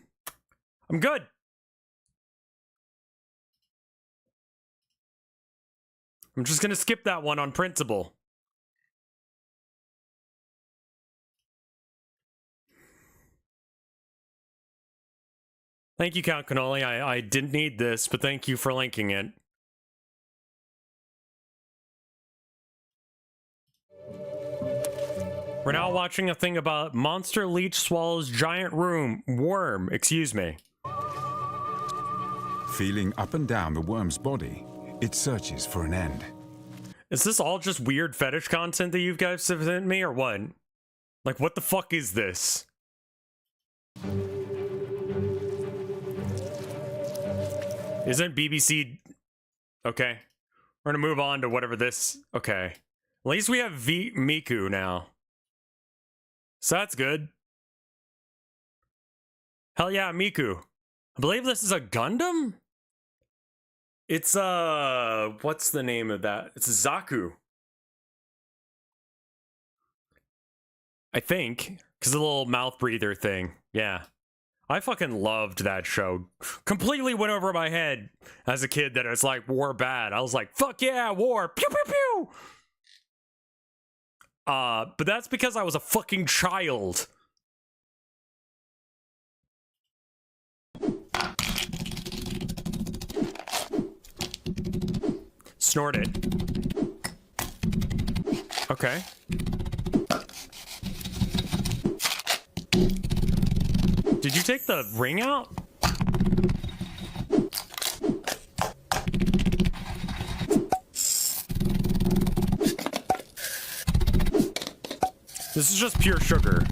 good. I'm just gonna skip that one on principle. Thank you, Count Cannoli. I didn't need this, but thank you for linking it. We're now watching a thing about monster leech swallows giant worm, excuse me. Feeling up and down the worm's body, it searches for an end. Is this all just weird fetish content that you guys have sent me, or what? Like, what the fuck is this? Isn't BBC... Okay. We're gonna move on to whatever this... Okay. At least we have Miku now. So that's good. Hell yeah, Miku. I believe this is a Gundam? It's, what's the name of that? It's Zaku. I think. Because the little mouth breather thing. Yeah. I fucking loved that show. Completely went over my head as a kid that it's like war bad. I was like, fuck yeah, war. Pew, pew, pew. But that's because I was a fucking child. Snort it. Okay. Did you take the ring out? This is just pure sugar.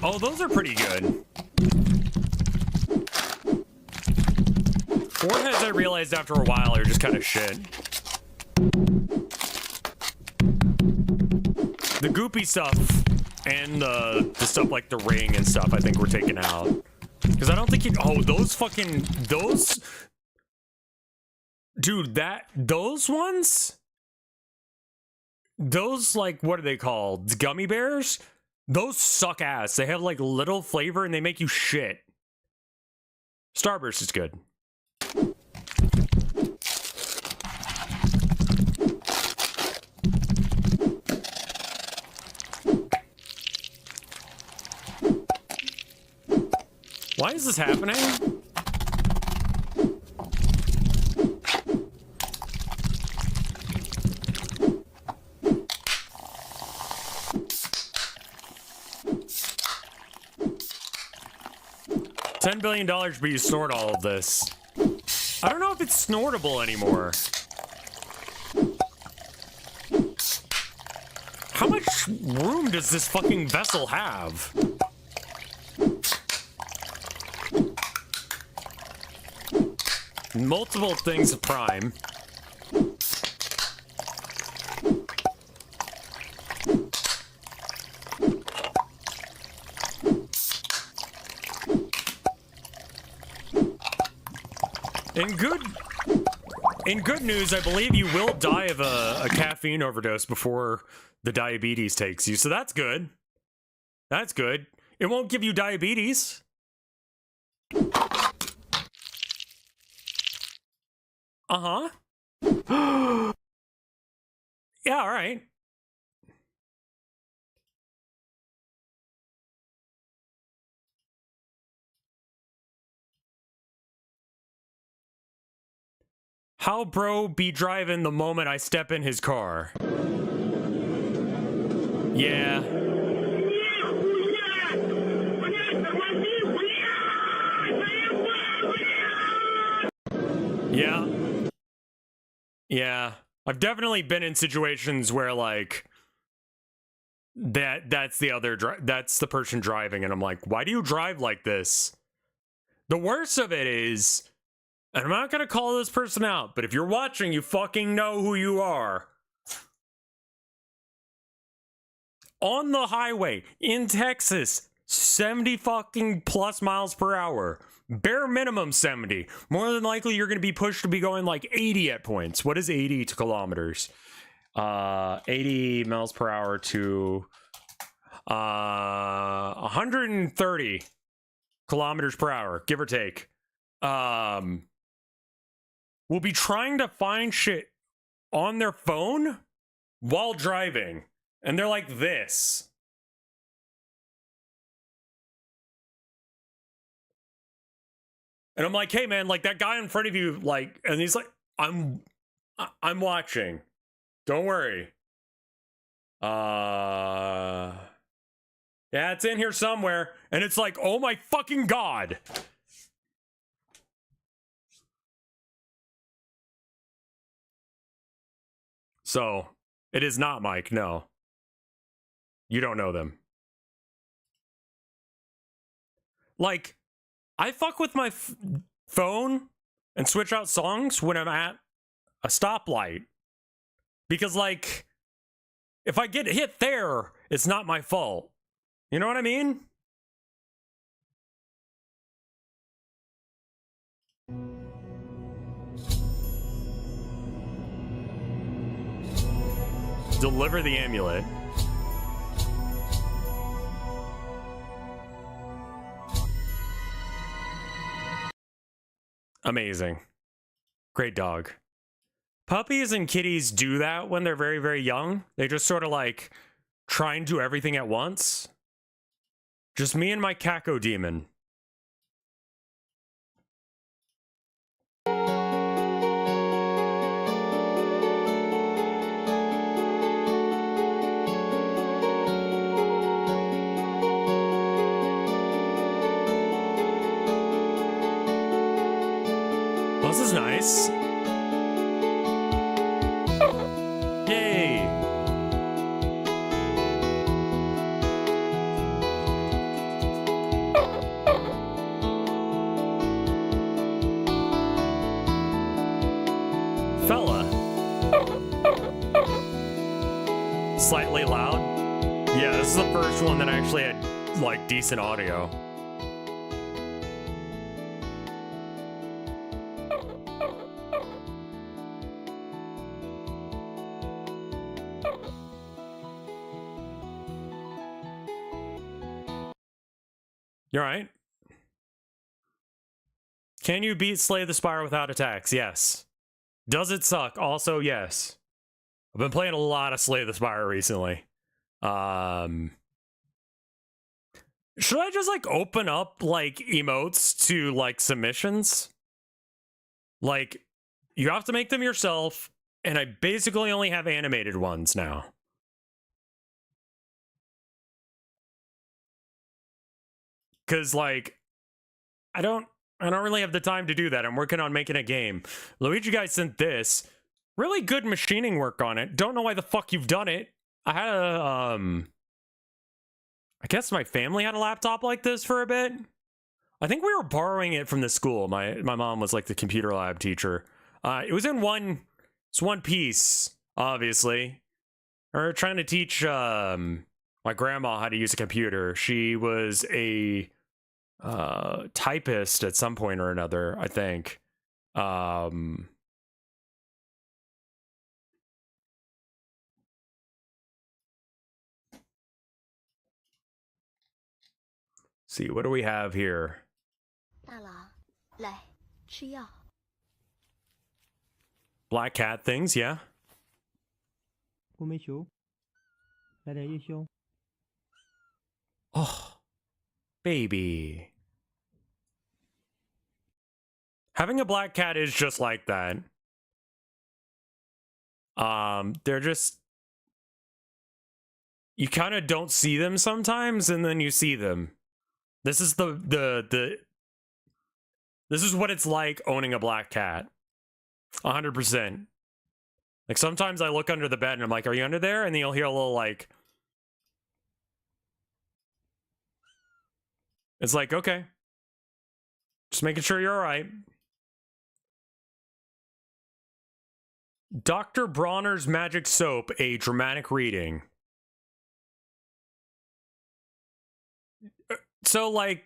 Oh, those are pretty good. Warheads, I realized after a while, are just kind of shit. The goopy stuff and the stuff like the ring and stuff, I think we're taking out. Because I don't think you... Oh, those fucking... Those... Dude, those ones? Those, like, what are they called? Gummy bears? Those suck ass. They have, like, little flavor and they make you shit. Starburst is good. Why is this happening? $10 billion, but you snort all of this. I don't know if it's snortable anymore. How much room does this fucking vessel have? Multiple things of Prime. In good news, I believe you will die of a caffeine overdose before the diabetes takes you, so that's good. That's good. It won't give you diabetes. Uh-huh. Yeah, all right. How bro be driving the moment I step in his car? Yeah. Yeah. Yeah. I've definitely been in situations where, like, that's the person driving, and I'm like, why do you drive like this? The worst of it is, and I'm not gonna call this person out, but if you're watching, you fucking know who you are. On the highway in Texas, 70 fucking plus miles per hour. Bare minimum 70. More than likely, you're going to be pushed to be going like 80 at points. What is 80 to kilometers? 80 miles per hour to 130. kilometers per hour, give or take, will be trying to find shit on their phone while driving. And they're like this. And I'm like, hey man, like that guy in front of you, like, and he's like, I'm watching. Don't worry. Yeah, it's in here somewhere. And it's like, oh my fucking God. So, it is not Mike, no. You don't know them. Like, I fuck with my phone and switch out songs when I'm at a stoplight. Because, like, if I get hit there, it's not my fault. You know what I mean? Deliver the amulet. Amazing. Great dog. Puppies and kitties do that when they're very, very young. They just sort of like try and do everything at once. Just me and my Kako demon. This is nice. Yay! Fella. Slightly loud. Yeah, this is the first one that actually had, like, decent audio. You alright? Can you beat Slay the Spire without attacks? Yes. Does it suck? Also, yes. I've been playing a lot of Slay the Spire recently. Should I just, like, open up, like, emotes to, like, submissions? Like, you have to make them yourself, and I basically only have animated ones now. Because, like, I don't really have the time to do that. I'm working on making a game. Luigi guy sent this. Really good machining work on it. Don't know why the fuck you've done it. I had a, I guess my family had a laptop like this for a bit. I think we were borrowing it from the school. My mom was like the computer lab teacher. It was in one piece, obviously. We were trying to teach, my grandma how to use a computer. She was a typist at some point or another, I think. See, what do we have here? Black cat things, yeah. Oh, baby. Having a black cat is just like that. They're just... You kind of don't see them sometimes, and then you see them. This is this is what it's like owning a black cat. 100%. Like, sometimes I look under the bed and I'm like, are you under there? And then you'll hear a little, like... It's like, okay. Just making sure you're alright. Dr. Bronner's Magic Soap, a dramatic reading. So, like,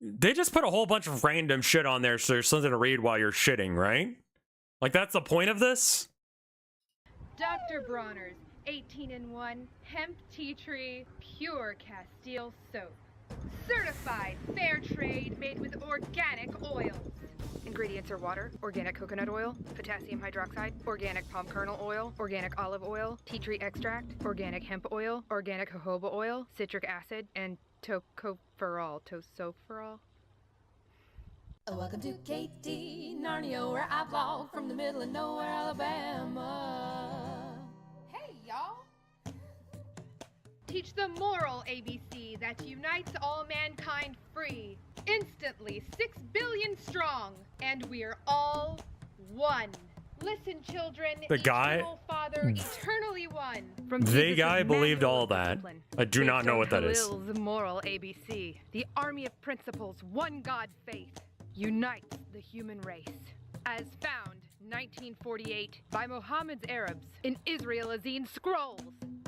they just put a whole bunch of random shit on there so there's something to read while you're shitting, right? Like, that's the point of this? Dr. Bronner's 18-in-1 hemp tea tree pure Castile soap. Certified fair trade made with organic oils. Ingredients are water, organic coconut oil, potassium hydroxide, organic palm kernel oil, organic olive oil, tea tree extract, organic hemp oil, organic jojoba oil, citric acid, and tocopherol. Welcome to KT Narnia, where I vlog from the middle of nowhere, Alabama. Hey, y'all! Teach the moral ABC that unites all mankind free, instantly 6 billion strong, and we're all one. Listen, children, The guy- eternal Father, eternally one. From The Jesus' guy believed manual all of that. discipline. I do not know what that is. Khalil's moral ABC, the army of principles, one God faith, unites the human race. As found, 1948, by Muhammad's Arabs in Israel Azine Scrolls.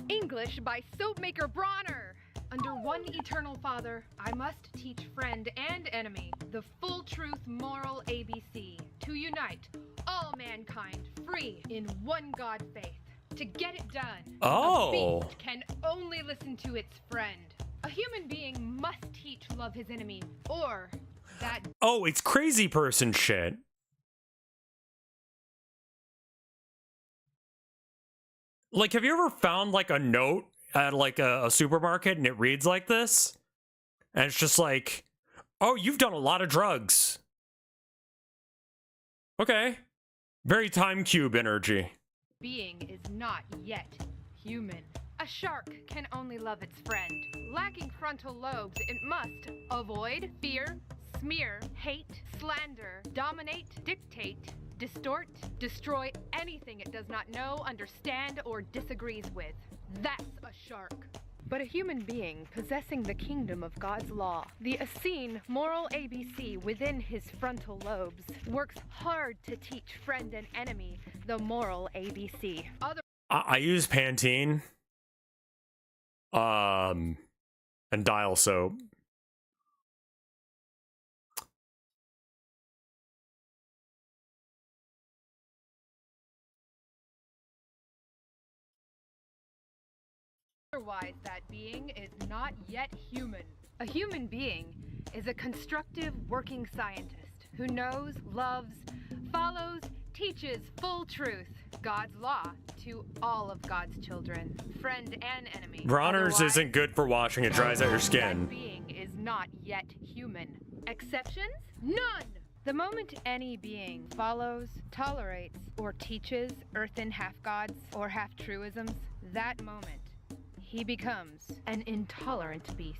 English by soapmaker Bronner. Under one eternal Father, I must teach friend and enemy the full truth moral ABC to unite all mankind free in one God faith. To get it done, Oh. a beast can only listen to its friend. A human being must teach love his enemy, or that. Oh, it's crazy person shit. Like, have you ever found like a note at like a supermarket and it reads like this? And it's just like, oh, you've done a lot of drugs. Okay. Very time cube energy. Being is not yet human. A shark can only love its friend. Lacking frontal lobes, it must avoid fear, smear, hate, slander, dominate, dictate, distort, destroy anything it does not know, understand, or disagrees with. That's a shark. But a human being possessing the kingdom of God's law, the Essene moral ABC within his frontal lobes, works hard to teach friend and enemy the moral ABC. I use Pantene. And Dial soap. Otherwise, that being is not yet human. A human being is a constructive working scientist who knows, loves, follows, teaches full truth, God's law, to all of God's children, friend and enemy. Bronner's Otherwise, isn't good for washing, it dries out your that skin. being is not yet human. Exceptions? None! The moment any being follows, tolerates, or teaches earthen half-gods or half-truisms, that moment he becomes an intolerant beast.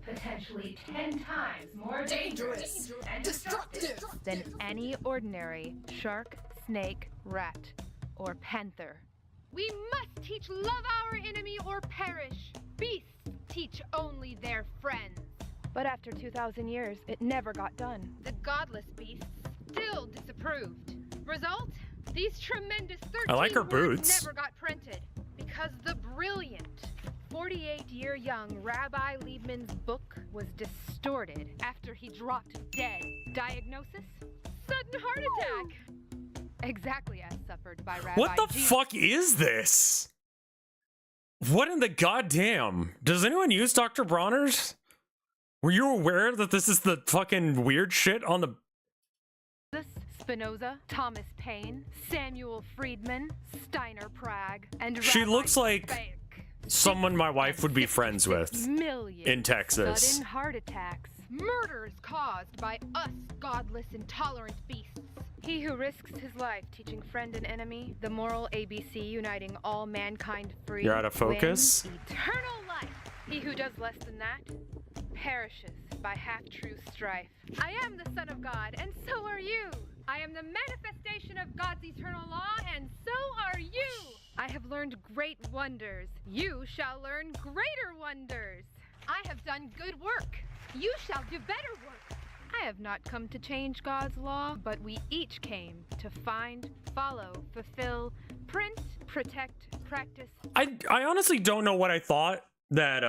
Potentially 10 times more dangerous and destructive than any ordinary shark, snake, rat, or panther. We must teach love our enemy or perish. Beasts teach only their friends. But after 2,000 years, it never got done. The godless beasts still disapproved. Result? These tremendous 13 I like her words boots. never got printed. Because the brilliant 48-year-young Rabbi Liebman's book was distorted after he dropped dead. Diagnosis? Sudden heart attack. Exactly as suffered by Rabbi What the Jesus. fuck is this? What in the goddamn? Does anyone use Dr. Bronner's? Were you aware that this is the fucking weird shit on the... Spinoza, Thomas Paine, Samuel Friedman, Steiner Prague, and She Rabbi looks like Speck. someone my wife would be friends with Millions in Texas. Sudden heart attacks, murders caused by us godless, intolerant beasts. He who risks his life teaching friend and enemy, the moral ABC uniting all mankind free. You're out of focus? Wins eternal life. He who does less than that perishes by half-true strife. I am the Son of God, and so are you. I am the manifestation of God's eternal law, and so are you. I have learned great wonders. You shall learn greater wonders. I have done good work. You shall do better work. I have not come to change God's law, but we each came to find, follow, fulfill, print, protect, practice. I honestly don't know what I thought that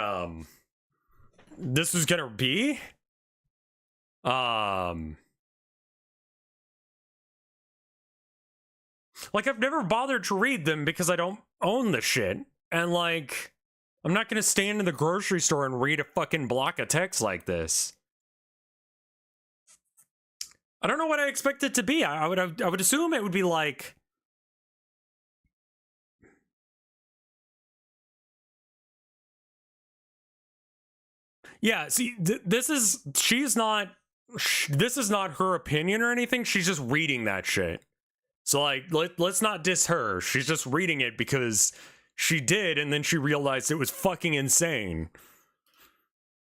this was gonna be. Like, I've never bothered to read them because I don't own the shit. And like, I'm not gonna stand in the grocery store and read a fucking block of text like this. I don't know what I expect it to be. I would assume it would be like, yeah, see, this is not her opinion or anything. She's just reading that shit. So like, let's not diss her. She's just reading it because she did, and then she realized it was fucking insane.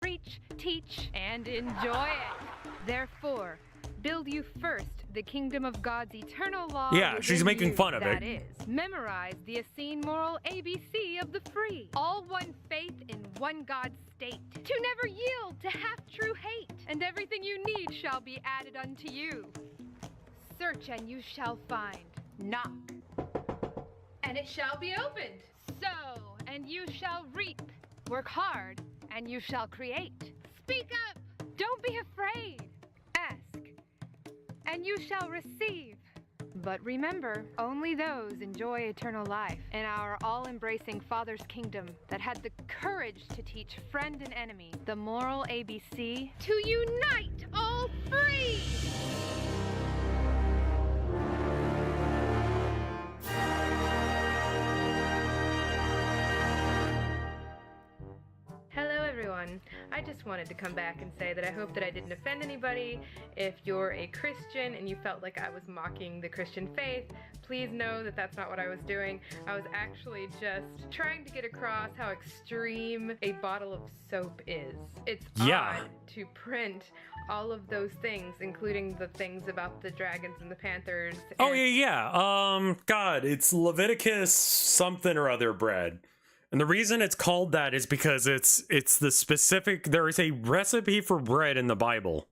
Preach, teach, and enjoy it. Therefore, build you first the kingdom of God's eternal law. Yeah, she's making fun of it. That is, memorize the Essene moral ABC of the free. All one faith in one God state. To never yield to half-true hate. And everything you need shall be added unto you. Search and you shall find. Knock, and it shall be opened. Sow, and you shall reap. Work hard, and you shall create. Speak up! Don't be afraid. Ask, and you shall receive. But remember, only those enjoy eternal life in our all-embracing Father's kingdom that had the courage to teach friend and enemy the moral ABC to unite all free! Hello everyone. I just wanted to come back and say that I hope that I didn't offend anybody. If you're a Christian and you felt like I was mocking the Christian faith, please know that that's not what I was doing. I was actually just trying to get across how extreme a bottle of soap is. It's odd to print all of those things, including the things about the dragons and the panthers. Oh yeah. God, it's Leviticus something or other bread. And the reason it's called that is because it's the specific, there is a recipe for bread in the Bible.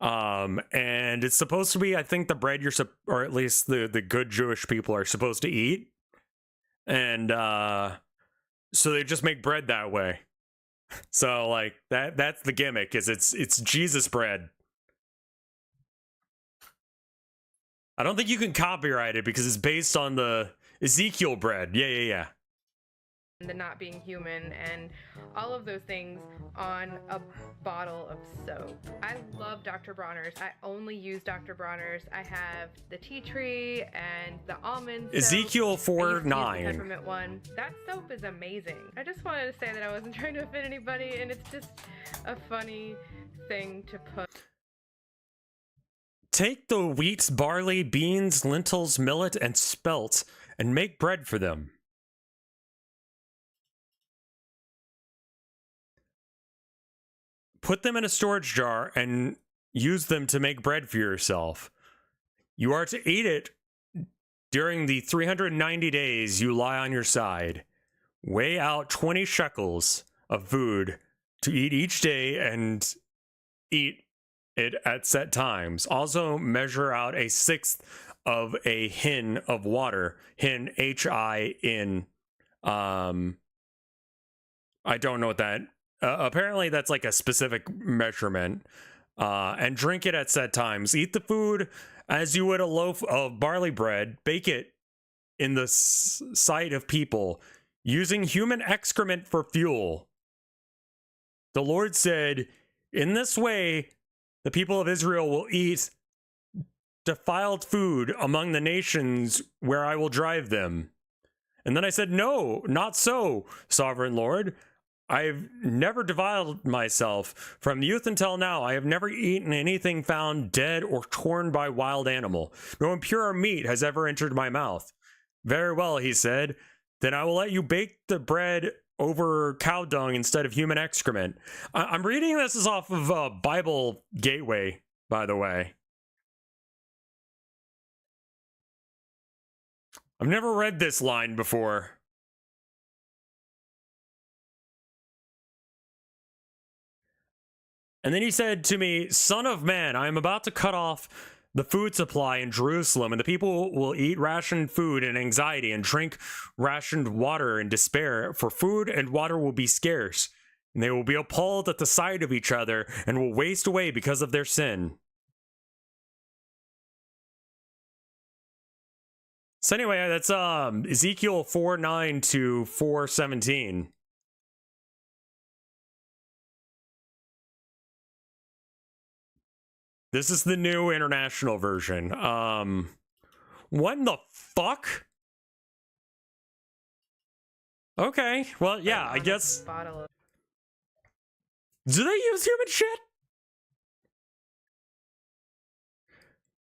And it's supposed to be, I think, the bread or at least the good Jewish people are supposed to eat. And so they just make bread that way. So like that's the gimmick, is it's Jesus bread. I don't think you can copyright it because it's based on the Ezekiel bread. Yeah. The not being human and all of those things on a bottle of soap. I love Dr. Bronner's. I only use Dr. Bronner's. I have the tea tree and the almond soap. Ezekiel 4:9. The peppermint one. That soap is amazing. I just wanted to say that I wasn't trying to offend anybody, and it's just a funny thing to put. Take the wheat, barley, beans, lentils, millet, and spelt, and make bread for them. Put them in a storage jar and use them to make bread for yourself. You are to eat it during the 390 days you lie on your side. Weigh out 20 shekels of food to eat each day and eat it at set times. Also measure out a sixth of a hin of water. Hin, H-I-N. I don't know what that... apparently that's like a specific measurement. And drink it at set times. Eat the food as you would a loaf of barley bread. Bake it in the sight of people, using human excrement for fuel. The Lord said, in this way, the people of Israel will eat defiled food among the nations where I will drive them. And then I said, no, not so, sovereign Lord. I've never defiled myself. From youth until now, I have never eaten anything found dead or torn by wild animal. No impure meat has ever entered my mouth. Very well, he said. Then I will let you bake the bread over cow dung instead of human excrement. I'm reading this is off of Bible Gateway, by the way. I've never read this line before. And then he said to me, Son of man, I am about to cut off the food supply in Jerusalem, and the people will eat rationed food in anxiety and drink rationed water in despair, for food and water will be scarce, and they will be appalled at the sight of each other and will waste away because of their sin. So anyway, that's Ezekiel 4:9 to 4:17. This is the new international version. What in the fuck? Okay, well, yeah, I guess. Do they use human shit?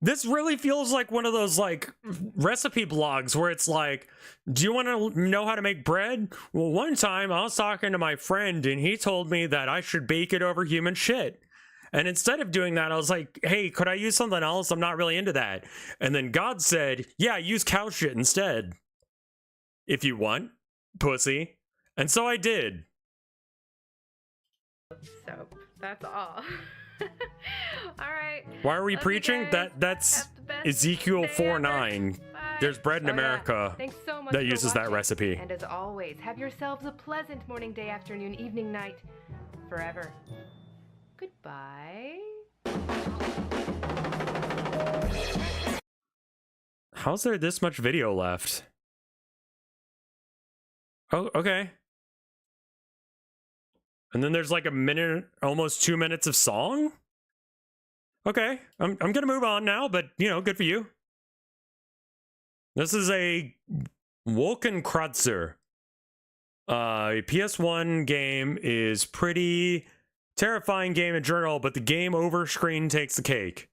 This really feels like one of those, like, recipe blogs where it's like, do you want to know how to make bread? Well, one time I was talking to my friend and he told me that I should bake it over human shit. And instead of doing that, I was like, hey, could I use something else? I'm not really into that. And then God said, yeah, use cow shit instead. If you want, pussy. And so I did. Soap. That's all. All right. Why are we preaching? That's Ezekiel 4:9. There's bread in America Thanks so much that for uses that watching. recipe. And as always, have yourselves a pleasant morning, day, afternoon, evening, night, forever. Goodbye. How's there this much video left? Oh, okay. And then there's like a minute, almost 2 minutes of song? Okay, I'm gonna move on now, but, you know, good for you. This is a Wolkenkratzer. A PS1 game is pretty terrifying game in general, but the game over screen takes the cake.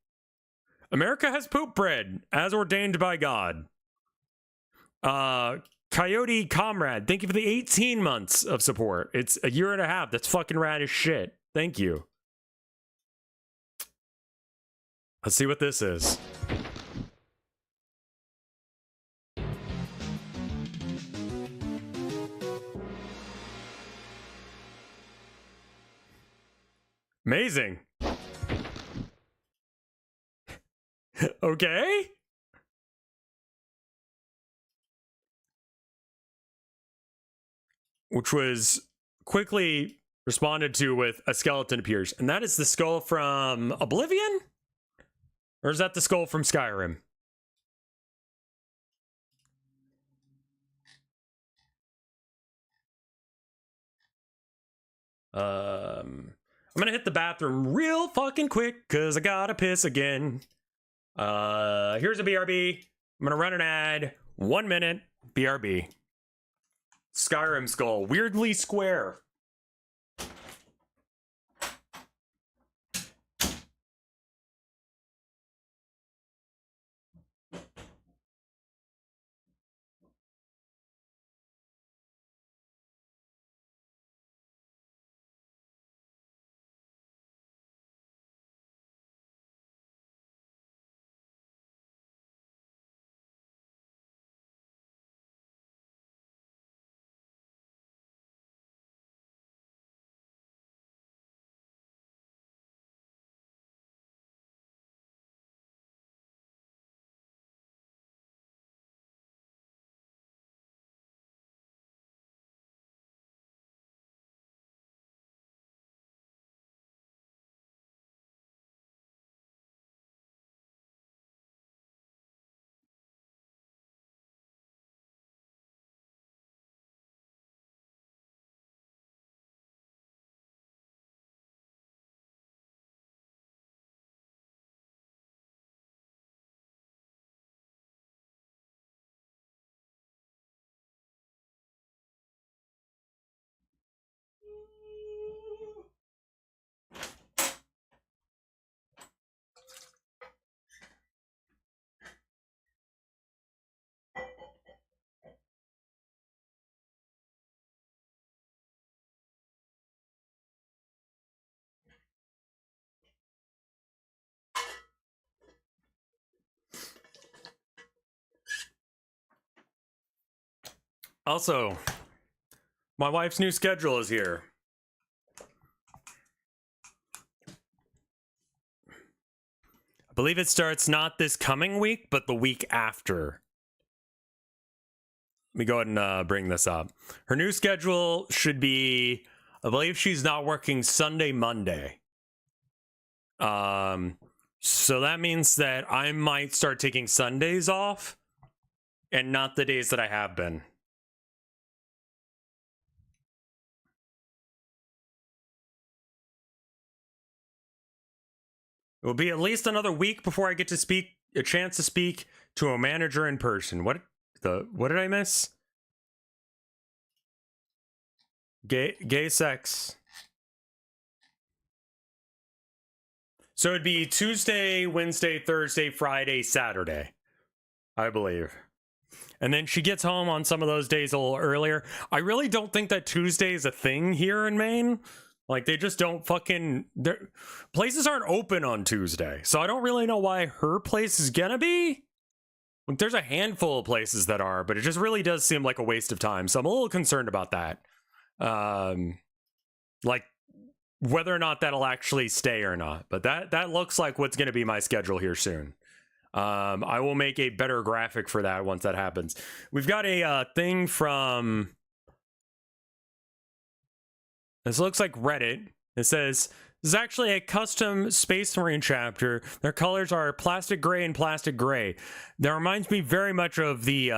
America has poop bread, as ordained by God. Coyote Comrade, thank you for the 18 months of support. It's a year and a half. That's fucking rad as shit. Thank you. Let's see what this is. Amazing. Okay. Which was quickly responded to with a skeleton appears. And that is the skull from Oblivion? Or is that the skull from Skyrim? I'm gonna hit the bathroom real fucking quick because I gotta piss again. Here's a BRB. I'm gonna run an ad. 1 minute. BRB. Skyrim skull. Weirdly square. Also, my wife's new schedule is here. I believe it starts not this coming week, but the week after. Let me go ahead and bring this up. Her new schedule should be, I believe she's not working Sunday, Monday. So that means that I might start taking Sundays off and not the days that I have been. It will be at least another week before I get to a chance to speak to a manager in person. What did I miss? Gay sex. So it'd be Tuesday, Wednesday, Thursday, Friday, Saturday, I believe. And then she gets home on some of those days a little earlier. I really don't think that Tuesday is a thing here in Maine. Like, they just don't places aren't open on Tuesday. So I don't really know why her place is gonna be. Like, there's a handful of places that are, but it just really does seem like a waste of time. So I'm a little concerned about that. Like, whether or not that'll actually stay or not. But that looks like what's gonna be my schedule here soon. I will make a better graphic for that once that happens. We've got a thing from... This looks like Reddit. It says, this is actually a custom Space Marine chapter. Their colors are plastic gray and plastic gray. That reminds me very much of the...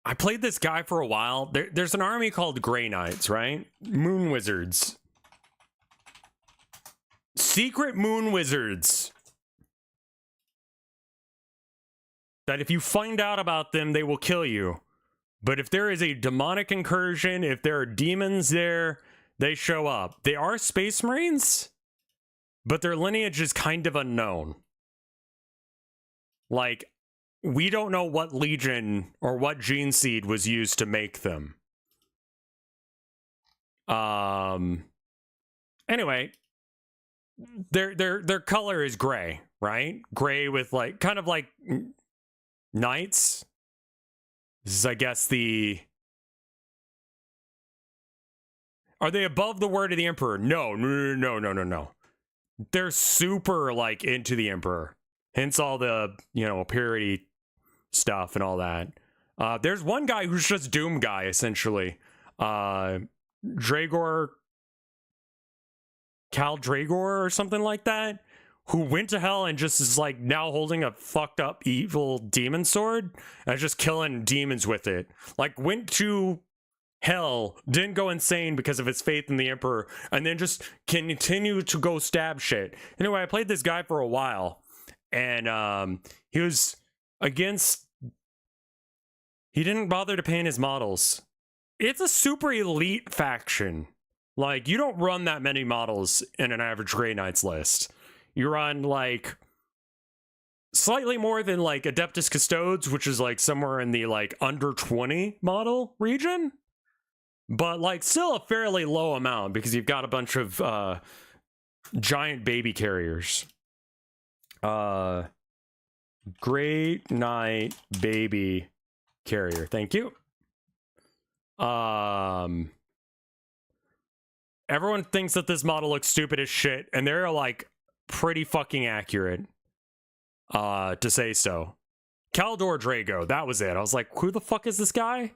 I played this guy for a while. There's an army called Grey Knights, right? Moon Wizards. Secret Moon Wizards. That if you find out about them, they will kill you. But if there is a demonic incursion, if there are demons there, they show up. They are Space Marines, but their lineage is kind of unknown. Like, we don't know what legion or what gene seed was used to make them. Anyway, their color is gray, right? Gray with like kind of like knights. This is, I guess, are they above the word of the Emperor? No. They're super like into the Emperor. Hence all the, purity stuff and all that. There's one guy who's just Doom guy, essentially. Dragor, Cal Dragor or something like that, who went to hell and just is like now holding a fucked up evil demon sword and just killing demons with it. Like, went to hell, didn't go insane because of his faith in the Emperor, and then just continue to go stab shit. Anyway, I played this guy for a while, and he was against... He didn't bother to paint his models. It's a super elite faction. Like, you don't run that many models in an average Grey Knights list. You run, like, slightly more than, like, Adeptus Custodes, which is, like, somewhere in the, like, under 20 model region. But, like, still a fairly low amount, because you've got a bunch of, giant baby carriers. Grey Knight baby carrier. Thank you. Everyone thinks that this model looks stupid as shit, and they're, like, pretty fucking accurate, to say so. Caldor Drago, that was it. I was like, who the fuck is this guy?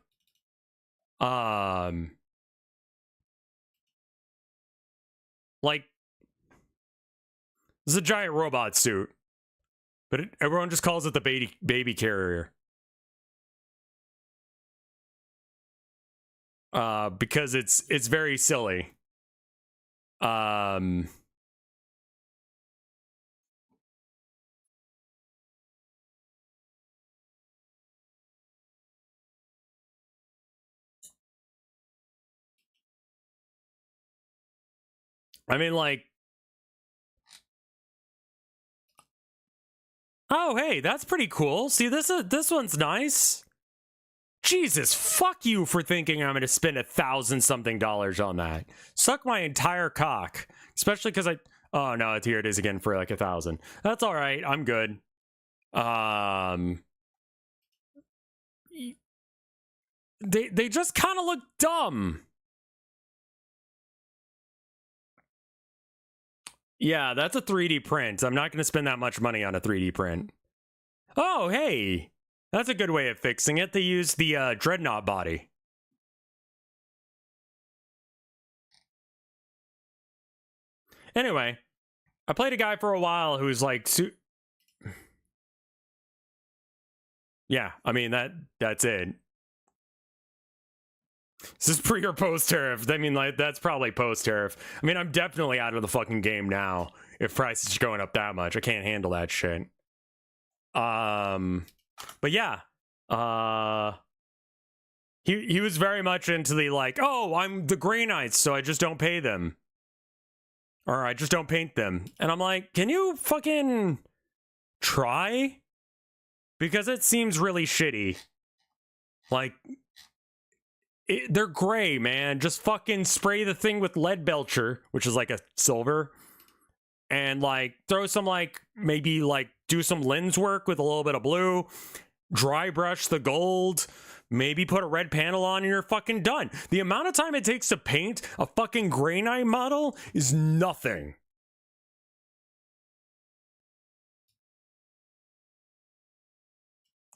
Like, this is a giant robot suit, but everyone just calls it the baby carrier. Because it's very silly. I mean, like, oh, hey, that's pretty cool. See, this one's nice. Jesus, fuck you for thinking I'm gonna spend $1,000-something on that. Suck my entire cock. Especially because oh no, here it is again for like 1,000. That's all right. I'm good. They just kind of look dumb. Yeah, that's a 3D print. I'm not going to spend that much money on a 3D print. Oh, hey. That's a good way of fixing it. They use the Dreadnought body. Anyway, I played a guy for a while who's like... Yeah, I mean, that's it. Is this pre or post tariff? I mean, like, that's probably post tariff. I mean, I'm definitely out of the fucking game now if prices are going up that much. I can't handle that shit. But yeah, he was very much into the like, oh, I'm the Grey Knights, so I just don't pay them. Or I just don't paint them. And I'm like, can you fucking try? Because it seems really shitty. Like, they're gray, man. Just fucking spray the thing with lead belcher, which is like a silver. And like, throw some like, maybe like do some lens work with a little bit of blue. Dry brush the gold. Maybe put a red panel on and you're fucking done. The amount of time it takes to paint a fucking Grey Knight model is nothing.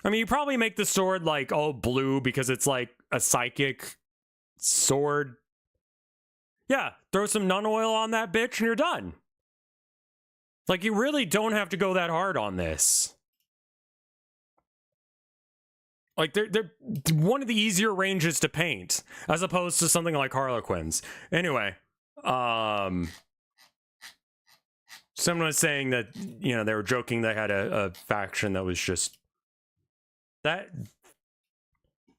I mean, you probably make the sword like all blue because it's like a psychic sword. Yeah, throw some nun oil on that bitch and you're done. Like, you really don't have to go that hard on this. Like, they're one of the easier ranges to paint, as opposed to something like Harlequin's. Anyway, someone was saying that, you know, they were joking they had a faction that was just... That...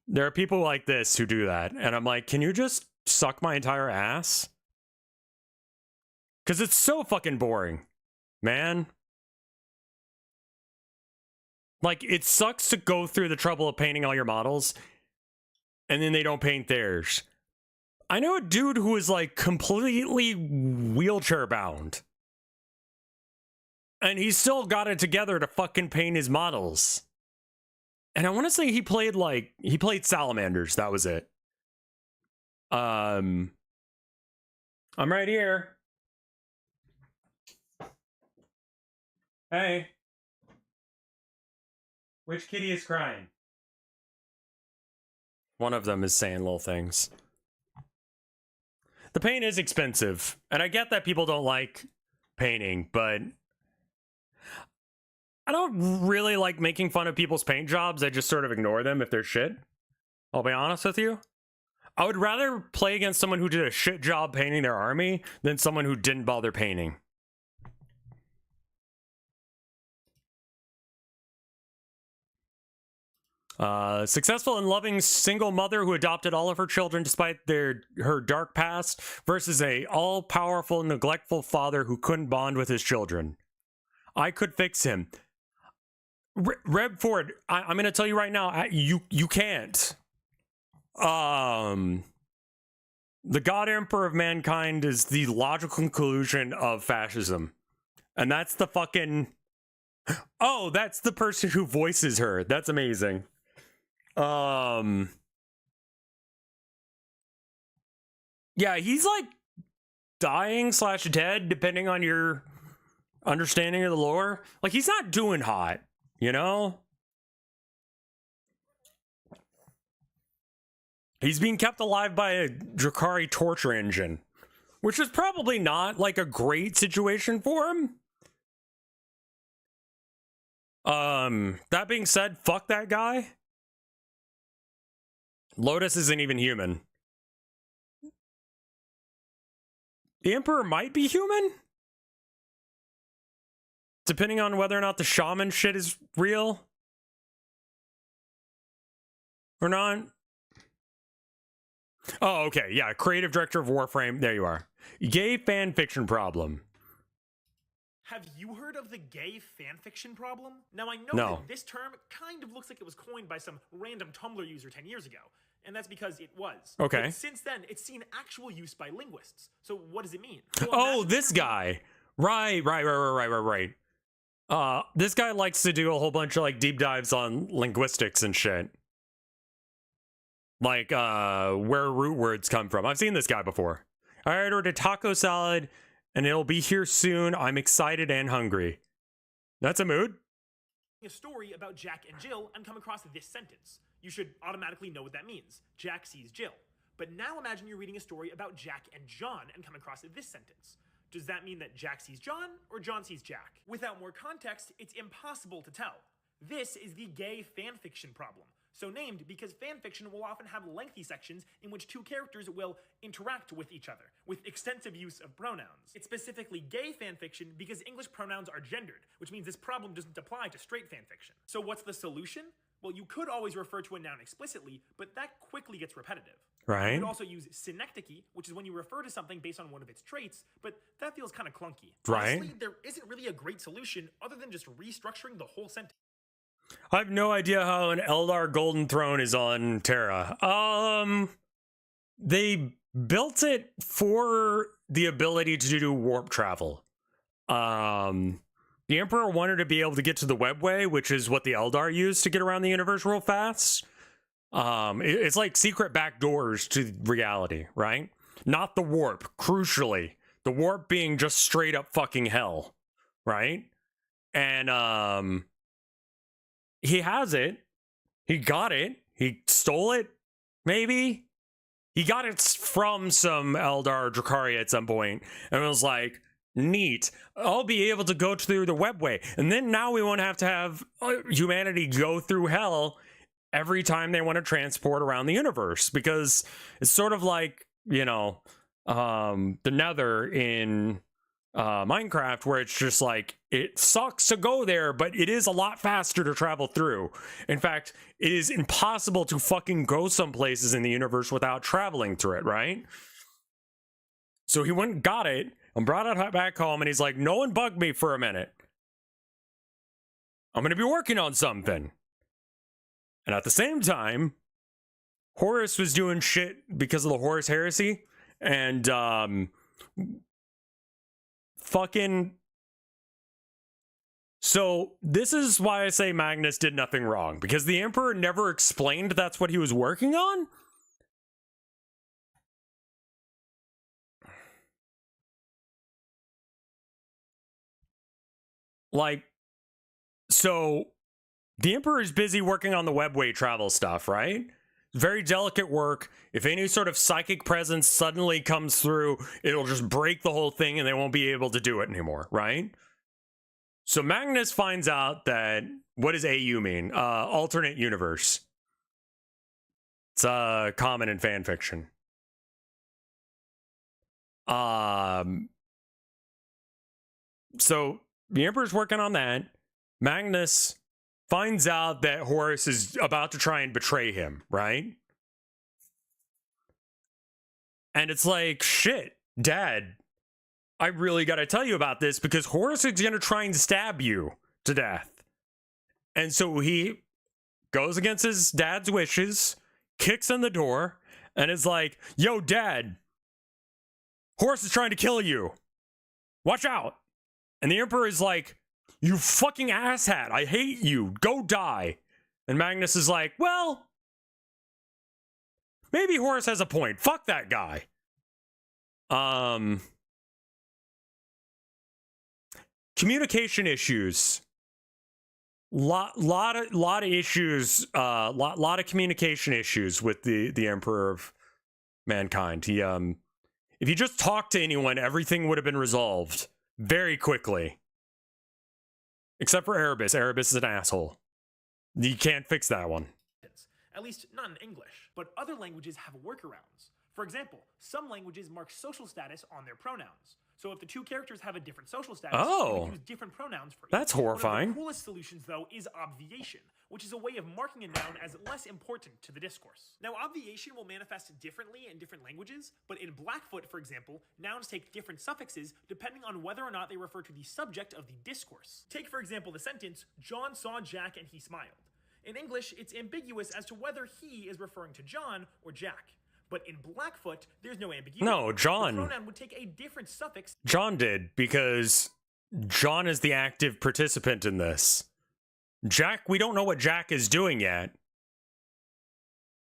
There are people like this who do that, and I'm like, can you just suck my entire ass? Because it's so fucking boring, man. Like, it sucks to go through the trouble of painting all your models, and then they don't paint theirs. I know a dude who is, like, completely wheelchair-bound. And he's still got it together to fucking paint his models. And I want to say he played Salamanders, that was it. I'm right here. Hey. Which kitty is crying? One of them is saying little things. The paint is expensive, and I get that people don't like painting, but I don't really like making fun of people's paint jobs. I just sort of ignore them if they're shit. I'll be honest with you. I would rather play against someone who did a shit job painting their army than someone who didn't bother painting. Successful and loving single mother who adopted all of her children despite her dark past versus a all-powerful, neglectful father who couldn't bond with his children. I could fix him. Reb Ford, I'm going to tell you right now, you can't. The God Emperor of Mankind is the logical conclusion of fascism. And that's the fucking... Oh, that's the person who voices her. That's amazing. Yeah, he's like dying / dead, depending on your understanding of the lore. Like, he's not doing hot, you know? He's being kept alive by a Drakari torture engine, which is probably not like a great situation for him. That being said, fuck that guy. Lotus isn't even human. The Emperor might be human? Depending on whether or not the shaman shit is real. Or not. Oh, okay. Yeah, creative director of Warframe. There you are. Gay fan fiction problem. Have you heard of the gay fanfiction problem? Now, I know No. that this term kind of looks like it was coined by some random Tumblr user 10 years ago, and that's because it was. Okay. But since then, it's seen actual use by linguists. So what does it mean? Oh, this guy. Right. This guy likes to do a whole bunch of like deep dives on linguistics and shit. Like, where root words come from. I've seen this guy before. I ordered a taco salad, and it'll be here soon. I'm excited and hungry. That's a mood. A story about Jack and Jill and come across this sentence. You should automatically know what that means. Jack sees Jill. But now imagine you're reading a story about Jack and John and come across this sentence. Does that mean that Jack sees John or John sees Jack? Without more context, it's impossible to tell. This is the gay fanfiction problem. So named because fanfiction will often have lengthy sections in which two characters will interact with each other, with extensive use of pronouns. It's specifically gay fanfiction because English pronouns are gendered, which means this problem doesn't apply to straight fanfiction. So what's the solution? Well, you could always refer to a noun explicitly, but that quickly gets repetitive. Right. You could also use synecdoche, which is when you refer to something based on one of its traits, but that feels kind of clunky. Right. Honestly, there isn't really a great solution other than just restructuring the whole sentence. I have no idea how an Eldar Golden Throne is on Terra. They built it for the ability to do warp travel. The Emperor wanted to be able to get to the webway, which is what the Eldar use to get around the universe real fast. It's like secret back doors to reality, right? Not the warp, crucially. The warp being just straight up fucking hell, right? And he has it. He got it. He stole it, maybe? He got it from some Eldar Dracaria at some point, and was like, neat, I'll be able to go through the webway. And then now we won't have to have humanity go through hell every time they want to transport around the universe, because it's sort of like, you know, the Nether in Minecraft, where it's just like, it sucks to go there, but it is a lot faster to travel through. In fact, it is impossible to fucking go some places in the universe without traveling through it, right? So he went and got it and brought it back home, and he's like, no one bug me for a minute. I'm going to be working on something. And at the same time, Horus was doing shit because of the Horus heresy, and fucking... So this is why I say Magnus did nothing wrong, because the Emperor never explained that's what he was working on. Like, so the Emperor is busy working on the webway travel stuff, right? Very delicate work. If any sort of psychic presence suddenly comes through, it'll just break the whole thing and they won't be able to do it anymore, right? So Magnus finds out that, what does AU mean? Alternate universe. It's common in fanfiction. So the Emperor's working on that. Magnus finds out that Horus is about to try and betray him, right? And it's like, shit, Dad, I really gotta tell you about this, because Horus is gonna try and stab you to death. And so he goes against his dad's wishes, kicks in the door, and is like, yo, Dad, Horus is trying to kill you. Watch out. And the Emperor is like, you fucking asshat, I hate you, go die. And Magnus is like, well, maybe Horus has a point, fuck that guy. Communication issues. Lot of issues, lot of communication issues with the Emperor of Mankind. He if you just talked to anyone, everything would have been resolved very quickly. Except for Erebus. Erebus is an asshole. You can't fix that one. At least not in English. But other languages have workarounds. For example, some languages mark social status on their pronouns. So if the two characters have a different social status, they would use different pronouns for each. That's horrifying. One of the coolest solutions, though, is obviation, which is a way of marking a noun as less important to the discourse. Now, obviation will manifest differently in different languages, but in Blackfoot, for example, nouns take different suffixes depending on whether or not they refer to the subject of the discourse. Take, for example, the sentence, John saw Jack and he smiled. In English, it's ambiguous as to whether he is referring to John or Jack. But in Blackfoot, there's no ambiguity. No, John. The pronoun would take a different suffix. John did, because John is the active participant in this. Jack, we don't know what Jack is doing yet.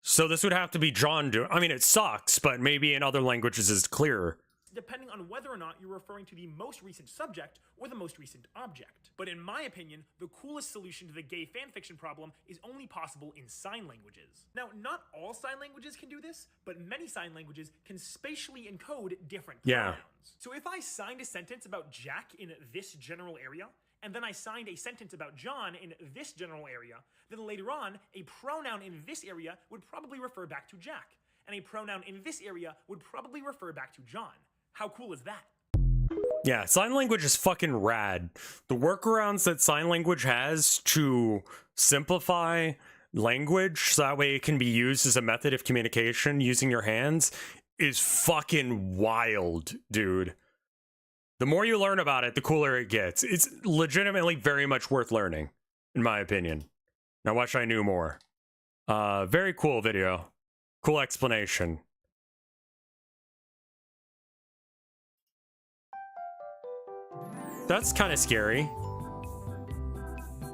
So this would have to be John doing. I mean, it sucks, but maybe in other languages it's clearer. Depending on whether or not you're referring to the most recent subject or the most recent object. But in my opinion, the coolest solution to the gay fanfiction problem is only possible in sign languages. Now, not all sign languages can do this, but many sign languages can spatially encode different pronouns. So if I signed a sentence about Jack in this general area, and then I signed a sentence about John in this general area, then later on, a pronoun in this area would probably refer back to Jack, and a pronoun in this area would probably refer back to John. How cool is that? Yeah, sign language is fucking rad. The workarounds that sign language has to simplify language so that way it can be used as a method of communication using your hands is fucking wild, dude. The more you learn about it, the cooler it gets. It's legitimately very much worth learning, in my opinion. I wish I knew more. Very cool video. Cool explanation. That's kind of scary.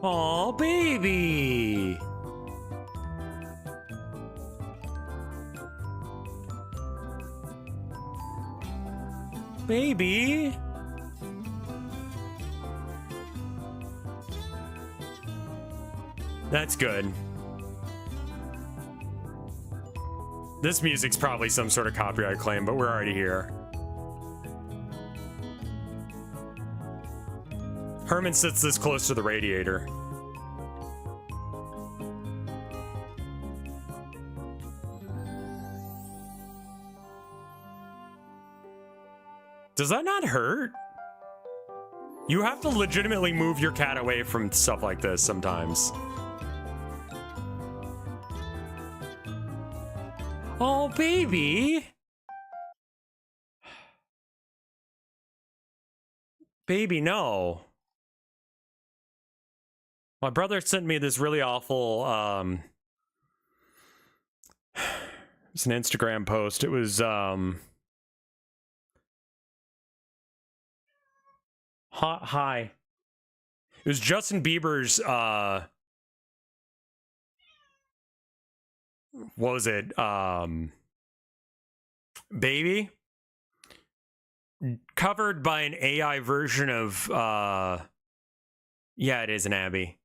Aw, baby! Baby! That's good. This music's probably some sort of copyright claim, but we're already here. Herman sits this close to the radiator. Does that not hurt? You have to legitimately move your cat away from stuff like this sometimes. Oh, baby. Baby, no. My brother sent me this really awful, it's an Instagram post. It was, hi. It was Justin Bieber's, what was it? Baby? Covered by an AI version of, yeah, it is an Abby.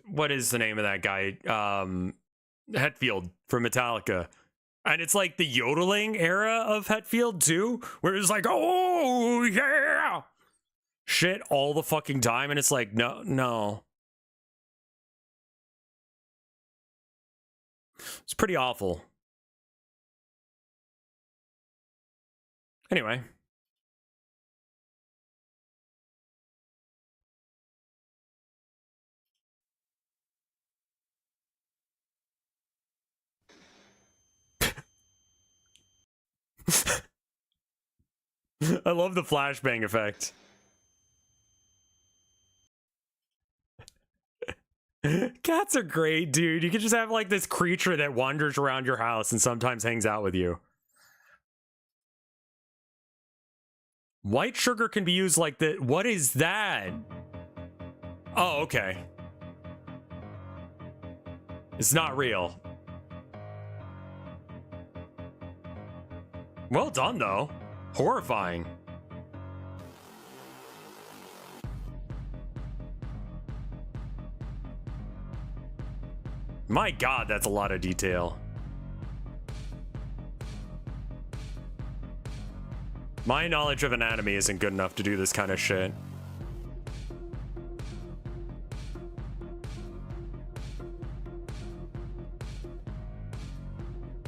What is the name of that guy? Hetfield from Metallica. And it's like the yodeling era of Hetfield too, where it's like, oh yeah, shit all the fucking time, and it's like, no. It's pretty awful. Anyway. I love the flashbang effect. Cats are great, dude. You can just have like this creature that wanders around your house and sometimes hangs out with you. White sugar can be used like the... What is that? Oh, okay. It's not real. Well done, though. Horrifying. My God, that's a lot of detail. My knowledge of anatomy isn't good enough to do this kind of shit.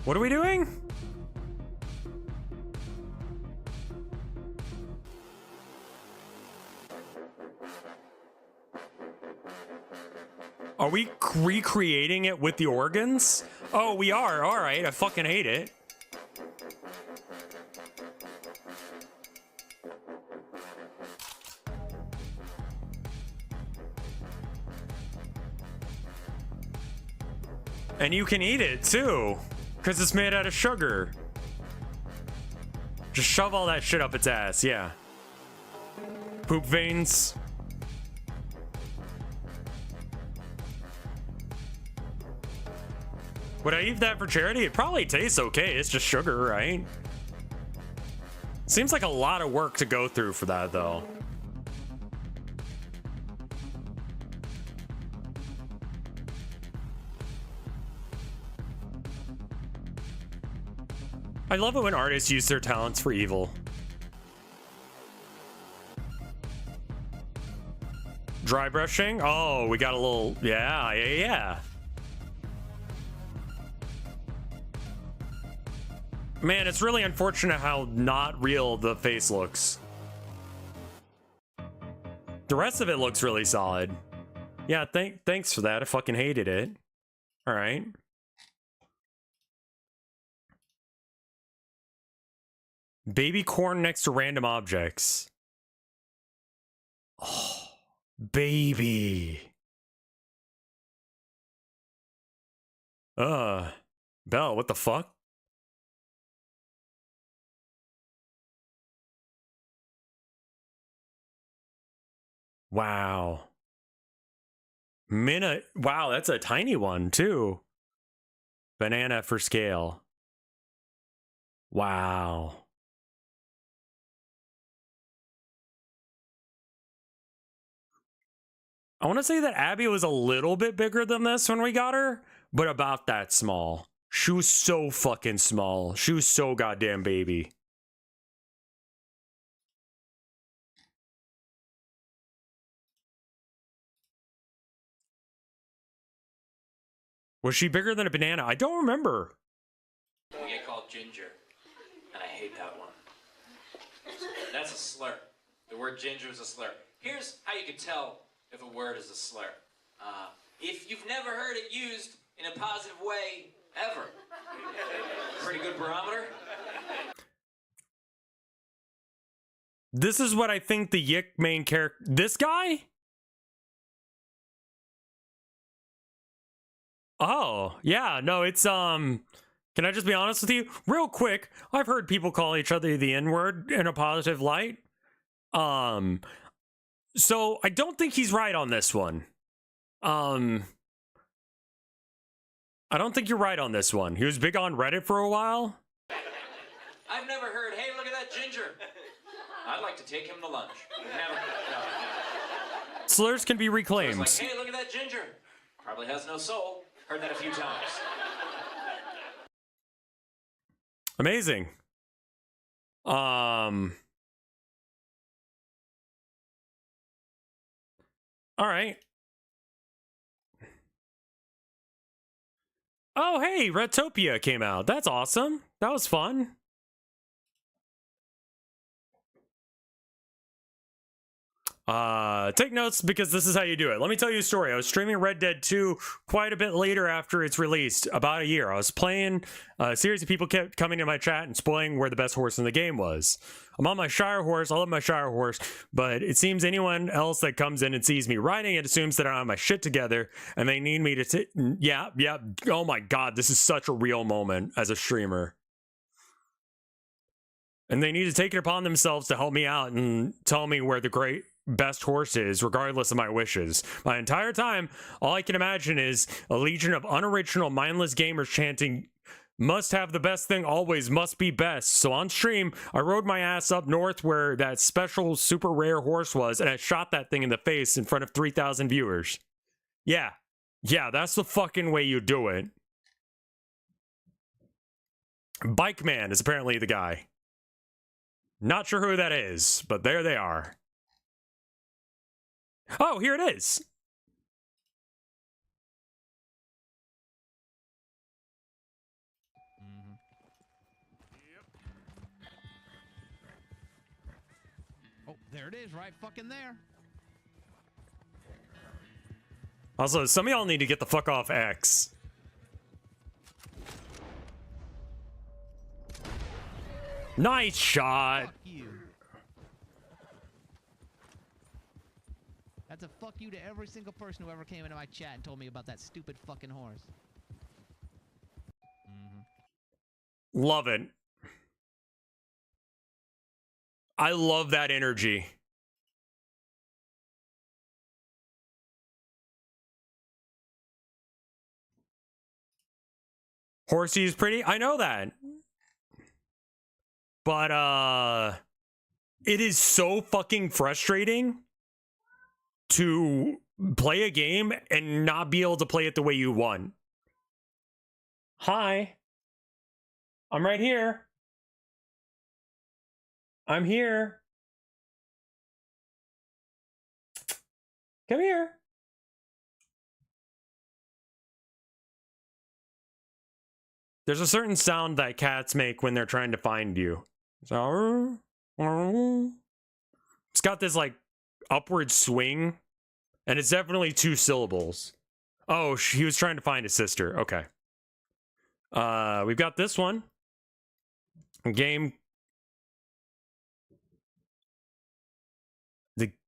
What are we doing? Are we recreating it with the organs? Oh, we are. All right. I fucking hate it. And you can eat it too, because it's made out of sugar. Just shove all that shit up its ass, yeah. Poop veins. Would I eat that for charity? It probably tastes okay. It's just sugar, right? Seems like a lot of work to go through for that, though. I love it when artists use their talents for evil. Dry brushing. Oh, we got a little. Yeah. Man, it's really unfortunate how not real the face looks. The rest of it looks really solid. Yeah, thanks for that. I fucking hated it. All right. Baby corn next to random objects. Oh, baby. Belle, what the fuck? Wow. Minna, wow, that's a tiny one too. Banana for scale. Wow. I want to say that Abby was a little bit bigger than this when we got her, but about that small. She was so fucking small. She was so goddamn baby. Was she bigger than a banana? I don't remember. We get called ginger, and I hate that one. That's a slur. The word ginger is a slur. Here's how you can tell if a word is a slur. If you've never heard it used in a positive way ever. Pretty good barometer. This is what I think the Yick main character... This guy? Oh, yeah, no, it's, can I just be honest with you? Real quick, I've heard people call each other the N-word in a positive light. So I don't think he's right on this one. I don't think you're right on this one. He was big on Reddit for a while. I've never heard, hey, look at that ginger. I'd like to take him to lunch. Never. No. Slurs can be reclaimed. Like, hey, look at that ginger. Probably has no soul. Heard that a few times. Amazing. All right. Oh, hey, Retopia came out. That's awesome. That was fun. Take notes because this is how you do it. Let me tell you a story. I was streaming Red Dead 2 quite a bit later after it's released, about a year. I was playing, a series of people kept coming to my chat and spoiling where the best horse in the game was. I'm on my Shire horse. I love my Shire horse, but it seems anyone else that comes in and sees me riding it assumes that I have my shit together and they need me to yeah. Oh my God, this is such a real moment as a streamer. And they need to take it upon themselves to help me out and tell me where the best horse is, regardless of my wishes. My entire time, all I can imagine is a legion of unoriginal, mindless gamers chanting, must have the best thing always, must be best. So on stream, I rode my ass up north where that special super rare horse was, and I shot that thing in the face in front of 3,000 viewers. Yeah, that's the fucking way you do it. Bike Man is apparently the guy. Not sure who that is, but there they are. Oh, here it is. Oh, there it is, right fucking there. Also, some of y'all need to get the fuck off X. Nice shot. Fuck you. That's a fuck you to every single person who ever came into my chat and told me about that stupid fucking horse. Love it. I love that energy. Horsey is pretty. I know that. But, it is so fucking frustrating to play a game and not be able to play it the way you want. Hi. I'm right here. I'm here. Come here. There's a certain sound that cats make when they're trying to find you. So, it's got this like upward swing, and it's definitely 2 syllables. Oh, he was trying to find his sister. Okay. We've got this one. Game.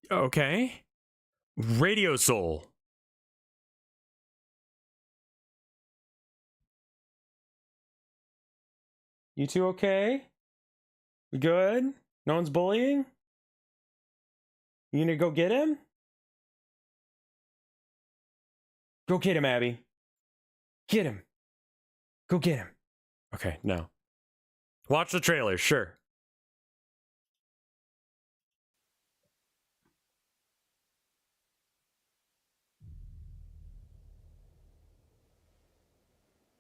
Okay. Radio Soul. You two okay? You good? No one's bullying? You gonna go get him? Go get him, Abby. Get him. Go get him. Okay, no. Watch the trailer, sure.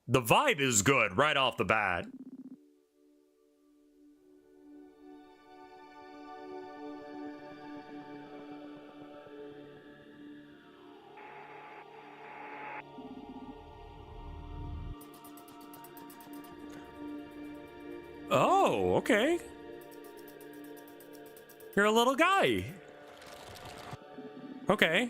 The vibe is good right off the bat. Oh, okay. You're a little guy. Okay.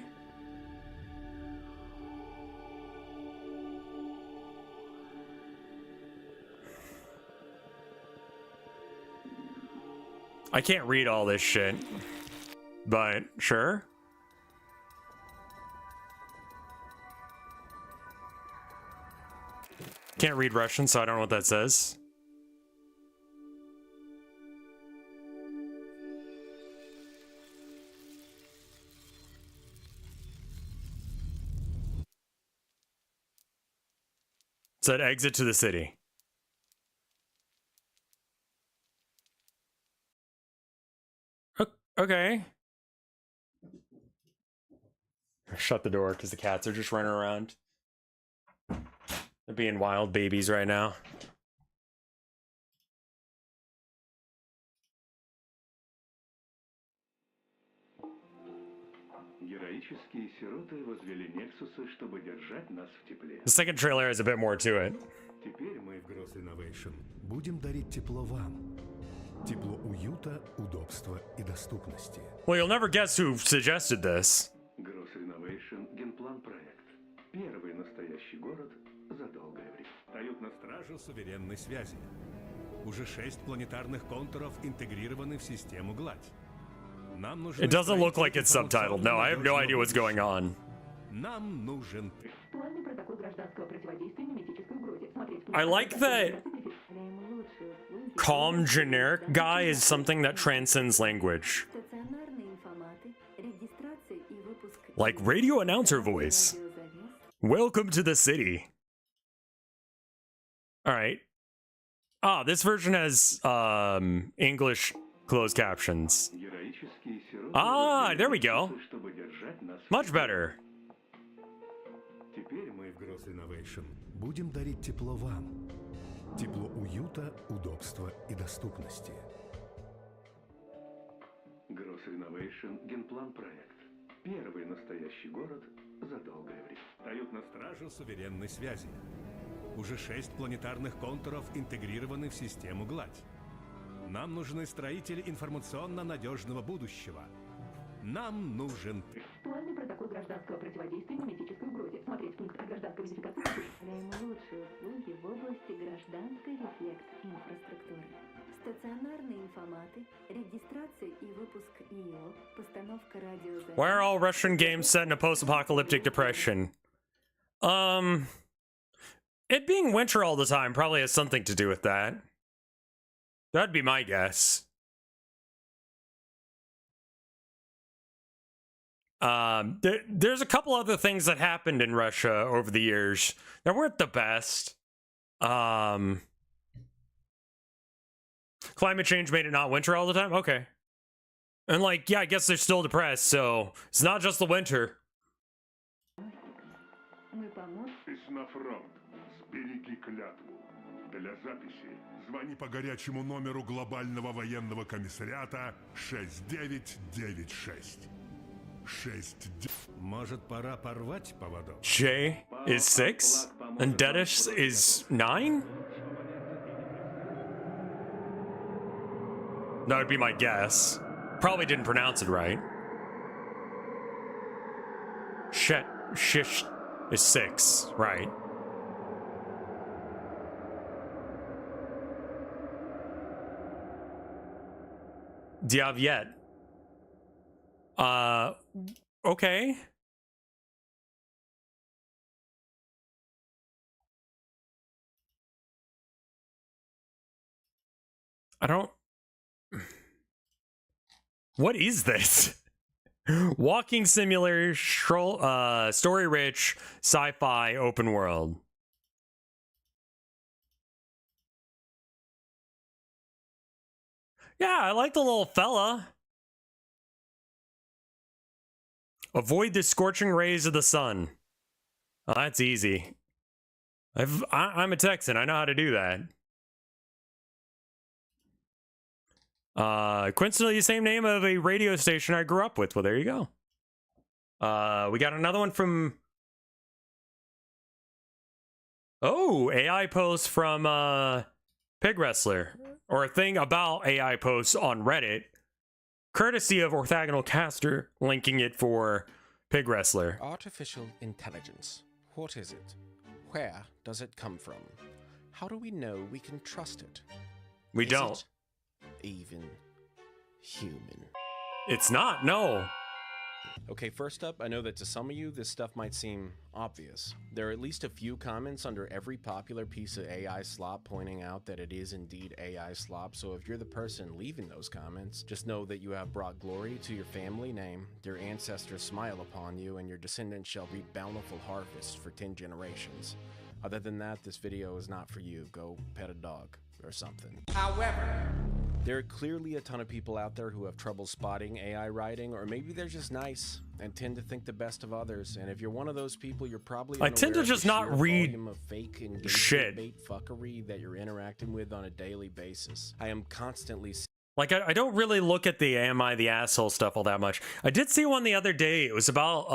I can't read all this shit, but sure. Can't read Russian, so I don't know what that says. It said exit to the city. Okay. Shut the door because the cats are just running around. They're being wild babies right now. The second trailer has a bit more to it. Теперь мы в Gross Renovation будем дарить тепло вам. Тепло уюта, удобства и доступности. Well, you'll never guess who suggested this. Gross Renovation генплан проект. Первый настоящий город за долгое время. Дают на стражу суверенной связи. Уже 6 планетарных контуров интегрированы в систему гладь. Нам нужен. It doesn't look like it's subtitled. No, I have no idea what's going on. Нам нужен. I like that calm generic guy is something that transcends language. Like radio announcer voice. Welcome to the city. All right. Ah, this version has English closed captions. Ah, there we go. Much better. Теперь мы в Gross Renovation будем дарить тепло вам. Тепло уюта, удобства и доступности. Gross Renovation генплан проект. Первый настоящий город за долгое время. Дают на стражу суверенной связи. Уже 6 планетарных контуров интегрированы в систему гладь. Нам нужны строители информационно-надежного будущего. Нам нужен ты. Актуальный протокол гражданского противодействия миметической угрозе. Смотреть пункт о гражданской верификации. Лучшие услуги в области гражданской рефлекс-инфраструктуры. Стационарные информаты, регистрация и выпуск ИО, постановка радиозаписи. Why are all Russian games set in a post-apocalyptic depression? It being winter all the time probably has something to do with that. That'd be my guess. There's a couple other things that happened in Russia over the years that weren't the best. Climate change made it not winter all the time? Okay. And like, yeah, I guess they're still depressed, so it's not just the winter. Пись на фронт. Сбереги клятву. Для записи звони по горячему номеру глобального военного комиссариата 6996. Jay is 6 and Dennis is 9? That would be my guess. Probably didn't pronounce it right. Shish is 6, right? Diaviet. Okay. I don't... What is this? Walking simulator, story-rich, sci-fi, open world. Yeah, I like the little fella. Avoid the scorching rays of the sun. Oh, that's easy. I'm a Texan. I know how to do that. Coincidentally, the same name of a radio station I grew up with. Well, there you go. We got another one from... Oh, AI post from Pig Wrestler. Or a thing about AI posts on Reddit. Courtesy of Orthogonal Caster, linking it for Pig Wrestler. Artificial intelligence. What is it? Where does it come from? How do we know we can trust it? We Is don't. it even human? It's not, no. Okay, first up, I know that to some of you, this stuff might seem obvious. There are at least a few comments under every popular piece of AI slop pointing out that it is indeed AI slop, so if you're the person leaving those comments, just know that you have brought glory to your family name, your ancestors smile upon you, and your descendants shall reap bountiful harvests for 10 generations. Other than that, this video is not for you. Go pet a dog or something. However, there are clearly a ton of people out there who have trouble spotting AI writing, or maybe they're just nice and tend to think the best of others. And if you're one of those people, you're probably I tend to just not read of fake engagement shit. bait fuckery that you're interacting with on a daily basis. I am constantly Like, I don't really look at the am I the asshole stuff all that much. I did see one the other day. It was about,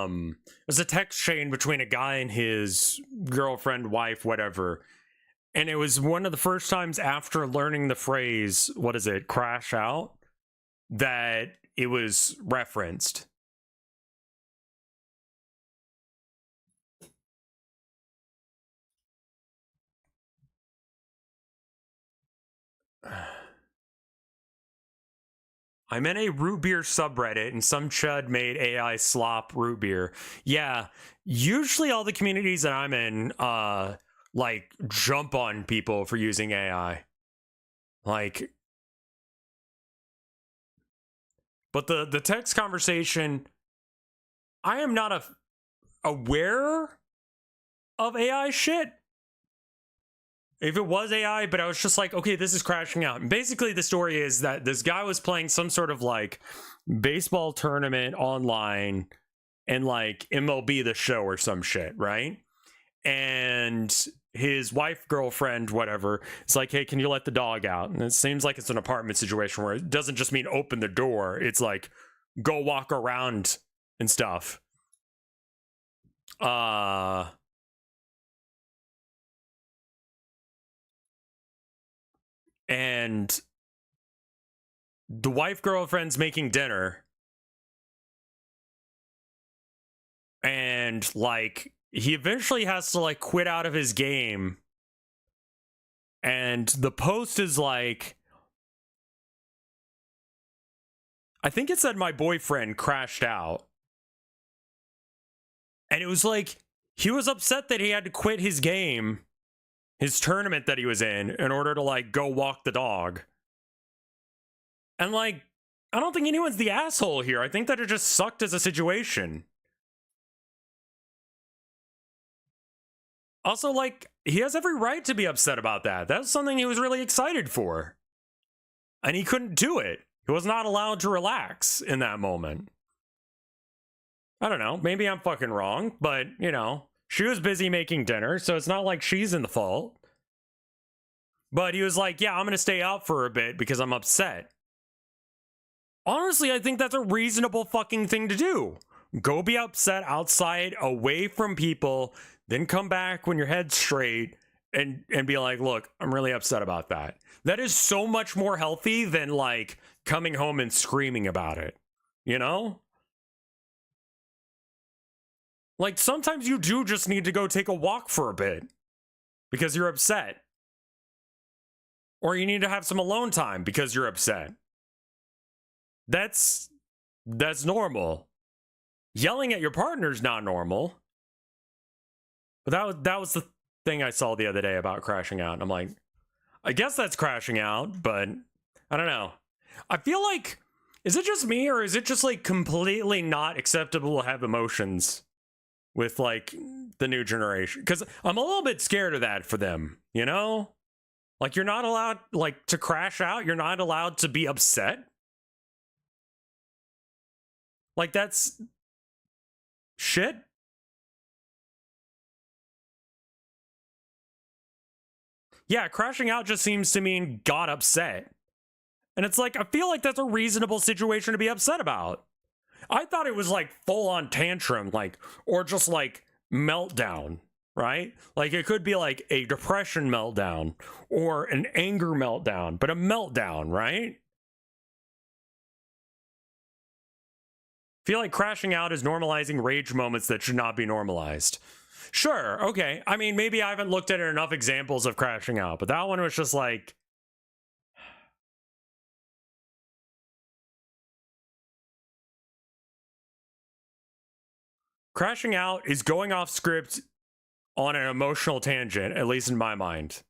it was a text chain between a guy and his girlfriend, wife, whatever. And it was one of the first times after learning the phrase, what is it, crash out, that it was referenced. I'm in a root beer subreddit and some chud made AI slop root beer. Yeah, usually all the communities that I'm in, like, jump on people for using AI. Like, but the text conversation, I am not aware of AI shit. If it was AI, but I was just like, okay, this is crashing out. And basically the story is that this guy was playing some sort of like baseball tournament online and like MLB The Show or some shit, right? And his wife, girlfriend, whatever, is like, hey, can you let the dog out? And it seems like it's an apartment situation where it doesn't just mean open the door. It's like, go walk around and stuff. And the wife girlfriend's making dinner. And like he eventually has to like quit out of his game. And the post is like, I think it said my boyfriend crashed out. And it was like he was upset that he had to quit his game, his tournament that he was in order to like go walk the dog. And like, I don't think anyone's the asshole here. I think that it just sucked as a situation. Also, like, he has every right to be upset about that. That's something he was really excited for. And he couldn't do it. He was not allowed to relax in that moment. I don't know. Maybe I'm fucking wrong, but, you know, she was busy making dinner, so it's not like she's in the fault. But he was like, yeah, I'm going to stay out for a bit because I'm upset. Honestly, I think that's a reasonable fucking thing to do. Go be upset outside, away from people, then come back when your head's straight and be like, look, I'm really upset about that. That is so much more healthy than like coming home and screaming about it. You know? Like sometimes you do just need to go take a walk for a bit because you're upset. Or you need to have some alone time because you're upset. That's normal. Yelling at your partner's not normal. But that was the thing I saw the other day about crashing out. And I'm like, I guess that's crashing out, but I don't know. I feel like, is it just me or is it just like completely not acceptable to have emotions with like the new generation? Because I'm a little bit scared of that for them, you know? Like you're not allowed like to crash out. You're not allowed to be upset. Like that's shit. Yeah, crashing out just seems to mean got upset. And it's like, I feel like that's a reasonable situation to be upset about. I thought it was like full on tantrum, like, or just like meltdown, right? Like it could be like a depression meltdown or an anger meltdown, but a meltdown, right? Feel like crashing out is normalizing rage moments that should not be normalized. Sure, okay. I mean, maybe I haven't looked at enough examples of crashing out, but that one was just like... Crashing out is going off script on an emotional tangent, at least in my mind.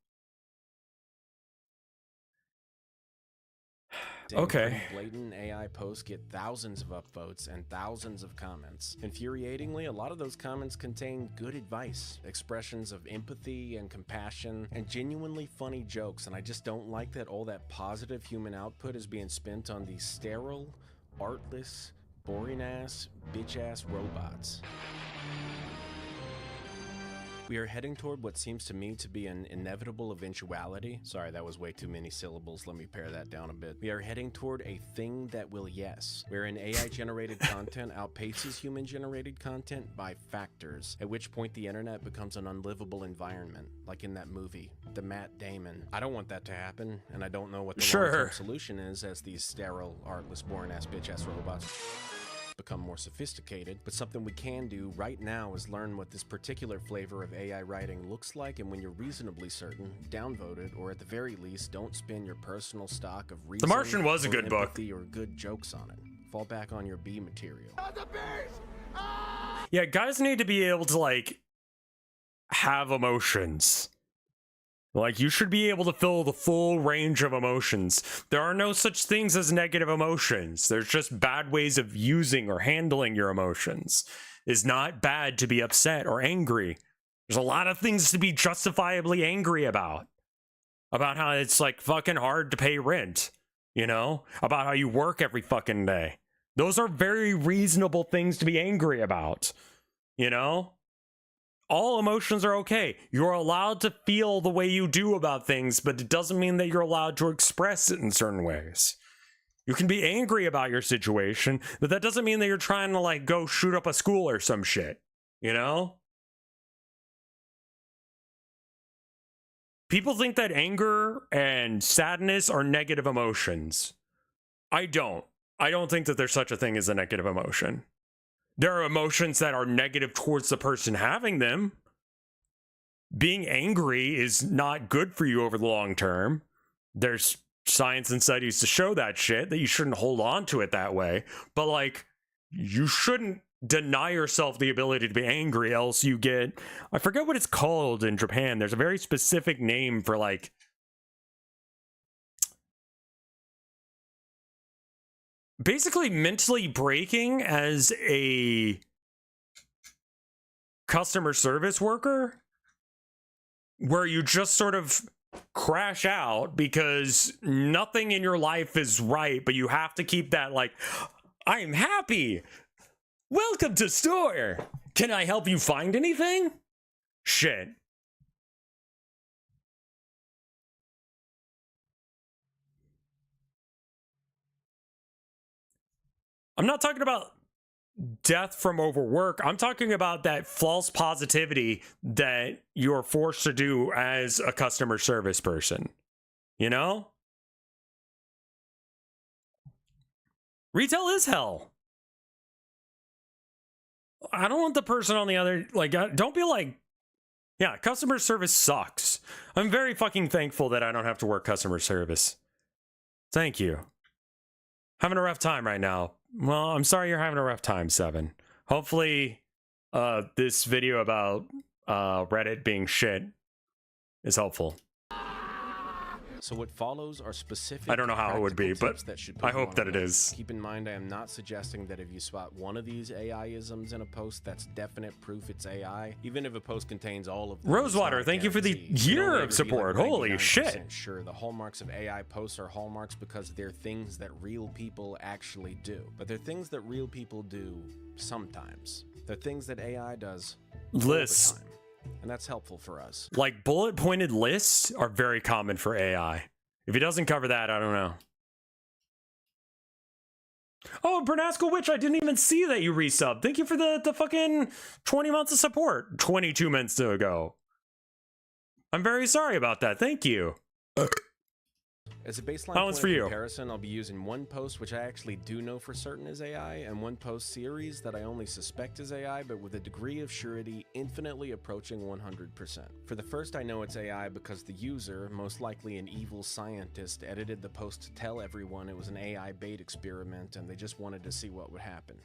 Okay. Blatant AI posts get thousands of upvotes and thousands of comments. Infuriatingly, a lot of those comments contain good advice, expressions of empathy and compassion, and genuinely funny jokes, and I just don't like that all that positive human output is being spent on these sterile, artless, boring-ass, bitch-ass robots. We are heading toward what seems to me to be an inevitable eventuality. Sorry, that was way too many syllables. Let me pare that down a bit. We are heading toward a thing that will yes, wherein AI-generated content outpaces human-generated content by factors, at which point the internet becomes an unlivable environment, like in that movie, The Matt Damon. I don't want that to happen, and I don't know what the long-term solution is as these sterile, artless, boring-ass, bitch-ass robots become more sophisticated, but something we can do right now is learn what this particular flavor of AI writing looks like, and when you're reasonably certain, downvote it, or at the very least, don't spend your personal stock of reason, The Martian was a good book, or good jokes on it. Fall back on your B material. Yeah, guys need to be able to like have emotions. Like, you should be able to feel the full range of emotions. There are no such things as negative emotions. There's just bad ways of using or handling your emotions. It's not bad to be upset or angry. There's a lot of things to be justifiably angry about. About how it's, like, fucking hard to pay rent. You know? About how you work every fucking day. Those are very reasonable things to be angry about. You know? All emotions are okay. You're allowed to feel the way you do about things, but it doesn't mean that you're allowed to express it in certain ways. You can be angry about your situation, but that doesn't mean that you're trying to, like, go shoot up a school or some shit. You know? People think that anger and sadness are negative emotions. I don't. I don't think that there's such a thing as a negative emotion. There are emotions that are negative towards the person having them. Being angry is not good for you over the long term. There's science and studies to show that shit, that you shouldn't hold on to it that way. But, like, you shouldn't deny yourself the ability to be angry, else you get... I forget what it's called in Japan. There's a very specific name for, like... basically mentally breaking as a customer service worker, where you just sort of crash out because nothing in your life is right, but you have to keep that, like, I'm happy. Welcome to store. Can I help you find anything? Shit. I'm not talking about death from overwork. I'm talking about that false positivity that you're forced to do as a customer service person. You know? Retail is hell. I don't want the person on the other, like, don't be like, yeah, customer service sucks. I'm very fucking thankful that I don't have to work customer service. Thank you. Having a rough time right now. Well, I'm sorry you're having a rough time, Seven. Hopefully, this video about Reddit being shit is helpful. So what follows are specific. I don't know how it would be, but I hope that it is. Keep in mind, I am not suggesting that if you spot one of these AI-isms in a post, that's definite proof it's AI. Even if a post contains all of them. Rosewater, thank you for the year of support. Holy shit. Sure, the hallmarks of AI posts are hallmarks because they're things that real people actually do. But they're things that real people do sometimes. They're things that AI does lists. All the time. And that's helpful for us. Like bullet pointed lists are very common for AI. If he doesn't cover that, I don't know. Oh, Bernasco Witch, I didn't even see that you resubbed. Thank you for the fucking 20 months of support 22 minutes ago. I'm very sorry about that. Thank you. As a baseline That one's point for of you. comparison, I'll be using one post which I actually do know for certain is AI, and one post series that I only suspect is AI, but with a degree of surety infinitely approaching 100%. For the first, I know it's AI because the user, most likely an evil scientist, edited the post to tell everyone it was an AI bait experiment and they just wanted to see what would happen.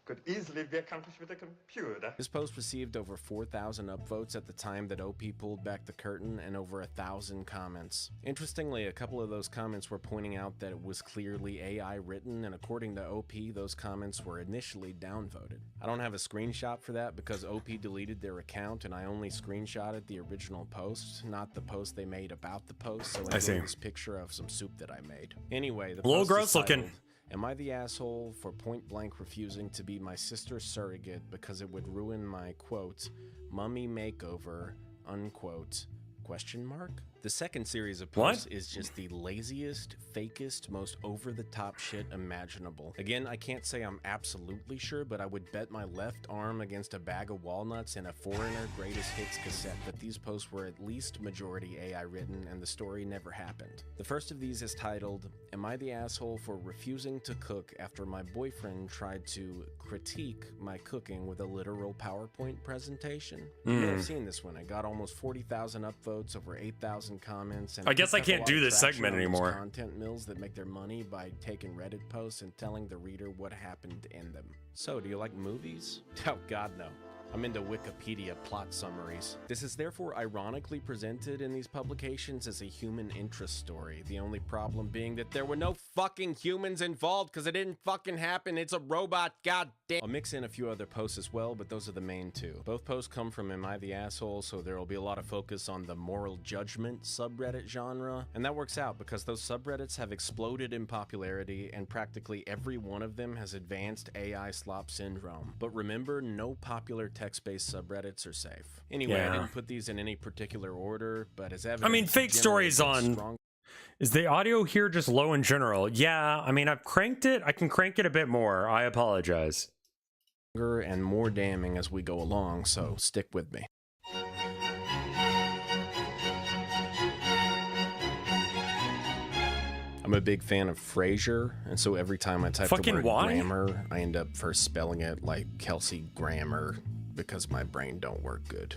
Could easily be accomplished with a computer. This post received over 4,000 upvotes at the time that OP pulled back the curtain and over 1,000 comments. Interestingly, a couple of those comments were pointing out that it was clearly AI written, and according to OP, those comments were initially downvoted. I don't have a screenshot for that because OP deleted their account and I only screenshotted the original post, not the post they made about the post, so I see this picture of some soup that I made. Anyway, the a little post gross is titled, looking. Am I the asshole for point blank refusing to be my sister's surrogate because it would ruin my, quote, mummy makeover, unquote, question mark? The second series of posts is just the laziest, fakest, most over-the-top shit imaginable. Again, I can't say I'm absolutely sure, but I would bet my left arm against a bag of walnuts and a Foreigner Greatest Hits cassette that these posts were at least majority AI written and the story never happened. The first of these is titled, Am I the asshole for refusing to cook after my boyfriend tried to critique my cooking with a literal PowerPoint presentation? You may have seen this one. It got almost 40,000 upvotes, over 8,000 comments, and I guess I picked up a can't lot do of this traction segment on those anymore. Content mills that make their money by taking Reddit posts and telling the reader what happened in them. So, do you like movies? Oh god, no. I'm into Wikipedia plot summaries. This is therefore ironically presented in these publications as a human interest story, the only problem being that there were no fucking humans involved because it didn't fucking happen. It's a robot, god damn. I'll mix in a few other posts as well, but those are the main two. Both posts come from Am I the Asshole, so there will be a lot of focus on the moral judgment subreddit genre, and that works out because those subreddits have exploded in popularity and practically every one of them has advanced AI slop syndrome. But remember, no popular text-based subreddits are safe. Anyway, I didn't put these in any particular order, but as evidence, I mean, fake stories on... Is the audio here just low in general? Yeah, I mean, I've cranked it. I can crank it a bit more. I apologize. And more damning as we go along, so stick with me. I'm a big fan of Frasier, and so every time I type the word grammar, I end up first spelling it like Kelsey Grammer because my brain don't work good.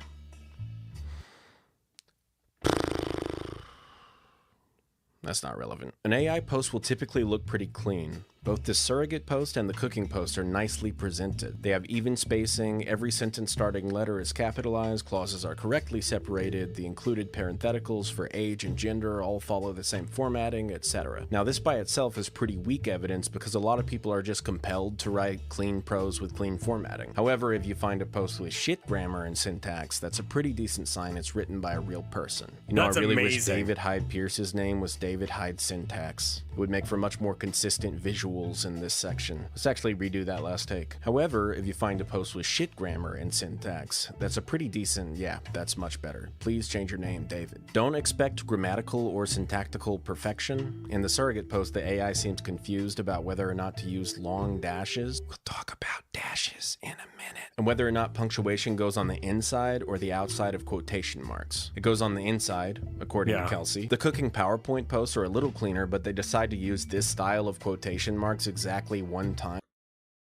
That's not relevant. An AI post will typically look pretty clean. Both the surrogate post and the cooking post are nicely presented. They have even spacing, every sentence starting letter is capitalized, clauses are correctly separated, the included parentheticals for age and gender all follow the same formatting, etc. Now this by itself is pretty weak evidence because a lot of people are just compelled to write clean prose with clean formatting. However, if you find a post with shit grammar and syntax, that's a pretty decent sign it's written by a real person. You know, That's I really amazing. wish David Hyde Pierce's name was David Hyde Syntax. It would make for much more consistent visual individuals in this section. Let's actually redo that last take. However, if you find a post with shit grammar and syntax, that's a pretty decent, yeah, that's much better. Please change your name, David. Don't expect grammatical or syntactical perfection. In the surrogate post, the AI seems confused about whether or not to use long dashes. We'll talk about dashes in a minute. And whether or not punctuation goes on the inside or the outside of quotation marks. It goes on the inside, according to Kelsey. The cooking PowerPoint posts are a little cleaner, but they decide to use this style of quotation marks exactly one time.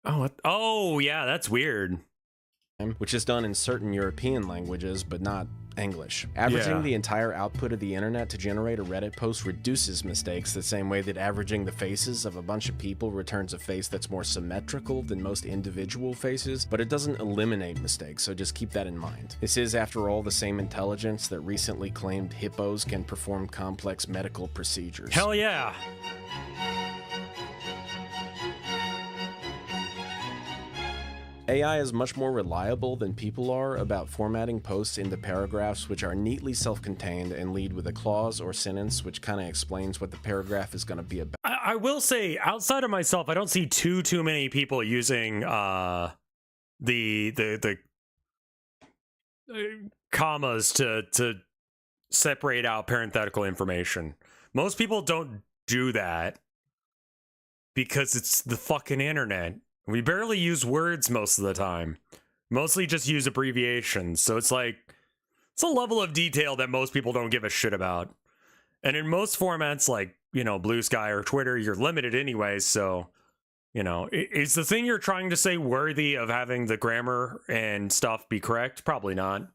Oh, yeah, that's weird. Which is done in certain European languages, but not English. Averaging the entire output of the internet to generate a Reddit post reduces mistakes the same way that averaging the faces of a bunch of people returns a face that's more symmetrical than most individual faces, but it doesn't eliminate mistakes, so just keep that in mind. This is, after all, the same intelligence that recently claimed hippos can perform complex medical procedures. Hell yeah! AI is much more reliable than people are about formatting posts into paragraphs which are neatly self-contained and lead with a clause or sentence which kind of explains what the paragraph is going to be about. I will say, outside of myself, I don't see too many people using the commas to separate out parenthetical information. Most people don't do that because it's the fucking internet. We barely use words most of the time. Mostly just use abbreviations. So it's like, it's a level of detail that most people don't give a shit about. And in most formats like, you know, Blue Sky or Twitter, you're limited anyway. So, you know, is the thing you're trying to say worthy of having the grammar and stuff be correct? Probably not.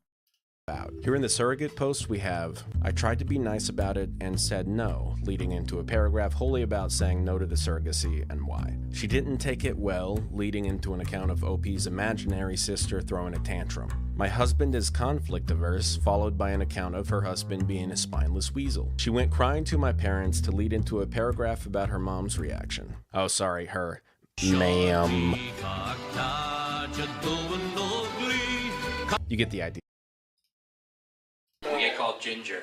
Here in the surrogate post we have, I tried to be nice about it and said no, leading into a paragraph wholly about saying no to the surrogacy and why. She didn't take it well, leading into an account of OP's imaginary sister throwing a tantrum. My husband is conflict averse, followed by an account of her husband being a spineless weasel. She went crying to my parents to lead into a paragraph about her mom's reaction. Oh, sorry, her ma'am. You get the idea. We get called Ginger.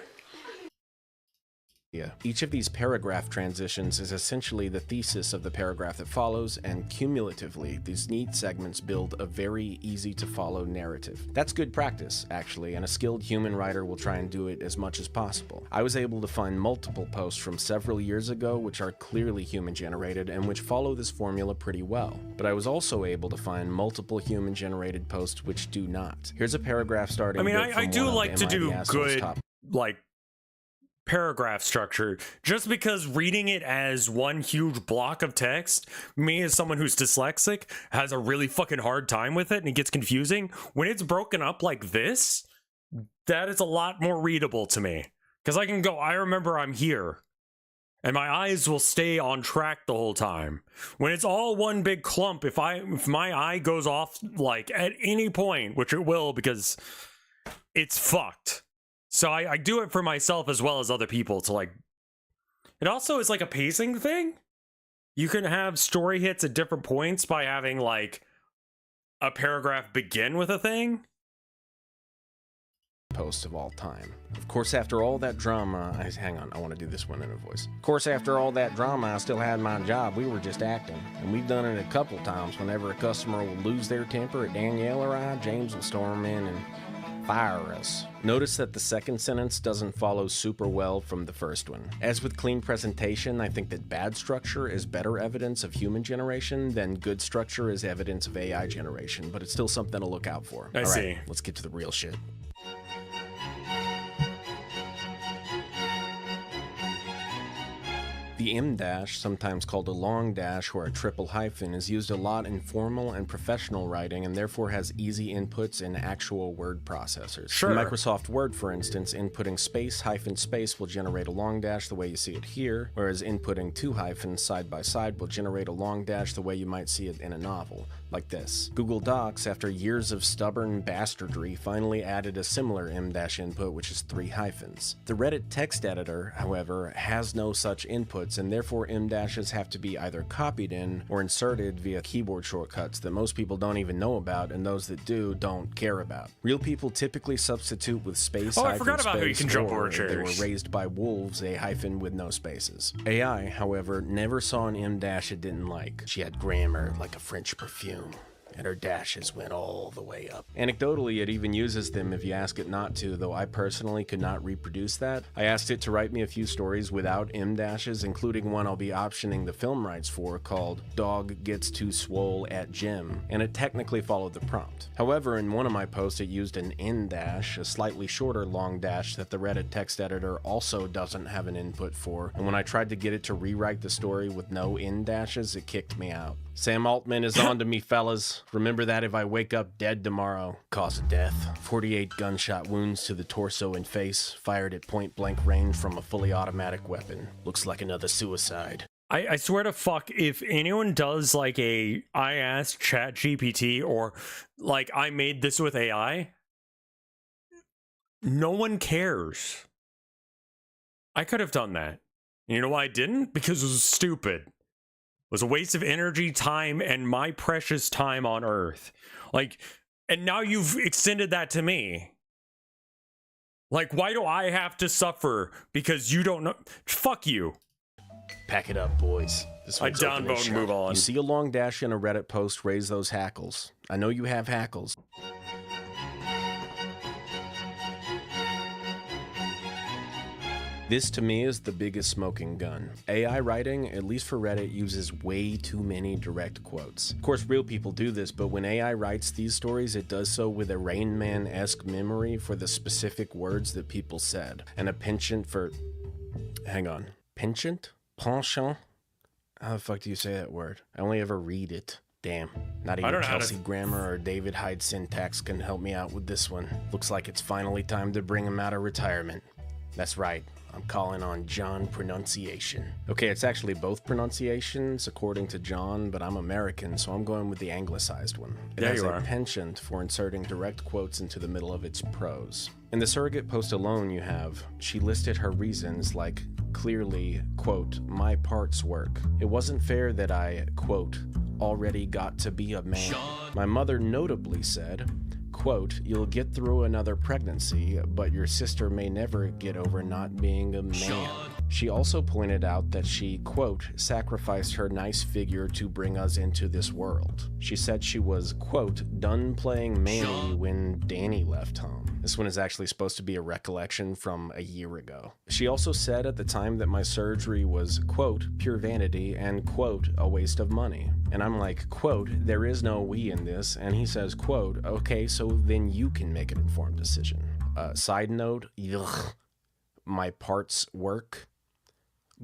Each of these paragraph transitions is essentially the thesis of the paragraph that follows, and cumulatively, these neat segments build a very easy-to-follow narrative. That's good practice, actually, and a skilled human writer will try and do it as much as possible. I was able to find multiple posts from several years ago which are clearly human-generated and which follow this formula pretty well. But I was also able to find multiple human-generated posts which do not. Here's a paragraph starting. I mean, I do like to do good, like, paragraph structure, just because reading it as one huge block of text, me as someone who's dyslexic has a really fucking hard time with it and it gets confusing. When it's broken up like this, that is a lot more readable to me, because I can go, I remember I'm here, and my eyes will stay on track the whole time. When it's all one big clump, if my eye goes off like at any point, which it will because it's fucked. So I do it for myself as well as other people to like, it also is like a pacing thing. You can have story hits at different points by having like a paragraph begin with a thing. Post of all time. Of course, after all that drama, hang on, I want to do this one in a voice. Of course, after all that drama, I still had my job. We were just acting. And we've done it a couple times. Whenever a customer will lose their temper at Danielle or I, James will storm in and fire us. Notice that the second sentence doesn't follow super well from the first one. As with clean presentation, I think that bad structure is better evidence of human generation than good structure is evidence of AI generation, but it's still something to look out for. I see. Right, let's get to the real shit. The M dash, sometimes called a long dash or a triple hyphen, is used a lot in formal and professional writing and therefore has easy inputs in actual word processors. Sure. In Microsoft Word, for instance, inputting space hyphen space will generate a long dash the way you see it here, whereas inputting two hyphens side by side will generate a long dash the way you might see it in a novel, like this. Google Docs, after years of stubborn bastardry, finally added a similar M dash input, which is three hyphens. The Reddit text editor, however, has no such inputs keywords, and therefore M dashes have to be either copied in or inserted via keyboard shortcuts that most people don't even know about, and those that do don't care about. Real people typically substitute with space. Oh, I forgot about how you can jump over or they were chairs. raised by wolves, a hyphen with no spaces. AI, however, never saw an M dash it didn't like. She had grammar like a French perfume, and her dashes went all the way up. Anecdotally, it even uses them if you ask it not to, though I personally could not reproduce that. I asked it to write me a few stories without M dashes, including one I'll be optioning the film rights for called Dog Gets Too Swole at Gym, and it technically followed the prompt. However, in one of my posts it used an N dash, a slightly shorter long dash that the Reddit text editor also doesn't have an input for, and when I tried to get it to rewrite the story with no N dashes, it kicked me out. Sam Altman is on to me, fellas. Remember that if I wake up dead tomorrow. Cause of death: 48 gunshot wounds to the torso and face, fired at point-blank range from a fully automatic weapon. Looks like another suicide. I swear to fuck, if anyone does like a I asked ChatGPT or like I made this with AI, no one cares. I could have done that. You know why I didn't? Because it was stupid. It was a waste of energy, time, and my precious time on Earth. Like, and now you've extended that to me. Like, why do I have to suffer because you don't know? Fuck you. Pack it up, boys. This I one's open and downvote and shut. move on. You see a long dash in a Reddit post, raise those hackles. I know you have hackles. This to me is the biggest smoking gun. AI writing, at least for Reddit, uses way too many direct quotes. Of course, real people do this, but when AI writes these stories, it does so with a Rain Man-esque memory for the specific words that people said, and a penchant for... Hang on. Penchant? Penchant? How the fuck do you say that word? I only ever read it. Damn. Not even Kelsey Grammer or David Hyde syntax can help me out with this one. Looks like it's finally time to bring him out of retirement. That's right. I'm calling on John pronunciation. Okay, it's actually both pronunciations according to John, but I'm American, so I'm going with the anglicized one. It has a penchant for inserting direct quotes into the middle of its prose. In the surrogate post alone you have, she listed her reasons like, clearly, quote, my parts work. It wasn't fair that I, quote, already got to be a man. My mother notably said, quote, you'll get through another pregnancy, but your sister may never get over not being a man. She also pointed out that she, quote, sacrificed her nice figure to bring us into this world. She said she was, quote, done playing Manny when Danny left home. This one is actually supposed to be a recollection from a year ago. She also said at the time that my surgery was, quote, pure vanity and, quote, a waste of money. And I'm like, quote, there is no we in this. And he says, quote, okay, so then you can make an informed decision. Side note, ugh, my parts work.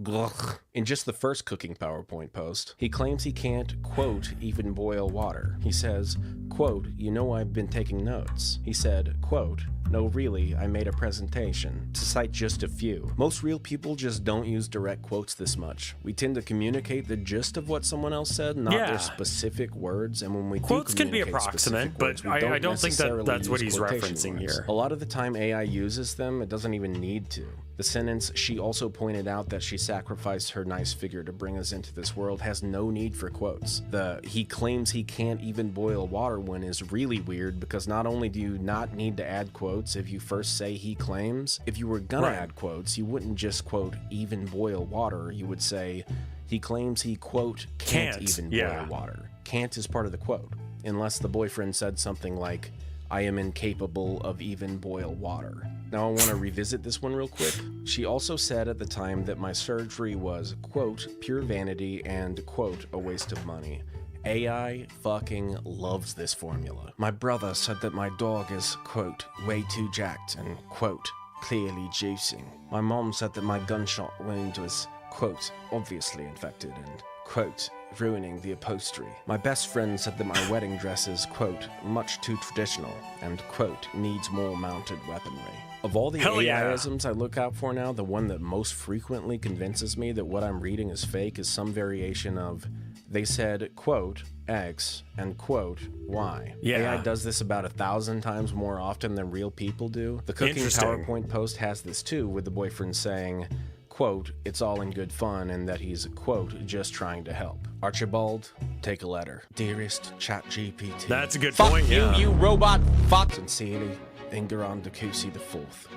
Ugh. In just the first cooking PowerPoint post, he claims he can't, quote, even boil water. He says, quote, you know I've been taking notes. He said, quote, no really, I made a presentation. To cite just a few. Most real people just don't use direct quotes this much. We tend to communicate the gist of what someone else said, not their specific words, and when we Quotes do can be communicate approximate, specific words, but we I don't think that necessarily that's what use he's quotation referencing marks. here. A lot of the time AI uses them, it doesn't even need to. The sentence, she also pointed out that she sacrificed her nice figure to bring us into this world, has no need for quotes. The he claims he can't even boil water one is really weird because not only do you not need to add quotes if you first say he claims, if you were gonna add quotes, you wouldn't just quote even boil water, you would say he claims he quote can't even boil water. Can't is part of the quote, unless the boyfriend said something like, I am incapable of even boil water. Now I want to revisit this one real quick. She also said at the time that my surgery was, quote, pure vanity and, quote, a waste of money. AI fucking loves this formula. My brother said that my dog is, quote, way too jacked and, quote, clearly juicing. My mom said that my gunshot wound was, quote, obviously infected and, quote, ruining the upholstery. My best friend said that my wedding dress is, quote, much too traditional and, quote, needs more mounted weaponry. Of all the AI-isms I look out for now, the one that most frequently convinces me that what I'm reading is fake is some variation of, they said, quote, X and, quote, Y. AI does this about 1,000 times more often than real people do. The cooking PowerPoint post has this too, with the boyfriend saying, quote, it's all in good fun and that he's, quote, just trying to help. Archibald, take a letter. Dearest ChatGPT. That's a good fuck point, you, yeah. you robot fuck. Sincerely, Ingeron Dakusi IV.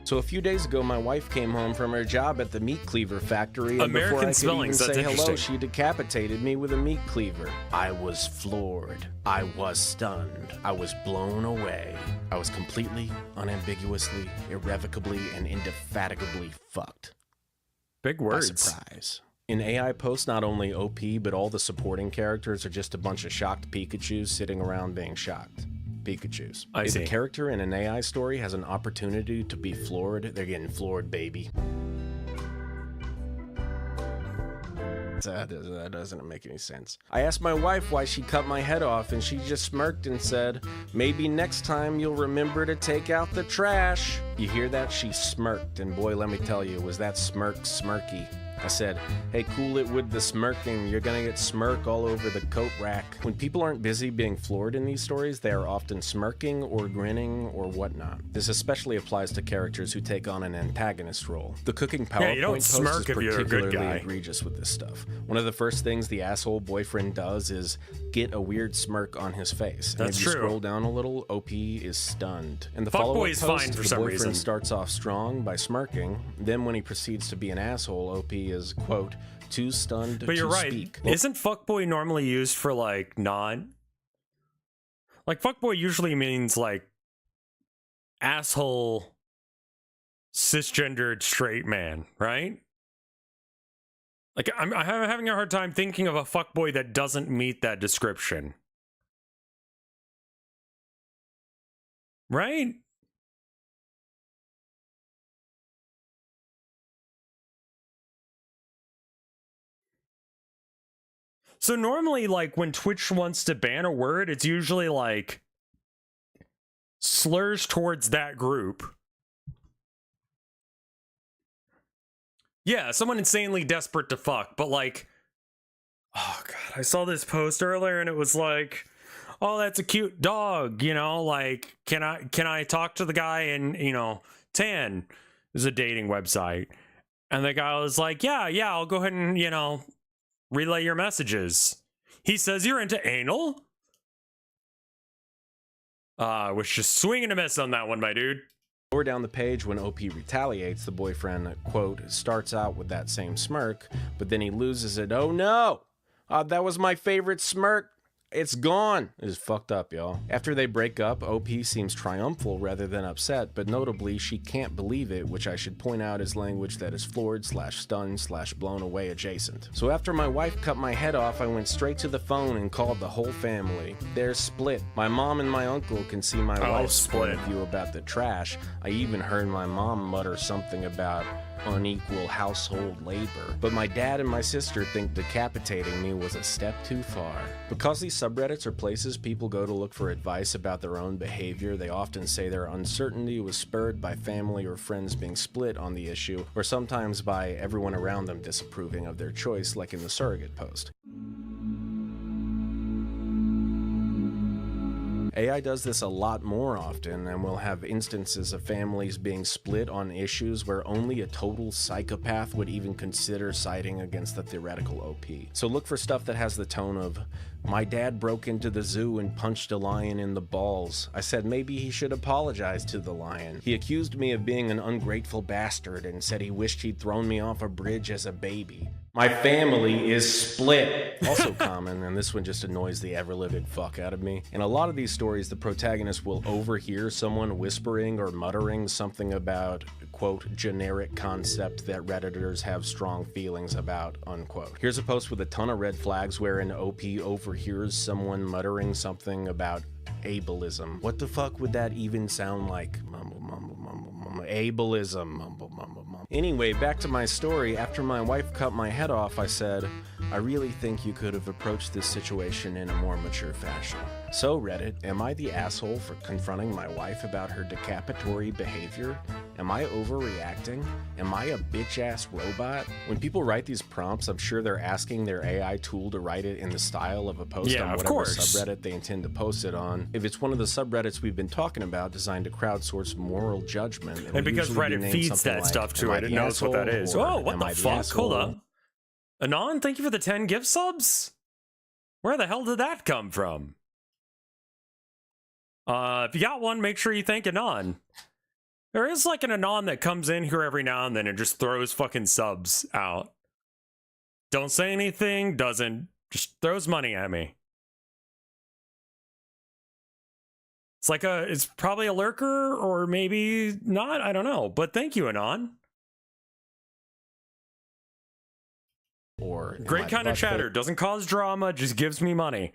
So a few days ago, my wife came home from her job at the meat cleaver factory, and American before I could spellings, even that's say hello, interesting. she decapitated me with a meat cleaver. I was floored. I was stunned. I was blown away. I was completely, unambiguously, irrevocably, and indefatigably fucked. Big words. By surprise. In AI posts, not only OP, but all the supporting characters are just a bunch of shocked Pikachus sitting around being shocked. Pikachus. I see. If a character in an AI story has an opportunity to be floored, they're getting floored, baby. That doesn't make any sense. I asked my wife why she cut my head off, and she just smirked and said, maybe next time you'll remember to take out the trash. You hear that? She smirked, and boy, let me tell you, was that smirk smirky. I said, hey, cool it with the smirking. You're gonna get smirk all over the coat rack. When people aren't busy being floored in these stories, they are often smirking or grinning or whatnot. This especially applies to characters who take on an antagonist role. The cooking PowerPoint you don't post smirk is if you're a good particularly guy. egregious with this stuff. One of the first things the asshole boyfriend does is get a weird smirk on his face. And That's if you true. scroll down a little, OP is stunned. And the Fuckboy follow-up is post, fine for the some boyfriend reason. starts off strong by smirking. Then when he proceeds to be an asshole, OP is, quote, too stunned But you're to right. speak. Isn't fuckboy normally used for like not? Like fuckboy usually means like asshole cisgendered straight man, right? Like I'm having a hard time thinking of a fuckboy that doesn't meet that description. Right? So normally, like, when Twitch wants to ban a word, it's usually, like, slurs towards that group. Yeah, someone insanely desperate to fuck, but, like, oh, God, I saw this post earlier, and it was like, oh, that's a cute dog, you know, like, can I talk to the guy in, you know, Tan is a dating website. And the guy was like, yeah, I'll go ahead and, you know, relay your messages. He says you're into anal? Was just swinging a miss on that one, my dude. Lower down the page, when OP retaliates, the boyfriend, quote, starts out with that same smirk, but then he loses it. Oh no! That was my favorite smirk. It's gone. It is fucked up, y'all. After they break up, OP seems triumphal rather than upset, but notably, she can't believe it, which I should point out is language that is floored / stunned / blown away adjacent. So after my wife cut my head off, I went straight to the phone and called the whole family. They're split. My mom and my uncle can see my wife's point of view about the trash. I even heard my mom mutter something about unequal household labor. But my dad and my sister think decapitating me was a step too far. Because these subreddits are places people go to look for advice about their own behavior, they often say their uncertainty was spurred by family or friends being split on the issue, or sometimes by everyone around them disapproving of their choice, like in the surrogate post. AI does this a lot more often, and we'll have instances of families being split on issues where only a total psychopath would even consider siding against the theoretical OP. So look for stuff that has the tone of, my dad broke into the zoo and punched a lion in the balls. I said maybe he should apologize to the lion. He accused me of being an ungrateful bastard and said he wished he'd thrown me off a bridge as a baby. My family is split. Also common, and this one just annoys the ever-living fuck out of me. In a lot of these stories, the protagonist will overhear someone whispering or muttering something about, quote, generic concept that Redditors have strong feelings about, unquote. Here's a post with a ton of red flags where an OP overhears someone muttering something about ableism. What the fuck would that even sound like? Mumble, mumble, mumble, mumble. Ableism. Mumble, mumble, mumble. Anyway, back to my story. After my wife cut my head off, I said, I really think you could have approached this situation in a more mature fashion. So, Reddit, am I the asshole for confronting my wife about her decapitatory behavior? Am I overreacting? Am I a bitch-ass robot? When people write these prompts, I'm sure they're asking their AI tool to write it in the style of a post on whatever subreddit they intend to post it on. If it's one of the subreddits we've been talking about designed to crowdsource moral judgment, and because Reddit feeds that stuff to it, it knows what that is. Oh, what the fuck? Hold up. Anon, thank you for the 10 gift subs? Where the hell did that come from? If you got one, make sure you thank Anon. There is like an Anon that comes in here every now and then and just throws fucking subs out. Don't say anything, just throws money at me. It's like it's probably a lurker or maybe not, I don't know. But thank you, Anon. Or great kind of chatter, doesn't cause drama, just gives me money.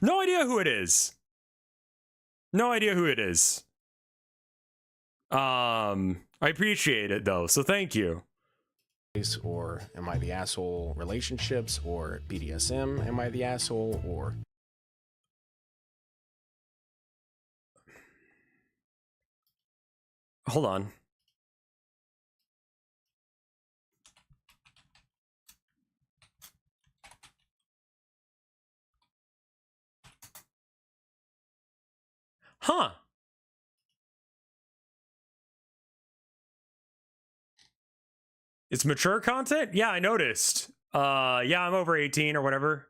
No idea who it is. No idea who it is. I appreciate it though, so thank you. Or am I the asshole relationships, or BDSM, am I the asshole, or... Hold on. Huh. It's mature content? Yeah, I noticed. Yeah, I'm over 18 or whatever.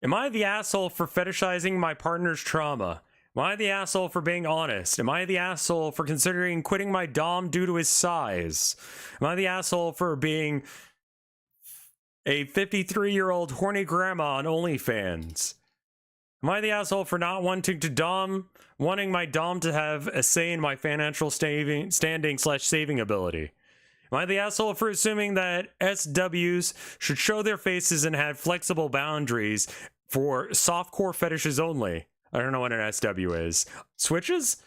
Am I the asshole for fetishizing my partner's trauma? Am I the asshole for being honest? Am I the asshole for considering quitting my dom due to his size? Am I the asshole for being a 53-year-old horny grandma on OnlyFans? Am I the asshole for not wanting my dom to have a say in my financial standing/saving ability? Am I the asshole for assuming that SWs should show their faces and have flexible boundaries for softcore fetishes only? I don't know what an SW is. Switches?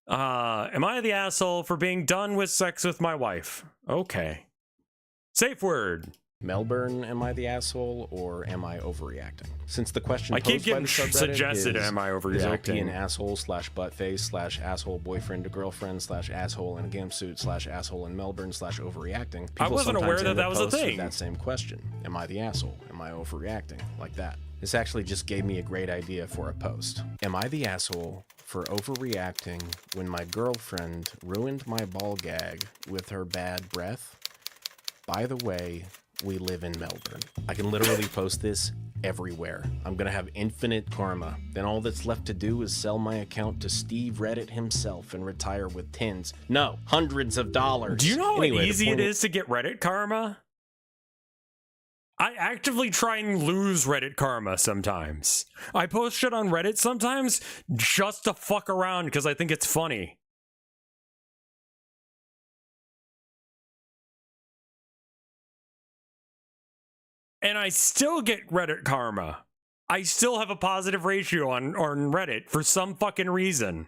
Am I the asshole for being done with sex with my wife? Okay. Safe word. Melbourne, am I the asshole, or am I overreacting? Since the question I keep posed by getting the subreddit suggested, am I is overreacting? an asshole / buttface / asshole boyfriend to girlfriend / asshole in a gimp suit / asshole in Melbourne / overreacting. I wasn't aware that that was a thing. That same question. Am I the asshole? Am I overreacting? Like that. This actually just gave me a great idea for a post. Am I the asshole for overreacting when my girlfriend ruined my ball gag with her bad breath? By the way, we live in Melbourne. I can literally post this everywhere. I'm gonna have infinite karma. Then all that's left to do is sell my account to Steve Reddit himself and retire with hundreds of dollars. Do you know how easy it is to get Reddit karma? I actively try and lose Reddit karma sometimes. I post shit on Reddit sometimes just to fuck around because I think it's funny. And I still get Reddit karma. I still have a positive ratio on Reddit for some fucking reason.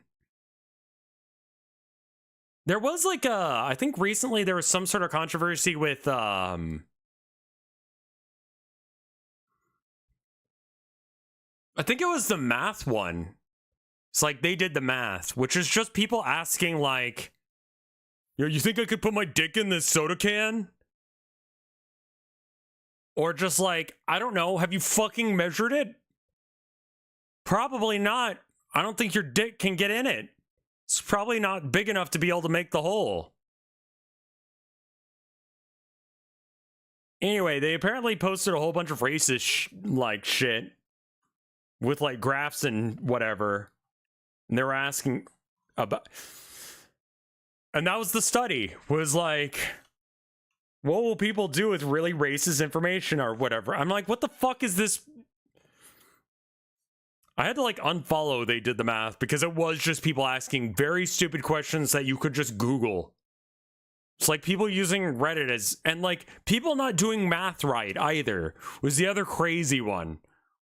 There was like I think recently there was some sort of controversy with, I think it was the math one. It's like they did the math, which is just people asking like, yo, you think I could put my dick in this soda can? Or just like, I don't know, have you fucking measured it? Probably not. I don't think your dick can get in it. It's probably not big enough to be able to make the hole. Anyway, they apparently posted a whole bunch of racist shit with like graphs and whatever. And they were asking about, and that was the study, was like, what will people do with really racist information or whatever? I'm like, what the fuck is this? I had to like unfollow they did the math because it was just people asking very stupid questions that you could just Google. It's like people using Reddit as, and like people not doing math right either was the other crazy one.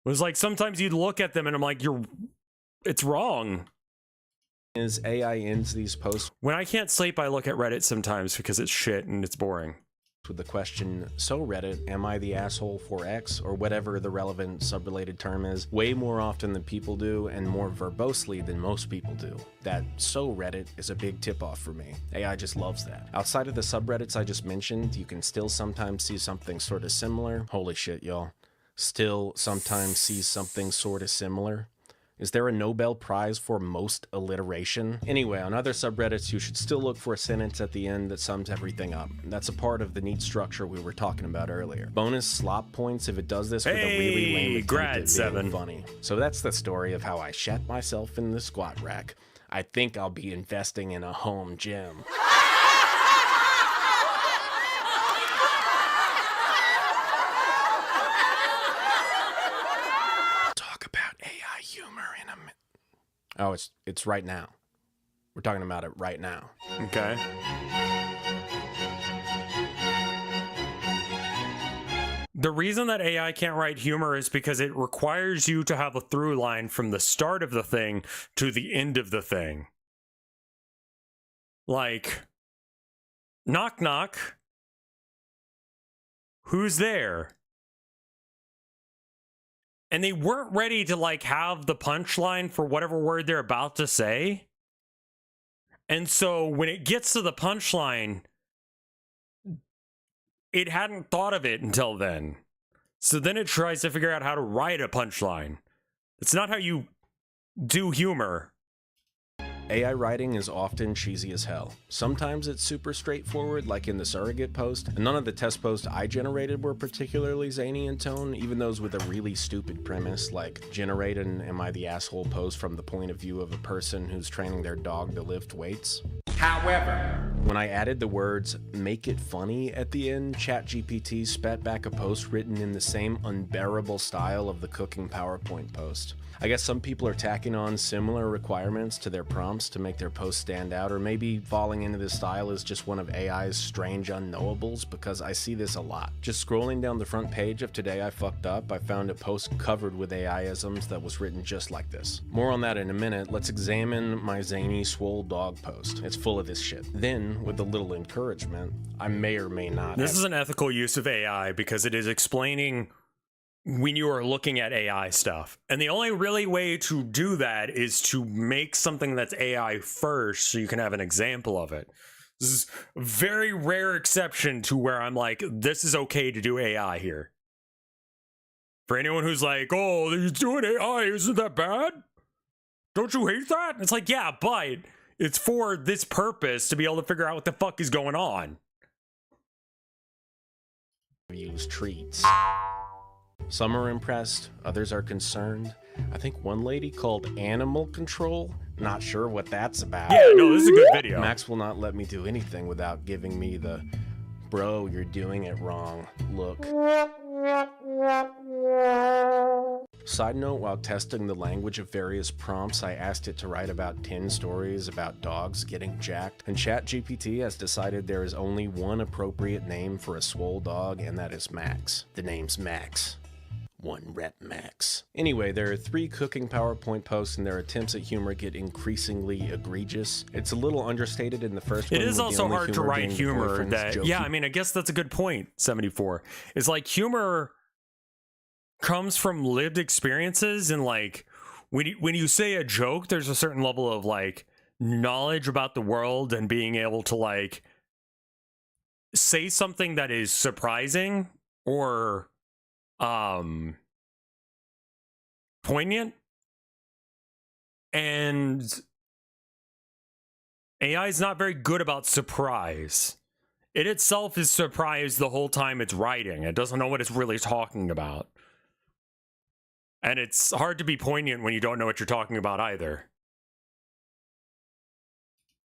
It was like sometimes you'd look at them and I'm like, it's wrong. Is AI ends these posts. When I can't sleep, I look at Reddit sometimes because it's shit and it's boring. with the question, so Reddit, am I the asshole for X, or whatever the relevant subrelated term is, way more often than people do, and more verbosely than most people do. That so Reddit is a big tip-off for me. AI just loves that. Outside of the subreddits I just mentioned, you can still sometimes see something sort of similar. Holy shit, y'all. Still sometimes see something sort of similar. Is there a Nobel Prize for most alliteration? Anyway, on other subreddits, you should still look for a sentence at the end that sums everything up. That's a part of the neat structure we were talking about earlier. Bonus slop points if it does this with a really lame attempt grad at 7. being funny. So that's the story of how I shat myself in the squat rack. I think I'll be investing in a home gym. Oh, it's right now. We're talking about it right now. Okay. The reason that AI can't write humor is because it requires you to have a through line from the start of the thing to the end of the thing. Like, knock knock. Who's there? And they weren't ready to like have the punchline for whatever word they're about to say. And so when it gets to the punchline, it hadn't thought of it until then. So then it tries to figure out how to write a punchline. It's not how you do humor. AI writing is often cheesy as hell. Sometimes it's super straightforward, like in the surrogate post, and none of the test posts I generated were particularly zany in tone, even those with a really stupid premise, like generate an am I the asshole post from the point of view of a person who's training their dog to lift weights. However, when I added the words make it funny at the end, ChatGPT spat back a post written in the same unbearable style of the cooking PowerPoint post. I guess some people are tacking on similar requirements to their prompts to make their posts stand out, or maybe falling into this style is just one of AI's strange unknowables, because I see this a lot. Just scrolling down the front page of Today I Fucked Up, I found a post covered with AI-isms that was written just like this. More on that in a minute. Let's examine my zany swole dog post. It's full of this shit. Then, with a little encouragement, I may or may not. This is an ethical use of AI because it is explaining when you are looking at AI stuff. And the only really way to do that is to make something that's AI first so you can have an example of it. This is a very rare exception to where I'm like, this is okay to do AI here. For anyone who's like, oh, he's doing AI, isn't that bad? Don't you hate that? It's like, yeah, but it's for this purpose to be able to figure out what the fuck is going on. Use treats. Some are impressed, others are concerned. I think one lady called animal control. Not sure what that's about. Yeah, no, this is a good video. Max will not let me do anything without giving me the bro, you're doing it wrong look. Side note, while testing the language of various prompts, I asked it to write about 10 stories about dogs getting jacked, and ChatGPT has decided there is only one appropriate name for a swole dog, and that is Max. The name's Max. 1 rep max. Anyway, there are 3 cooking PowerPoint posts and their attempts at humor get increasingly egregious. It's a little understated in the first one. It is also hard to write humor that, yeah, I mean, I guess that's a good point, 74. It's like humor comes from lived experiences, and like when you say a joke, there's a certain level of like knowledge about the world and being able to like say something that is surprising or poignant. And AI is not very good about surprise. It itself is surprised the whole time it's writing. It doesn't know what it's really talking about. And it's hard to be poignant when you don't know what you're talking about either.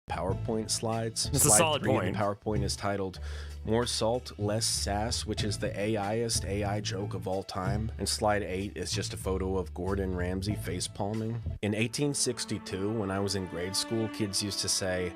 PowerPoint slides. It's a solid point. In PowerPoint is titled More Salt, Less Sass, which is the AIest AI joke of all time. And slide 8 is just a photo of Gordon Ramsay facepalming. In 1862, when I was in grade school, kids used to say,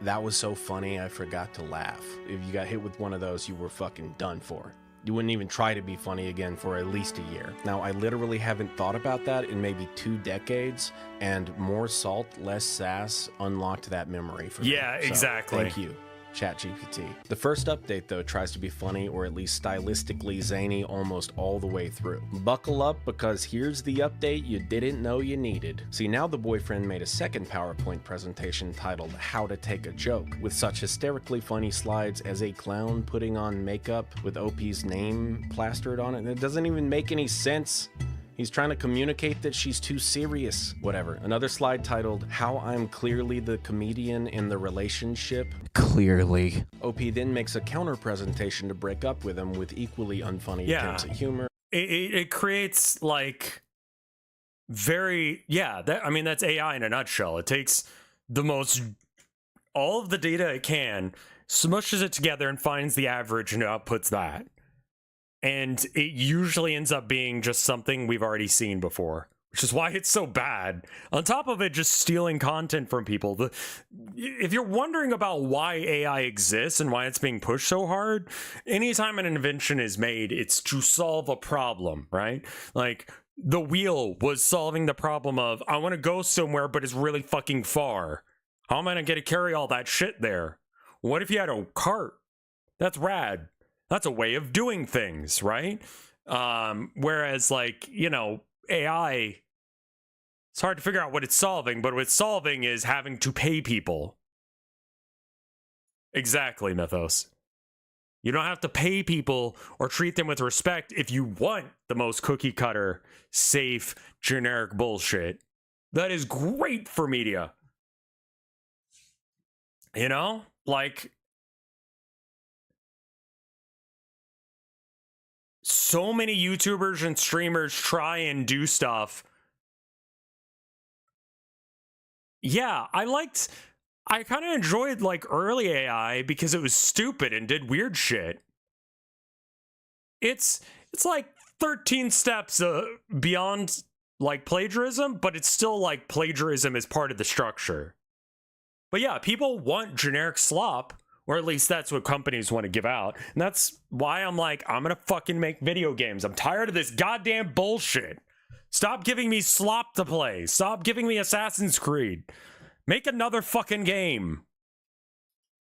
"That was so funny, I forgot to laugh." If you got hit with one of those, you were fucking done for. You wouldn't even try to be funny again for at least a year. Now, I literally haven't thought about that in maybe 2 decades, and More Salt, Less Sass unlocked that memory for me. Yeah, So, exactly. thank you. ChatGPT. The first update, though, tries to be funny or at least stylistically zany almost all the way through. Buckle up, because here's the update you didn't know you needed. See, now the boyfriend made a second PowerPoint presentation titled How to Take a Joke, with such hysterically funny slides as a clown putting on makeup with OP's name plastered on it. It doesn't even make any sense. He's trying to communicate that she's too serious. Whatever. Another slide titled, How I'm Clearly the Comedian in the Relationship. Clearly. OP then makes a counter presentation to break up with him with equally unfunny attempts at humor. It creates like very, that's AI in a nutshell. It takes all of the data it can, smushes it together and finds the average and outputs that. And it usually ends up being just something we've already seen before, which is why it's so bad. On top of it, just stealing content from people. If you're wondering about why AI exists and why it's being pushed so hard, anytime an invention is made, it's to solve a problem, right? Like, the wheel was solving the problem of, I want to go somewhere, but it's really fucking far. How am I going to carry all that shit there? What if you had a cart? That's rad. That's a way of doing things, right? Whereas, like, AI, it's hard to figure out what it's solving, but what it's solving is having to pay people. Exactly, Mythos. You don't have to pay people or treat them with respect if you want the most cookie cutter, safe, generic bullshit. That is great for media. Like, so many YouTubers and streamers try and do stuff. Yeah, I kind of enjoyed like early AI because it was stupid and did weird shit. It's like 13 steps beyond like plagiarism, but it's still like plagiarism is part of the structure. But yeah, people want generic slop. Or at least that's what companies want to give out. And that's why I'm like, I'm going to fucking make video games. I'm tired of this goddamn bullshit. Stop giving me slop to play. Stop giving me Assassin's Creed. Make another fucking game.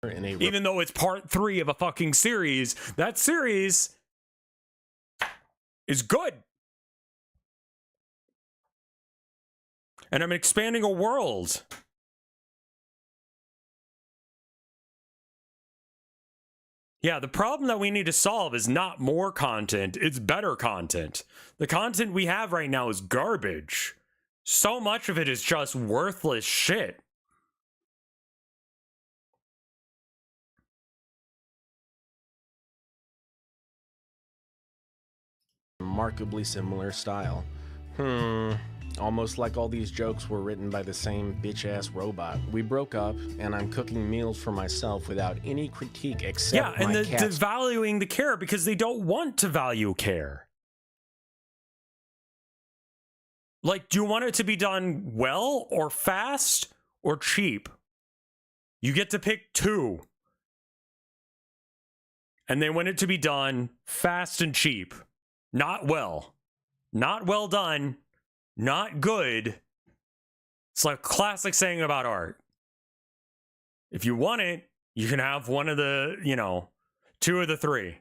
Even though it's part 3 of a fucking series, that series is good. And I'm expanding a world. Yeah, the problem that we need to solve is not more content, it's better content. The content we have right now is garbage. So much of it is just worthless shit. Remarkably similar style. Almost like all these jokes were written by the same bitch-ass robot. We broke up, and I'm cooking meals for myself without any critique except and my cat's... devaluing the care because they don't want to value care. Like, do you want it to be done well or fast or cheap? You get to pick 2. And they want it to be done fast and cheap. Not well. Not well done. Not good. It's like a classic saying about art. If you want it, you can have one of the, 2 of the 3.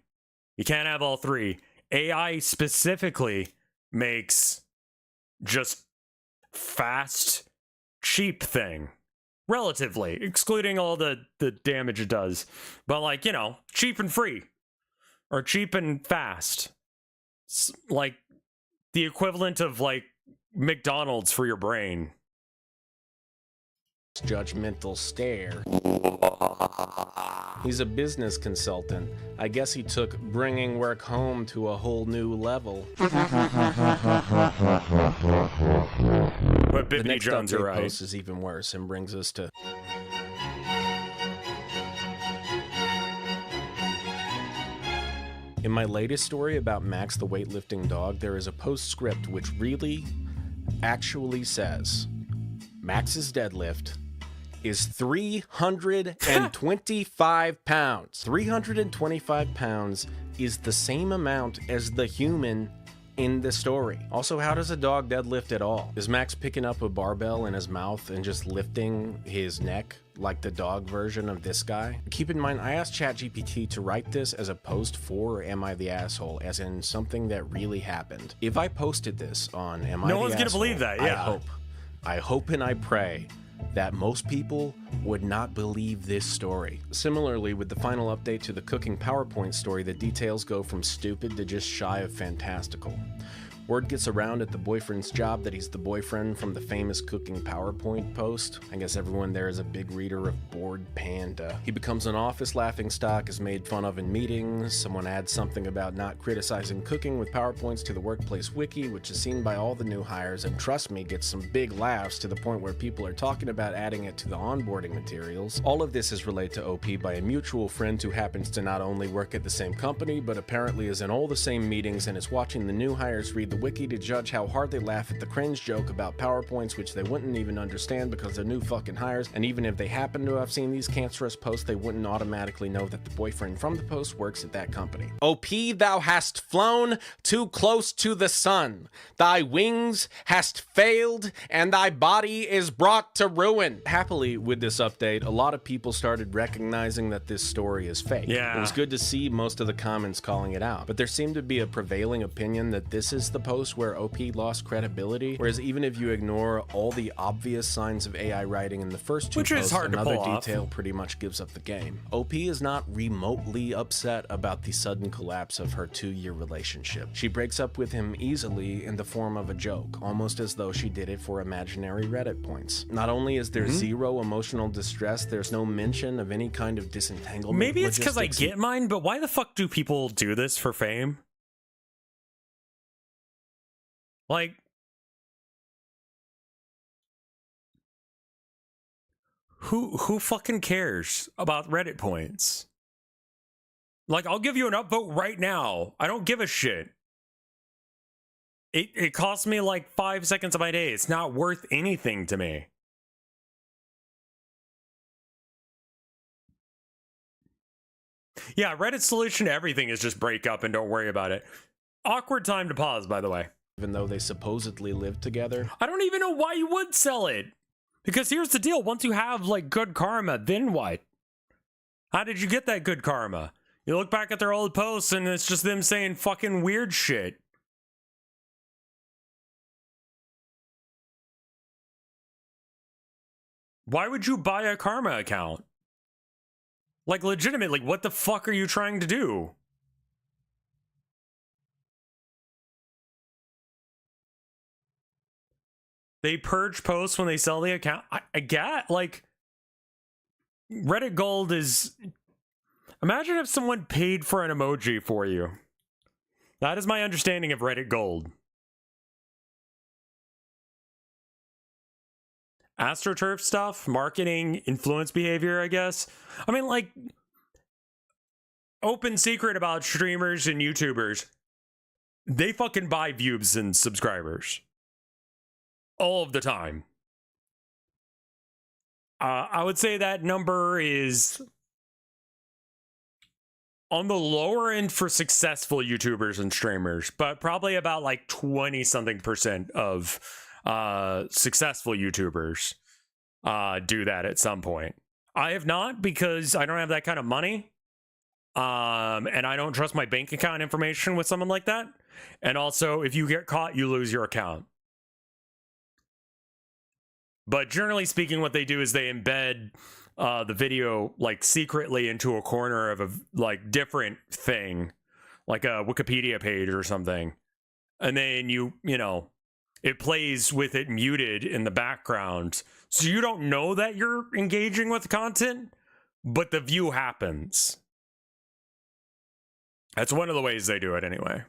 You can't have all 3. AI specifically makes just fast, cheap thing. Relatively, excluding all the damage it does. But like, cheap and free. Or cheap and fast. It's like the equivalent of like McDonald's for your brain. Judgmental stare. He's a business consultant. I guess he took bringing work home to a whole new level. But Bibbidi Jones, you're right. Post is even worse and brings us to... In my latest story about Max the weightlifting dog, there is a postscript which really, actually says, Max's deadlift is 325 pounds. 325 pounds is the same amount as the human in the story. Also, how does a dog deadlift at all? Is Max picking up a barbell in his mouth and just lifting his neck like the dog version of this guy. Keep in mind, I asked ChatGPT to write this as a post for Am I the Asshole, as in something that really happened. If I posted this on Am I the Asshole, no one's gonna believe that, yeah. I hope and I pray that most people would not believe this story. Similarly, with the final update to the cooking PowerPoint story, the details go from stupid to just shy of fantastical. Word gets around at the boyfriend's job that he's the boyfriend from the famous cooking PowerPoint post. I guess everyone there is a big reader of Bored Panda. He becomes an office laughingstock, is made fun of in meetings. Someone adds something about not criticizing cooking with PowerPoints to the workplace wiki, which is seen by all the new hires, and trust me, gets some big laughs to the point where people are talking about adding it to the onboarding materials. All of this is relayed to OP by a mutual friend who happens to not only work at the same company, but apparently is in all the same meetings and is watching the new hires read the wiki to judge how hard they laugh at the cringe joke about PowerPoints, which they wouldn't even understand because they're new fucking hires, and even if they happen to have seen these cancerous posts, they wouldn't automatically know that the boyfriend from the post works at that company. OP, thou hast flown too close to the sun. Thy wings hast failed, and thy body is brought to ruin. Happily, with this update, a lot of people started recognizing that this story is fake. Yeah. It was good to see most of the comments calling it out, but there seemed to be a prevailing opinion that this is the post where OP lost credibility, whereas even if you ignore all the obvious signs of AI writing in the first two posts, another detail pretty much gives up the game. OP is not remotely upset about the sudden collapse of her 2-year relationship. She breaks up with him easily in the form of a joke, almost as though she did it for imaginary Reddit points. Not only is there zero emotional distress, there's no mention of any kind of disentanglement. Maybe it's because I get mine, but why the fuck do people do this for fame? Like, who fucking cares about Reddit points? Like, I'll give you an upvote right now. I don't give a shit. It costs me like 5 seconds of my day. It's not worth anything to me. Yeah, Reddit's solution to everything is just break up and don't worry about it. Awkward time to pause, by the way. Even though they supposedly live together. I don't even know why you would sell it. Because here's the deal. Once you have, like, good karma, then what? How did you get that good karma? You look back at their old posts and it's just them saying fucking weird shit. Why would you buy a karma account? Like, legitimately, what the fuck are you trying to do? They purge posts when they sell the account. I get, like, Reddit Gold is... Imagine if someone paid for an emoji for you. That is my understanding of Reddit Gold. AstroTurf stuff, marketing, influence behavior, I guess. I mean, like, open secret about streamers and YouTubers. They fucking buy views and subscribers. All of the time. I would say that number is on the lower end for successful YouTubers and streamers, but probably about like 20-something% of successful YouTubers do that at some point. I have not, because I don't have that kind of money. And I don't trust my bank account information with someone like that. And also, if you get caught, you lose your account. But generally speaking, what they do is they embed the video like secretly into a corner of a like different thing, like a Wikipedia page or something. And then you know, it plays with it muted in the background. So you don't know that you're engaging with the content, but the view happens. That's one of the ways they do it anyway,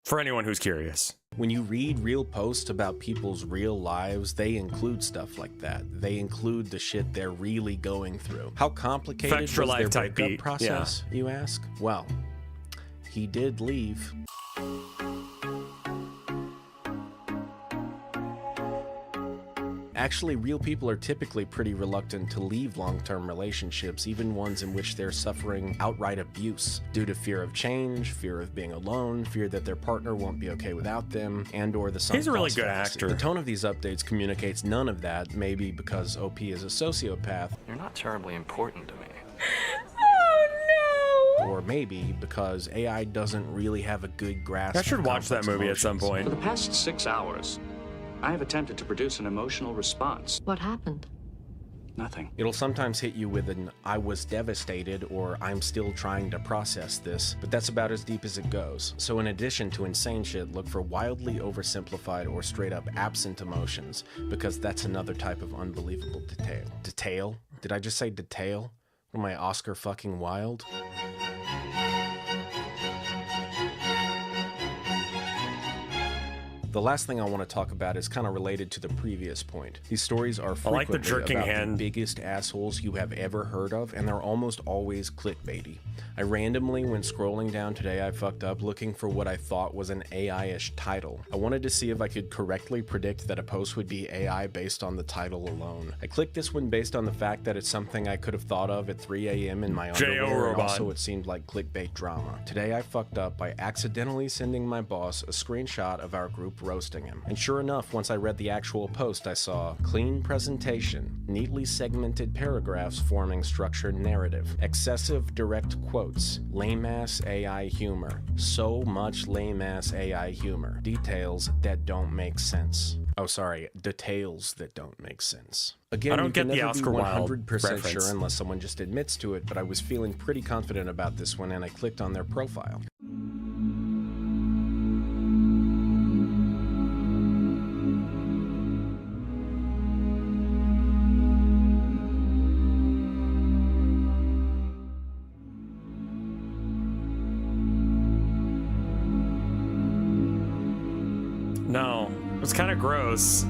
for anyone who's curious. When you read real posts about people's real lives, they include stuff like that. They include the shit they're really going through. How complicated was their breakup process, you ask? Well, he did leave. Actually, real people are typically pretty reluctant to leave long-term relationships, even ones in which they're suffering outright abuse, due to fear of change, fear of being alone, fear that their partner won't be okay without them, and or the sunk He's a really cost good fallacy. actor. The tone of these updates communicates none of that, maybe because OP is a sociopath. You're not terribly important to me. Or maybe because AI doesn't really have a good grasp. I should of watch that complex movie at some emotions. point. For the past 6 hours, I have attempted to produce an emotional response. What happened? Nothing. It'll sometimes hit you with an "I was devastated" or "I'm still trying to process this," but that's about as deep as it goes. So in addition to insane shit, look for wildly oversimplified or straight up absent emotions, because that's another type of unbelievable detail. Detail? Did I just say detail? Am I Oscar fucking Wilde? The last thing I want to talk about is kind of related to the previous point. These stories are I like frequently the jerking about hand. the biggest assholes you have ever heard of, and they're almost always clickbaity. I randomly, when scrolling down today, I fucked up looking for what I thought was an AI-ish title. I wanted to see if I could correctly predict that a post would be AI based on the title alone. I clicked this one based on the fact that it's something I could have thought of at 3 a.m. in my J.O. underwear, and Robot. also it seemed like clickbait drama. Today I fucked up by accidentally sending my boss a screenshot of our group roasting him. And sure enough, once I read the actual post, I saw clean presentation, neatly segmented paragraphs forming structured narrative, excessive direct quotes, lame-ass AI humor, so much lame-ass AI humor, details that don't make sense. Oh, sorry, details that don't make sense. Again, I don't you can get the never Oscar be Wilde 100% reference. sure unless someone just admits to it, but I was feeling pretty confident about this one and I clicked on their profile. No, it's kind of gross.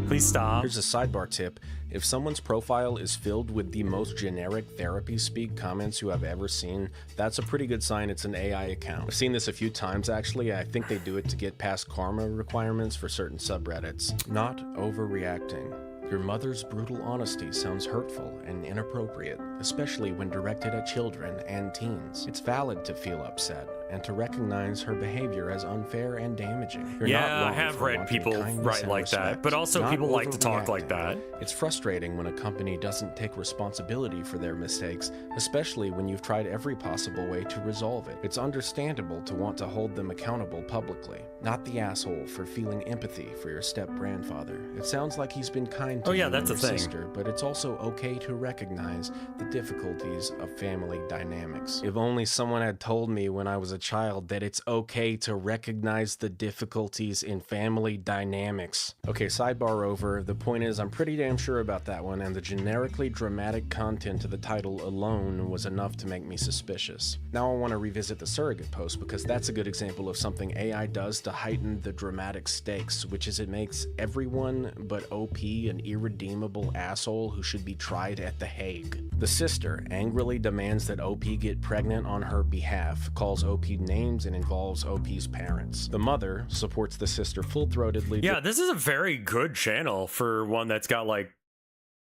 Please stop. Here's a sidebar tip. If someone's profile is filled with the most generic therapy speak comments you have ever seen, that's a pretty good sign it's an AI account. I've seen this a few times actually. I think they do it to get past karma requirements for certain subreddits. Not overreacting. Your mother's brutal honesty sounds hurtful and inappropriate, especially when directed at children and teens. It's valid to feel upset and to recognize her behavior as unfair and damaging. You're Yeah, not I wrong have for read wanting people kindness write and like that, respect, but also not people like to talk like overreacting. that. It's frustrating when a company doesn't take responsibility for their mistakes, especially when you've tried every possible way to resolve it. It's understandable to want to hold them accountable publicly, not the asshole for feeling empathy for your step-grandfather. It sounds like he's been kind to Oh, yeah, you that's and a your thing. sister, but it's also okay to recognize the difficulties of family dynamics. If only someone had told me when I was a child that it's okay to recognize the difficulties in family dynamics. Okay, sidebar over. The point is, I'm pretty damn sure about that one, and the generically dramatic content of the title alone was enough to make me suspicious. Now I want to revisit the surrogate post, because that's a good example of something AI does to heighten the dramatic stakes, which is it makes everyone but OP an irredeemable asshole who should be tried at The Hague. The sister angrily demands that OP get pregnant on her behalf, calls OP names, and involves OP's parents. The mother supports the sister full-throatedly. Yeah, this is a very good channel for one that's got like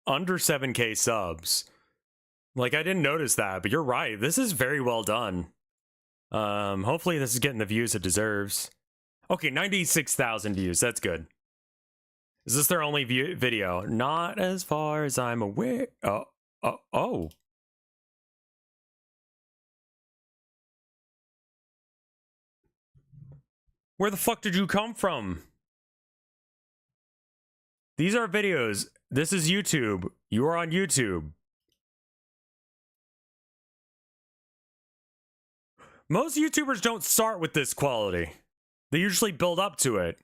under 7K subs. Like, I didn't notice that, but you're right. This is very well done. Hopefully this is getting the views it deserves. Okay, 96,000 views. That's good. Is this their only video? Not as far as I'm aware. Oh. Where the fuck did you come from? These are videos. This is YouTube. You are on YouTube. Most YouTubers don't start with this quality. They usually build up to it.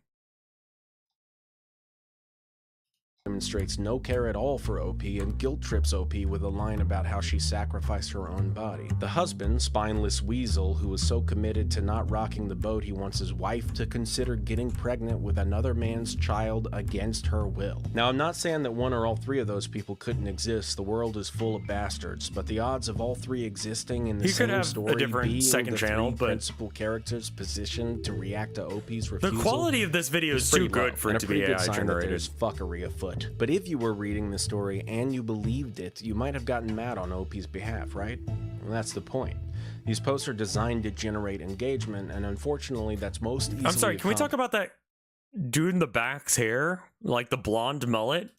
demonstrates no care at all for OP and guilt trips OP with a line about how she sacrificed her own body. The husband, spineless weasel, who is so committed to not rocking the boat he wants his wife to consider getting pregnant with another man's child against her will. Now, I'm not saying that one or all three of those people couldn't exist. The world is full of bastards, but the odds of all three existing in the same story, being the three principal characters positioned to react to OP's refusal, the quality of this video is too good for it to be AI generated. There's fuckery afoot. But if you were reading the story and you believed it, you might have gotten mad on OP's behalf, right? Well, that's the point. These posts are designed to generate engagement, and unfortunately, that's most easily... I'm sorry, can we talk about that dude in the back's hair? Like the blonde mullet?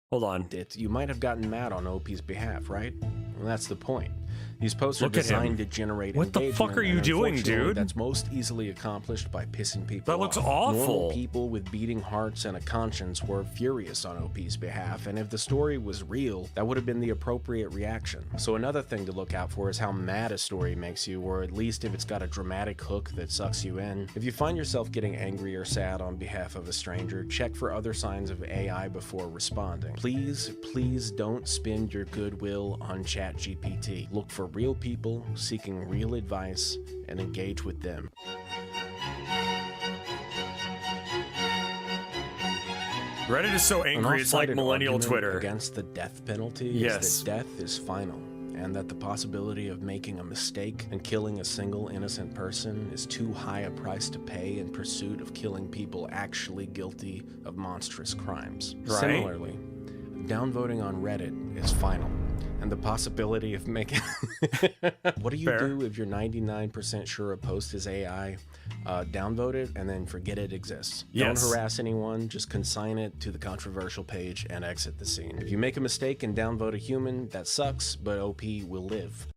Hold on. You might have gotten mad on OP's behalf, right? Well, that's the point. These posts are designed to generate engagement. What the fuck are you doing, dude? That's most easily accomplished by pissing people off. That looks awful. Normal people with beating hearts and a conscience were furious on OP's behalf, and if the story was real, that would have been the appropriate reaction. So another thing to look out for is how mad a story makes you, or at least if it's got a dramatic hook that sucks you in. If you find yourself getting angry or sad on behalf of a stranger, check for other signs of AI before responding. Please, please don't spend your goodwill on ChatGPT. Look for real people seeking real advice and engage with them. Reddit is so angry, it's like millennial Twitter. Against the death penalty is that death is final, and that the possibility of making a mistake and killing a single innocent person is too high a price to pay in pursuit of killing people actually guilty of monstrous crimes. Right. Similarly, downvoting on Reddit is final, and the possibility of making... What do you do if you're 99% sure a post is AI? Downvote it and then forget it exists. Yes. Don't harass anyone, just consign it to the controversial page and exit the scene. If you make a mistake and downvote a human, that sucks, but OP will live.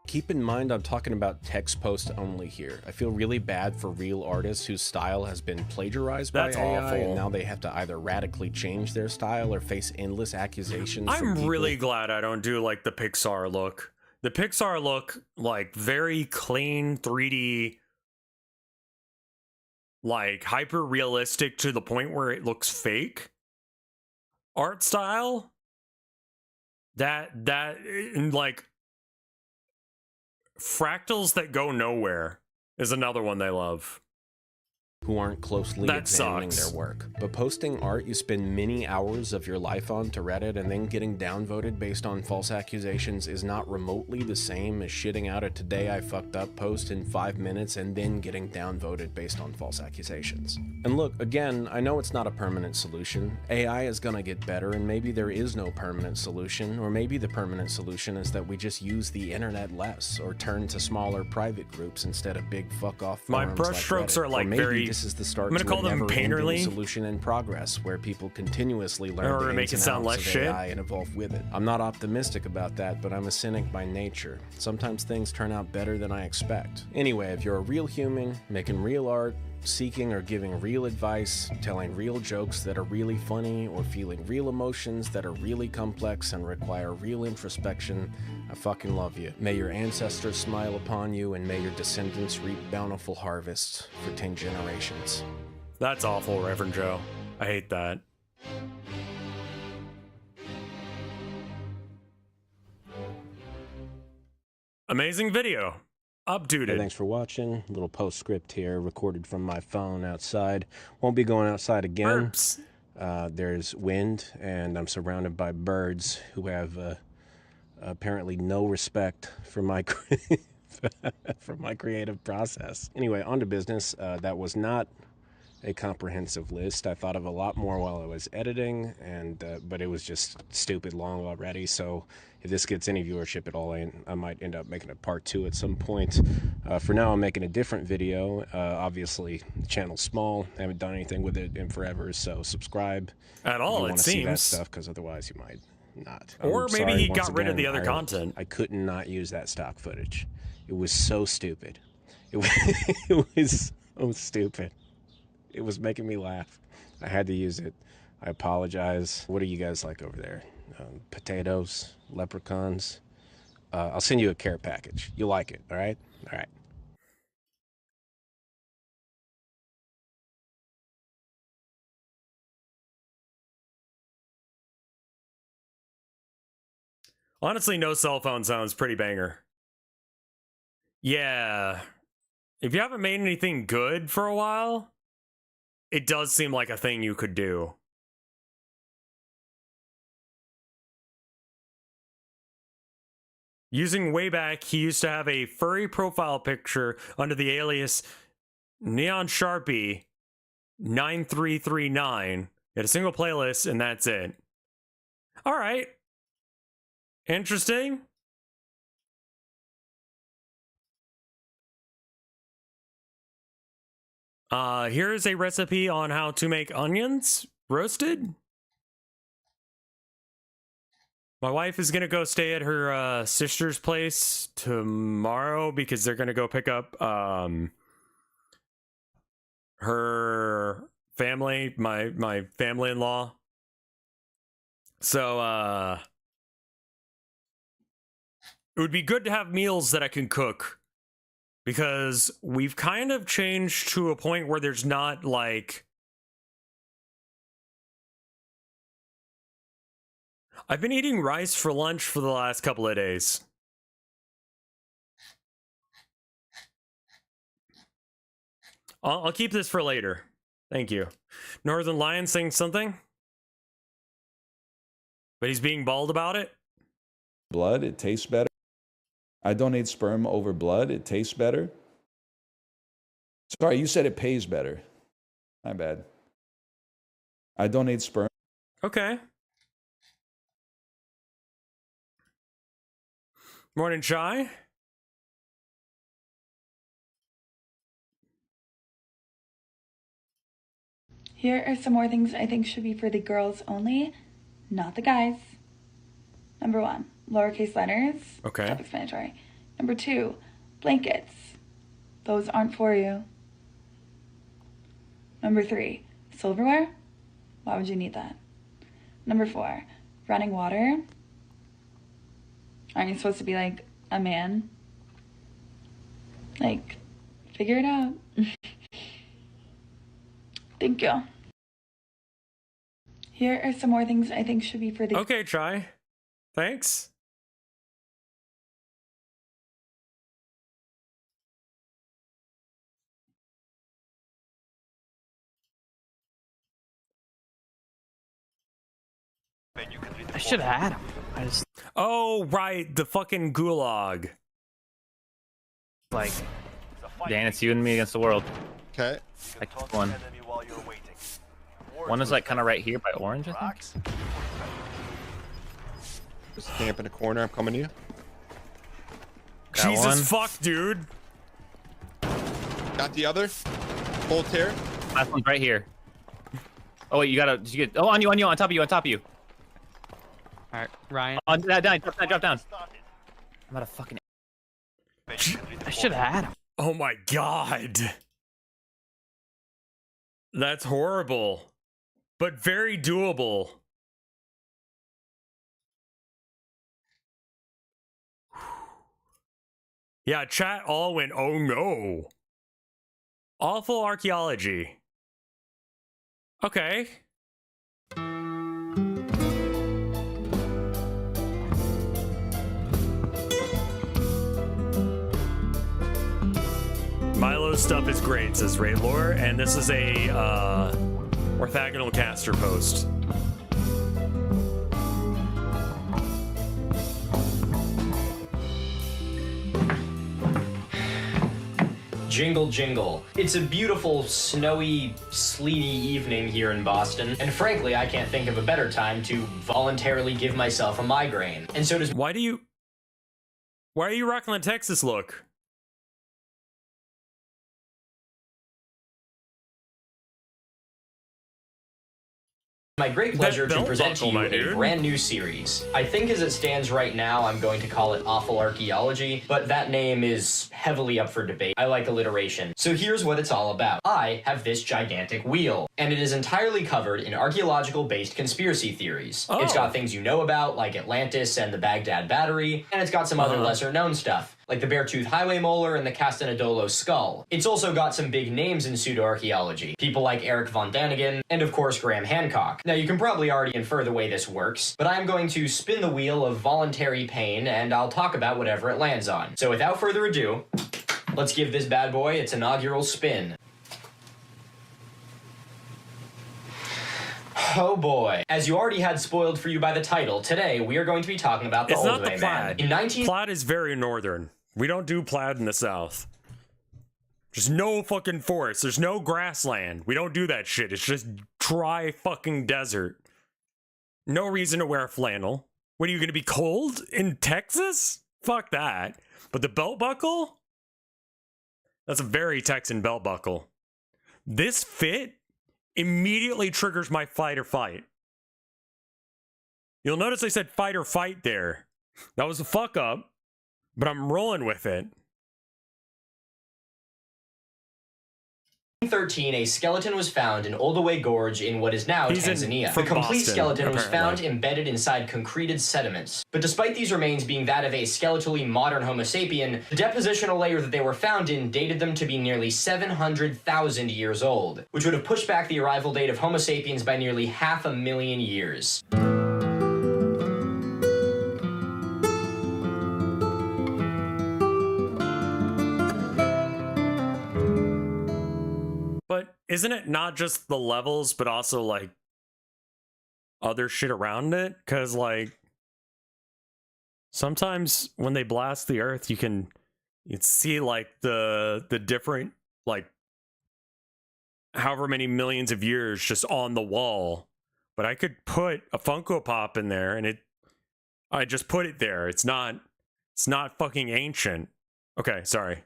Keep in mind, I'm talking about text post only here. I feel really bad for real artists whose style has been plagiarized by AI, and now they have to either radically change their style or face endless accusations. I'm really glad I don't do like the Pixar look. The Pixar look, like very clean 3D, like hyper realistic to the point where it looks fake art style. That like fractals that go nowhere is another one they love. Who aren't closely examining their work. But posting art you spend many hours of your life on to Reddit and then getting downvoted based on false accusations is not remotely the same as shitting out a "today I fucked up" post in 5 minutes and then getting downvoted based on false accusations. And look, again, I know it's not a permanent solution. AI is gonna get better, and maybe there is no permanent solution, or maybe the permanent solution is that we just use the internet less, or turn to smaller private groups instead of big fuck-off forums. My brushstrokes are like very... This is the start I'm gonna call them painterly. Solution in progress, where people continuously learn or the make it ins and sound outs less of shit AI and evolve with it. I'm not optimistic about that, but I'm a cynic by nature. Sometimes things turn out better than I expect. Anyway, if you're a real human, making real art, seeking or giving real advice, telling real jokes that are really funny, or feeling real emotions that are really complex and require real introspection, I fucking love you. May your ancestors smile upon you, and may your descendants reap bountiful harvests for 10 generations. That's awful, Reverend Joe. I hate that. Amazing video. Updated. Hey, thanks for watching. A little postscript here, recorded from my phone outside. Won't be going outside again. There's wind, and I'm surrounded by birds who have apparently no respect for my for my creative process. Anyway, on to business. That was not a comprehensive list. I thought of a lot more while I was editing, and but it was just stupid long already. So if this gets any viewership at all, I might end up making a part 2 at some point. For now, I'm making a different video. Obviously, the channel's small. I haven't done anything with it in forever, so subscribe at all. It seems see that stuff, because otherwise you might not. Or maybe he got rid of the other content. I could not use that stock footage. It was so stupid. It was so stupid. It was making me laugh. I had to use it. I apologize. What do you guys like over there? Potatoes, leprechauns, I'll send you a care package. You'll like it. All right. All right. Honestly, no cell phone sounds pretty banger. Yeah. If you haven't made anything good for a while, it does seem like a thing you could do. Using Wayback, he used to have a furry profile picture under the alias Neon Sharpie 9339. He had a single playlist, and that's it. All right. Interesting. Here's a recipe on how to make onions roasted. My wife is gonna go stay at her sister's place tomorrow because they're gonna go pick up her family, my family-in-law. So it would be good to have meals that I can cook, because we've kind of changed to a point where there's not like, I've been eating rice for lunch for the last couple of days. I'll keep this for later. Thank you. Northern Lion saying something, but he's being bald about it. Blood, it tastes better. I donate sperm over blood, it tastes better. Sorry, you said it pays better. My bad. I donate sperm. Okay. Morning, Chai. Here are some more things I think should be for the girls only, not the guys. Number 1, lowercase letters. Okay. Self-explanatory. Number 2, blankets. Those aren't for you. Number 3, silverware. Why would you need that? Number 4, running water. Aren't you supposed to be like a man? Like, figure it out. Thank you. Here are some more things I think should be for the... Okay, Chai. Thanks. I should have had him. I just Oh, right, the fucking gulag. like, Dan, it's you and me against the world. Okay. I took one. One is like kind of right here by orange, I think. Just camp in a corner. I'm coming to you. Got Jesus one. fuck, dude. Got the other. Full tear. Last one's right here. Oh wait, you gotta. Did you get? Oh, on you, on top of you, on top of you. All right, Ryan. On that down, drop down. I'm out of fucking. I should have had him. Oh my god. That's horrible, but very doable. Yeah, chat all went, oh no. Awful archaeology. Okay. Milo's stuff is great, says Raylor, and this is a orthogonal caster post. Jingle jingle. It's a beautiful, snowy, sleety evening here in Boston, and frankly, I can't think of a better time to voluntarily give myself a migraine. And so does... Why are you rocking the Texas look? My great pleasure to belt present to buckle, you my a dude. brand new series. I think as it stands right now, I'm going to call it Awful Archaeology, but that name is heavily up for debate. I like alliteration. So here's what it's all about. I have this gigantic wheel, and it is entirely covered in archaeological-based conspiracy theories. Oh. It's got things you know about, like Atlantis and the Baghdad Battery, and it's got some other lesser-known stuff, like the Beartooth Highway Molar and the Castanedolo Skull. It's also got some big names in pseudo-archaeology, people like Eric von Daniken, and of course Graham Hancock. Now you can probably already infer the way this works, but I'm going to spin the wheel of voluntary pain and I'll talk about whatever it lands on. So without further ado, let's give this bad boy its inaugural spin. Oh boy. As you already had spoiled for you by the title, today we are going to be talking about the It's not the Olduvai plaid. Man. Plaid is very northern. We don't do plaid in the South. There's no fucking forest. There's no grassland. We don't do that shit. It's just dry fucking desert. No reason to wear flannel. What are you gonna be cold in Texas? Fuck that. But the belt buckle? That's a very Texan belt buckle. This fit immediately triggers my fight or fight. You'll notice I said fight or fight there. That was a fuck up, but I'm rolling with it. 1913, a skeleton was found in Olduvai Gorge in what is now Tanzania. The complete Boston, skeleton was found apparently. embedded inside concreted sediments. But despite these remains being that of a skeletally modern Homo sapien, the depositional layer that they were found in dated them to be nearly 700,000 years old, which would have pushed back the arrival date of Homo sapiens by nearly 500,000 years. But isn't it not just the levels, but also like other shit around it? Because like sometimes when they blast the earth, you can see like the different like however many millions of years just on the wall. But I could put a Funko Pop in there, and I just put it there. It's not fucking ancient. Okay, sorry.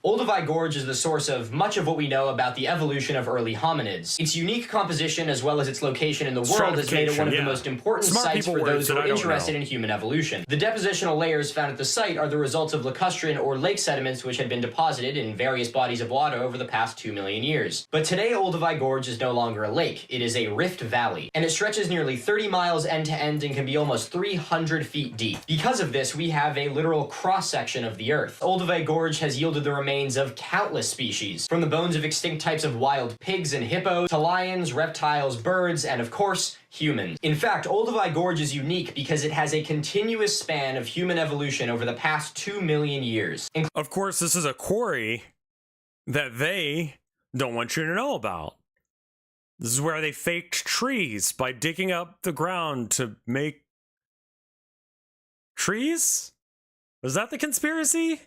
Olduvai Gorge is the source of much of what we know about the evolution of early hominids. Its unique composition as well as its location in the world has made it one of the most important sites for those who are interested in human evolution. The depositional layers found at the site are the results of lacustrine or lake sediments which had been deposited in various bodies of water over the past 2 million years. But today Olduvai Gorge is no longer a lake, it is a rift valley, and it stretches nearly 30 miles end to end and can be almost 300 feet deep. Because of this, we have a literal cross-section of the earth. Olduvai Gorge has yielded the remains of countless species, from the bones of extinct types of wild pigs and hippos, to lions, reptiles, birds, and of course, humans. In fact, Olduvai Gorge is unique because it has a continuous span of human evolution over the past 2 million years. Of course, this is a quarry that they don't want you to know about. This is where they faked trees by digging up the ground to make trees? Was that the conspiracy?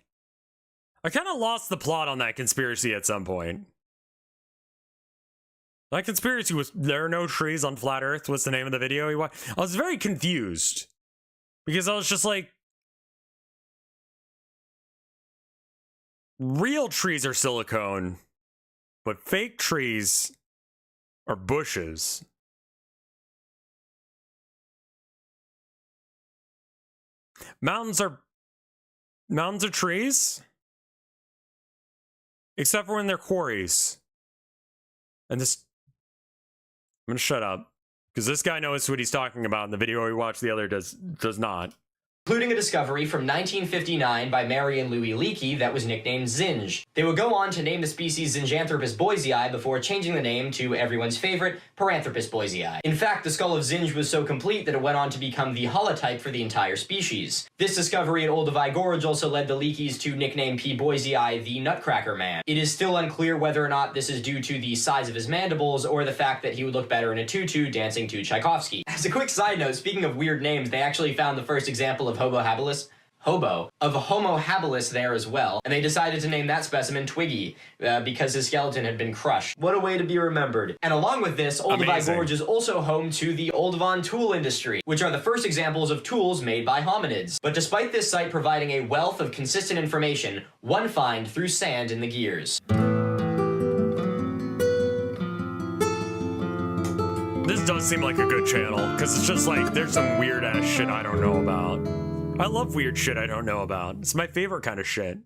I kind of lost the plot on that conspiracy at some point. That conspiracy was there are no trees on flat earth was the name of the video he watched. I was very confused because I was just like, real trees are silicone, but fake trees are bushes. Mountains are trees. Except for when they're quarries. And this... I'm gonna shut up. Because this guy knows what he's talking about in the video we watched, the other does not. Including a discovery from 1959 by Mary and Louis Leakey that was nicknamed Zinj. They would go on to name the species Zinjanthropus boisei before changing the name to everyone's favorite, Paranthropus boisei. In fact, the skull of Zinj was so complete that it went on to become the holotype for the entire species. This discovery at Olduvai Gorge also led the Leakeys to nickname P. boisei the Nutcracker Man. It is still unclear whether or not this is due to the size of his mandibles or the fact that he would look better in a tutu dancing to Tchaikovsky. As a quick side note, speaking of weird names, they actually found the first example of Homo habilis there as well, and they decided to name that specimen Twiggy because his skeleton had been crushed. What a way to be remembered. And along with this, Olduvai Gorge is also home to the Oldovan tool industry, which are the first examples of tools made by hominids. But despite this site providing a wealth of consistent information, one find threw sand in the gears. This does seem like a good channel, because it's just like, there's some weird ass shit I don't know about. I love weird shit I don't know about. It's my favorite kind of shit.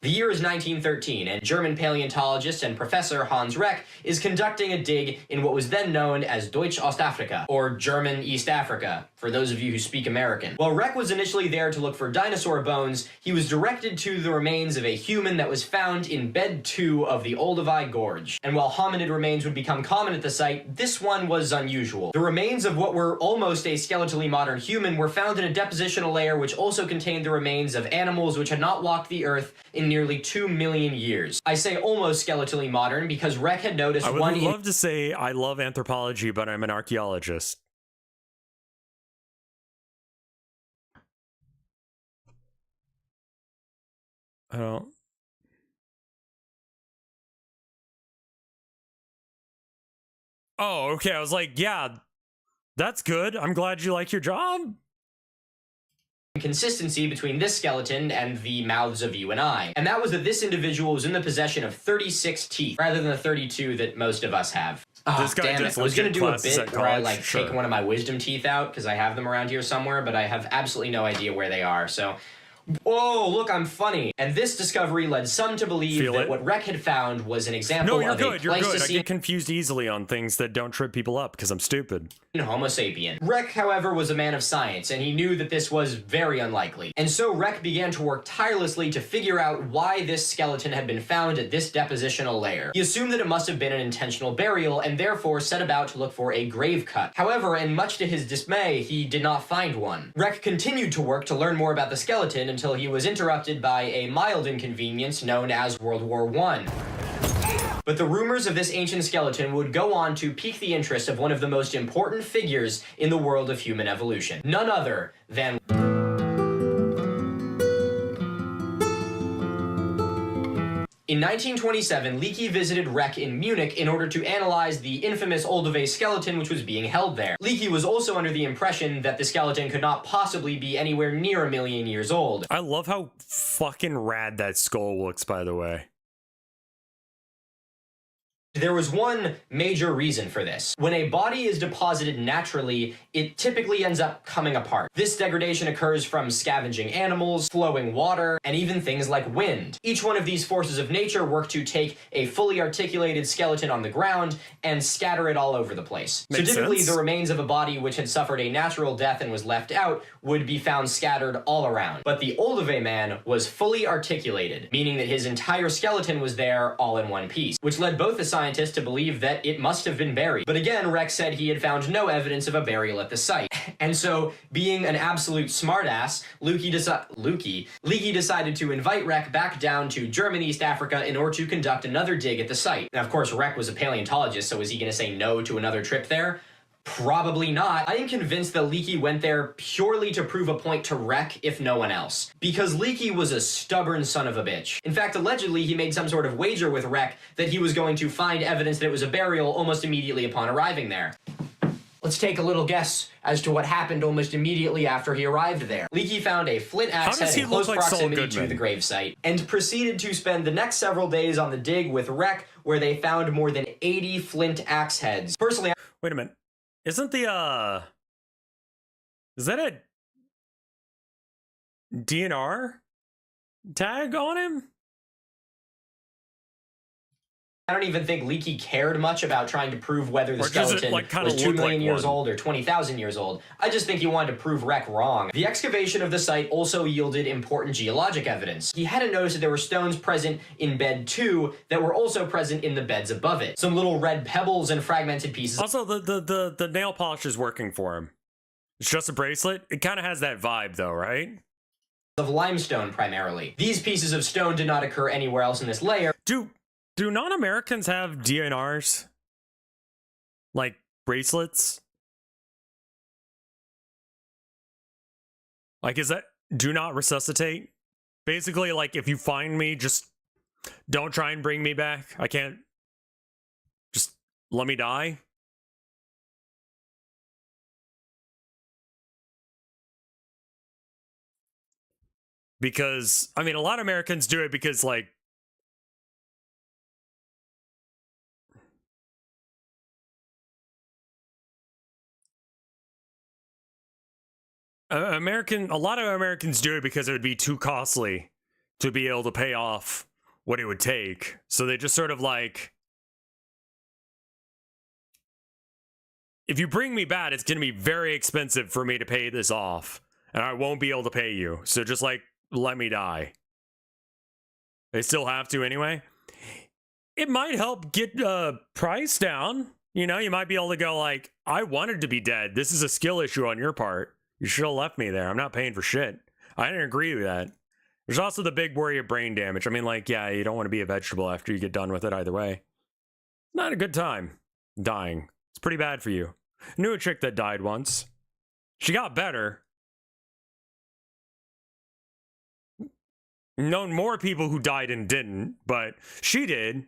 The year is 1913, and German paleontologist and professor Hans Reck is conducting a dig in what was then known as Deutsch Ostafrika, or German East Africa, for those of you who speak American. While Reck was initially there to look for dinosaur bones, he was directed to the remains of a human that was found in bed 2 of the Olduvai Gorge. And while hominid remains would become common at the site, this one was unusual. The remains of what were almost a skeletally modern human were found in a depositional layer which also contained the remains of animals which had not walked the earth in nearly 2 million years. I say almost skeletally modern because Reck had noticed I would one... love to say I love anthropology, but I'm an archaeologist. I don't... Oh, okay. I was like, yeah, that's good. I'm glad you like your job. Consistency between this skeleton and the mouths of you and I. And that was that this individual was in the possession of 36 teeth, rather than the 32 that most of us have. Oh, This guy damn it. just I was going legit to do a classes bit at where I college? like Sure. take one of my wisdom teeth out, because I have them around here somewhere, but I have absolutely no idea where they are, so... Oh, look, I'm funny. And this discovery led some to believe Feel that it? what Reck had found was an example No, you're of good. a You're good. I Pleistocene get confused easily on things that don't trip people up because I'm stupid. Homo sapien. Reck, however, was a man of science, and he knew that this was very unlikely. And so Reck began to work tirelessly to figure out why this skeleton had been found at this depositional layer. He assumed that it must have been an intentional burial, and therefore set about to look for a grave cut. However, and much to his dismay, he did not find one. Reck continued to work to learn more about the skeleton until he was interrupted by a mild inconvenience known as World War I. But the rumors of this ancient skeleton would go on to pique the interest of one of the most important figures in the world of human evolution. None other than... In 1927, Leakey visited Reck in Munich in order to analyze the infamous Olduvai skeleton which was being held there. Leakey was also under the impression that the skeleton could not possibly be anywhere near 1 million years old. I love how fucking rad that skull looks, by the way. There was one major reason for this. When a body is deposited naturally, it typically ends up coming apart. This degradation occurs from scavenging animals, flowing water, and even things like wind. Each one of these forces of nature work to take a fully articulated skeleton on the ground and scatter it all over the place. Makes so typically sense. the remains of a body which had suffered a natural death and was left out would be found scattered all around. But the Olduvai man was fully articulated, meaning that his entire skeleton was there all in one piece, which led both the scientists to believe that it must have been buried. But again, Rex said he had found no evidence of a burial at the site. And so, being an absolute smartass, Leakey decided to invite Reck back down to German East Africa in order to conduct another dig at the site. Now, of course, Reck was a paleontologist, so was he going to say no to another trip there? Probably not. I am convinced that Leakey went there purely to prove a point to Reck, if no one else. Because Leakey was a stubborn son of a bitch. In fact, allegedly, he made some sort of wager with Reck that he was going to find evidence that it was a burial almost immediately upon arriving there. Let's take a little guess as to what happened almost immediately after he arrived there. Leakey found a flint axe head in close proximity to the gravesite, and proceeded to spend the next several days on the dig with Reck, where they found more than 80 flint axe heads. Personally, wait a minute. Isn't the, is that a DNR tag on him? I don't even think Leakey cared much about trying to prove whether the Or does it, skeleton like, kinda was 2 look million like years one? old or 20,000 years old. I just think he wanted to prove Reck wrong. The excavation of the site also yielded important geologic evidence. He hadn't noticed that there were stones present in bed 2 that were also present in the beds above it. Some little red pebbles and fragmented pieces. Also, the nail polish is working for him. It's just a bracelet. It kind of has that vibe, though, right? Of limestone, primarily. These pieces of stone did not occur anywhere else in this layer. Do non-Americans have DNRs? Like bracelets? Like, is that do not resuscitate? Basically, like, if you find me, just don't try and bring me back. I can't. Just let me die. Because, I mean, a lot of Americans do it because, like, a lot of Americans do it because it would be too costly to be able to pay off what it would take. So they just sort of like, if you bring me back, it's going to be very expensive for me to pay this off, and I won't be able to pay you. So just like, let me die. They still have to anyway. It might help get price down. You know, you might be able to go like, I wanted to be dead. This is a skill issue on your part. You should have left me there. I'm not paying for shit. I didn't agree with that. There's also the big worry of brain damage. I mean, like, yeah, you don't want to be a vegetable after you get done with it either way. Not a good time dying. It's pretty bad for you. I knew a chick that died once. She got better. Known more people who died and didn't, but she did.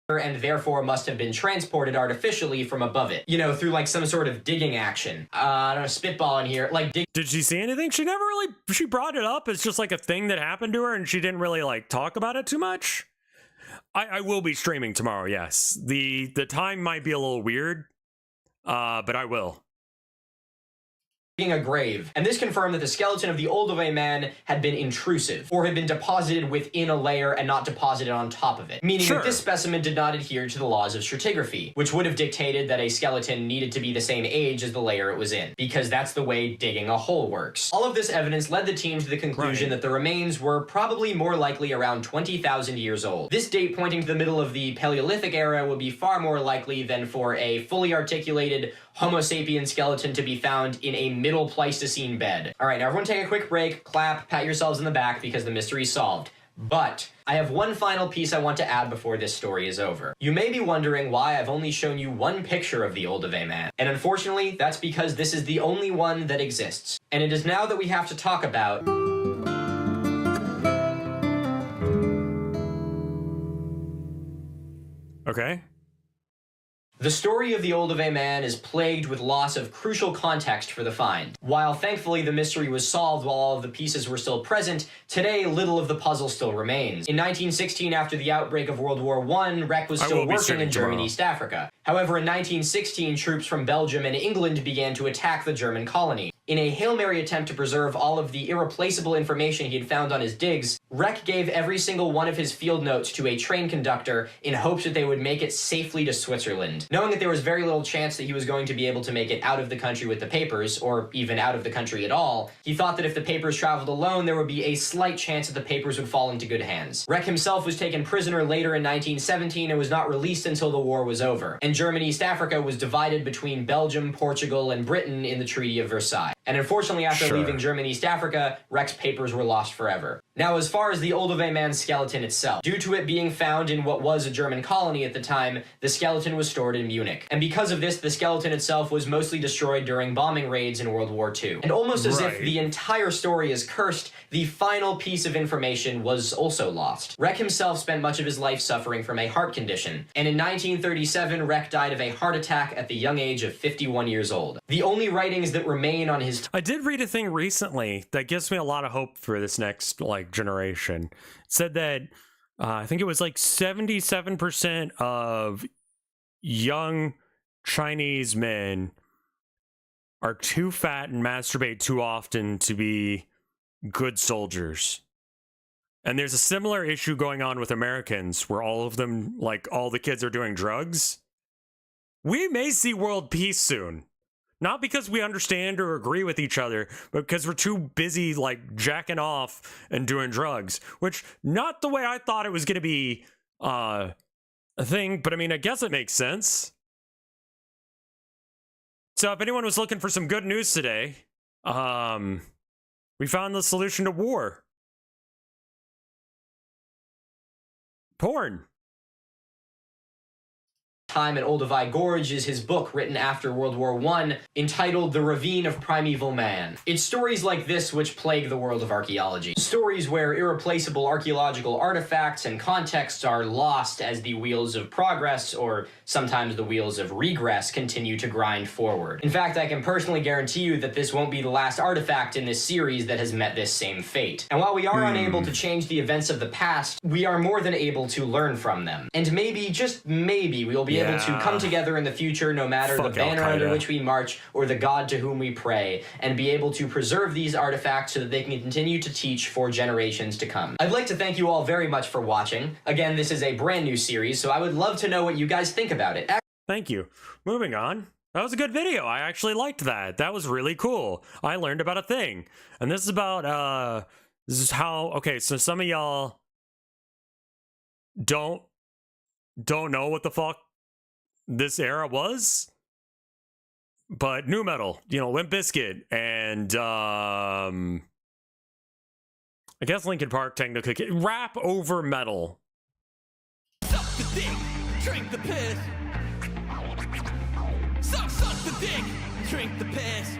And therefore must have been transported artificially from above it. You know, through like some sort of digging action. I don't know, spitballing here. Like, did she see anything? She never really, she brought it up as just like a thing that happened to her, and she didn't really like talk about it too much. I will be streaming tomorrow, yes. The time might be a little weird, but I will. A grave, and this confirmed that the skeleton of the Olduvai man had been intrusive, or had been deposited within a layer and not deposited on top of it, meaning that this specimen did not adhere to the laws of stratigraphy, which would have dictated that a skeleton needed to be the same age as the layer it was in, because that's the way digging a hole works. All of this evidence led the team to the conclusion that the remains were probably more likely around 20,000 years old. This date pointing to the middle of the Paleolithic era would be far more likely than for a fully articulated Homo sapien skeleton to be found in a middle Pleistocene bed. All right, now everyone take a quick break, clap, pat yourselves in the back because the mystery's solved. But I have one final piece I want to add before this story is over. You may be wondering why I've only shown you one picture of the Olduvai man, and unfortunately, that's because this is the only one that exists. And it is now that we have to talk about Okay. The story of the Olduvai man is plagued with loss of crucial context for the find. While thankfully the mystery was solved while all of the pieces were still present, today little of the puzzle still remains. In 1916, after the outbreak of World War I, Rek was still working in German East Africa. However, in 1916, troops from Belgium and England began to attack the German colony. In a Hail Mary attempt to preserve all of the irreplaceable information he had found on his digs, Rek gave every single one of his field notes to a train conductor in hopes that they would make it safely to Switzerland. Knowing that there was very little chance that he was going to be able to make it out of the country with the papers, or even out of the country at all, he thought that if the papers traveled alone, there would be a slight chance that the papers would fall into good hands. Rek himself was taken prisoner later in 1917 and was not released until the war was over, and German East Africa was divided between Belgium, Portugal, and Britain in the Treaty of Versailles. And unfortunately, after leaving German East Africa, Rek's papers were lost forever. Now, as far as the Olduvai man's skeleton itself, due to it being found in what was a German colony at the time, the skeleton was stored in Munich. And because of this, the skeleton itself was mostly destroyed during bombing raids in World War II. And almost as if the entire story is cursed, the final piece of information was also lost. Rek himself spent much of his life suffering from a heart condition, and in 1937, Rek died of a heart attack at the young age of 51 years old. The only writings that remain on his... I did read a thing recently that gives me a lot of hope for this next, generation. It said that, I think it was 77% of young Chinese men are too fat and masturbate too often to be good soldiers. And there's a similar issue going on with Americans where all of them, all the kids are doing drugs. We may see world peace soon. Not because we understand or agree with each other, but because we're too busy, jacking off and doing drugs. Which, not the way I thought it was going to be a thing, but I mean, I guess it makes sense. So if anyone was looking for some good news today, we found the solution to war. Porn. Time at Olduvai Gorge is his book written after World War I, entitled The Ravine of Primeval Man. It's stories like this which plague the world of archaeology. Stories where irreplaceable archaeological artifacts and contexts are lost as the wheels of progress, or sometimes the wheels of regress, continue to grind forward. In fact, I can personally guarantee you that this won't be the last artifact in this series that has met this same fate. And while we are unable to change the events of the past, we are more than able to learn from them. And maybe, just maybe, we will be able to come together in the future, no matter the banner under which we march or the god to whom we pray, and be able to preserve these artifacts so that they can continue to teach for generations to come. I'd like to thank you all very much for watching. Again, this is a brand new series, so I would love to know what you guys think about it. Thank you. Moving on. That was a good video. I actually liked that. That was really cool. I learned about a thing. And this is about, this is how, okay, so some of y'all don't know what the fuck this era was. But nu metal, you know, Limp Bizkit and, I guess Linkin Park technically, rap over metal. Suck the dick, drink the piss. Suck the dick, drink the piss.